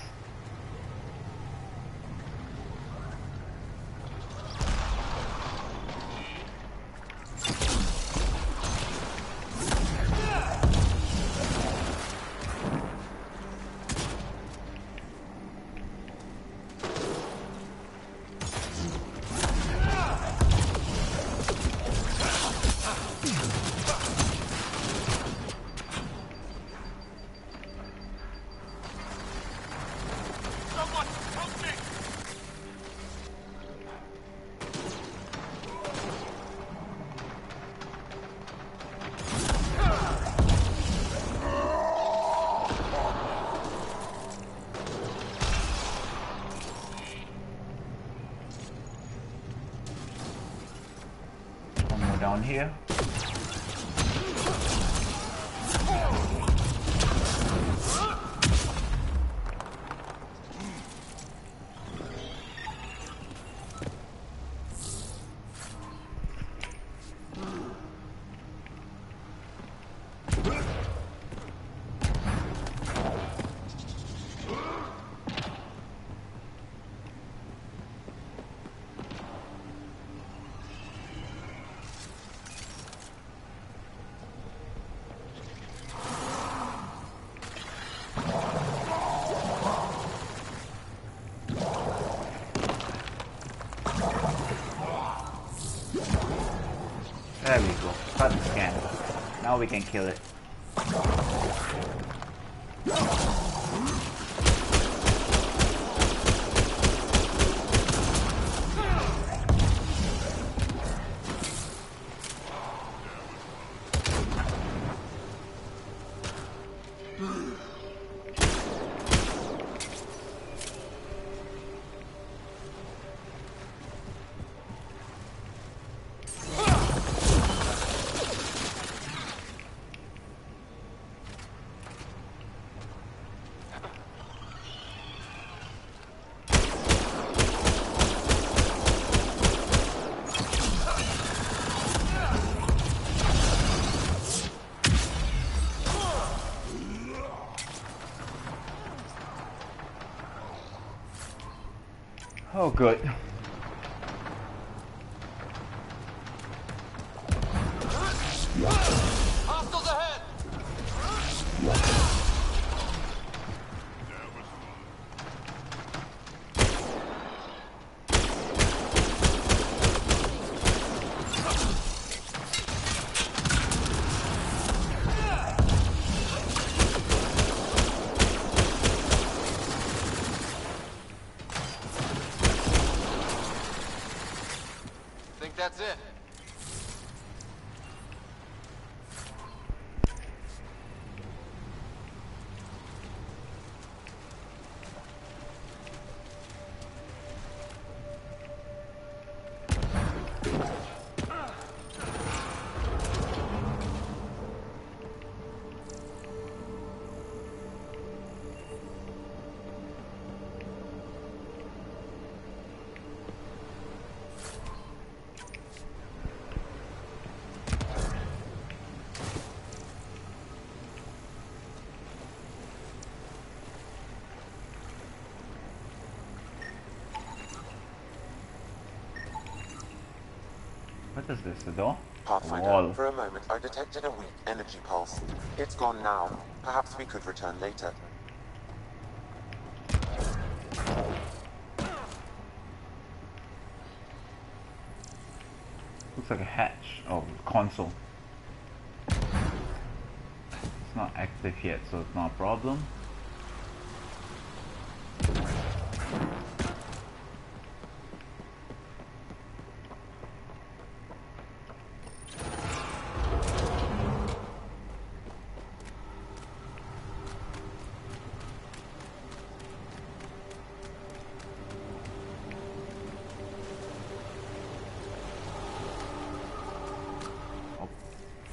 Down here. we can kill it. Oh, good. Hostiles ahead! Think that's it? What is this, the door? Pathfinder, Wall. for a moment I detected a weak energy pulse. It's gone now. Perhaps we could return later. Looks like a hatch. Oh, console. It's not active yet, so it's not a problem.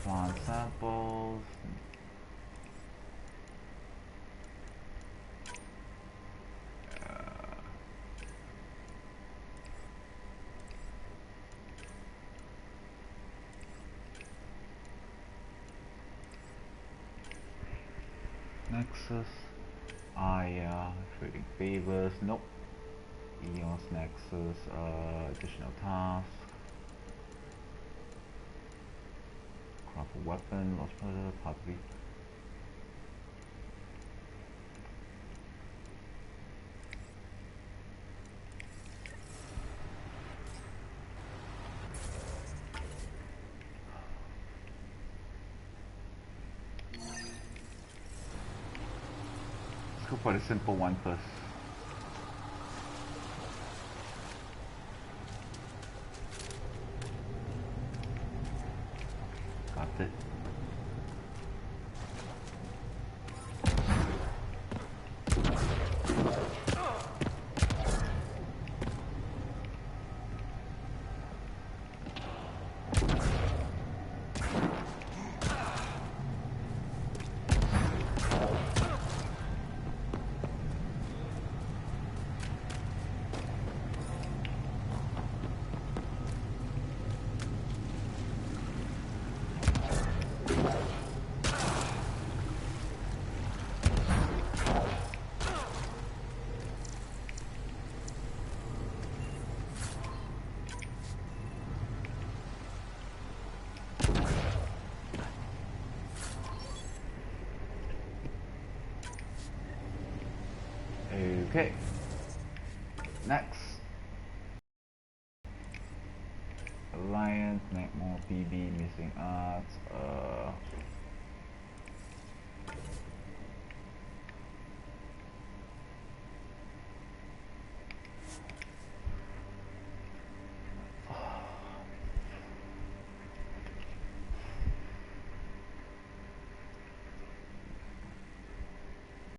Plant samples. Nexus. Trading favors. Nope. Eos Nexus. Additional task. Craft a weapon. Lost predator. Part 3. Let's go for the simple one first. Got it. Okay. Next. Alliance, make more PB, missing arts.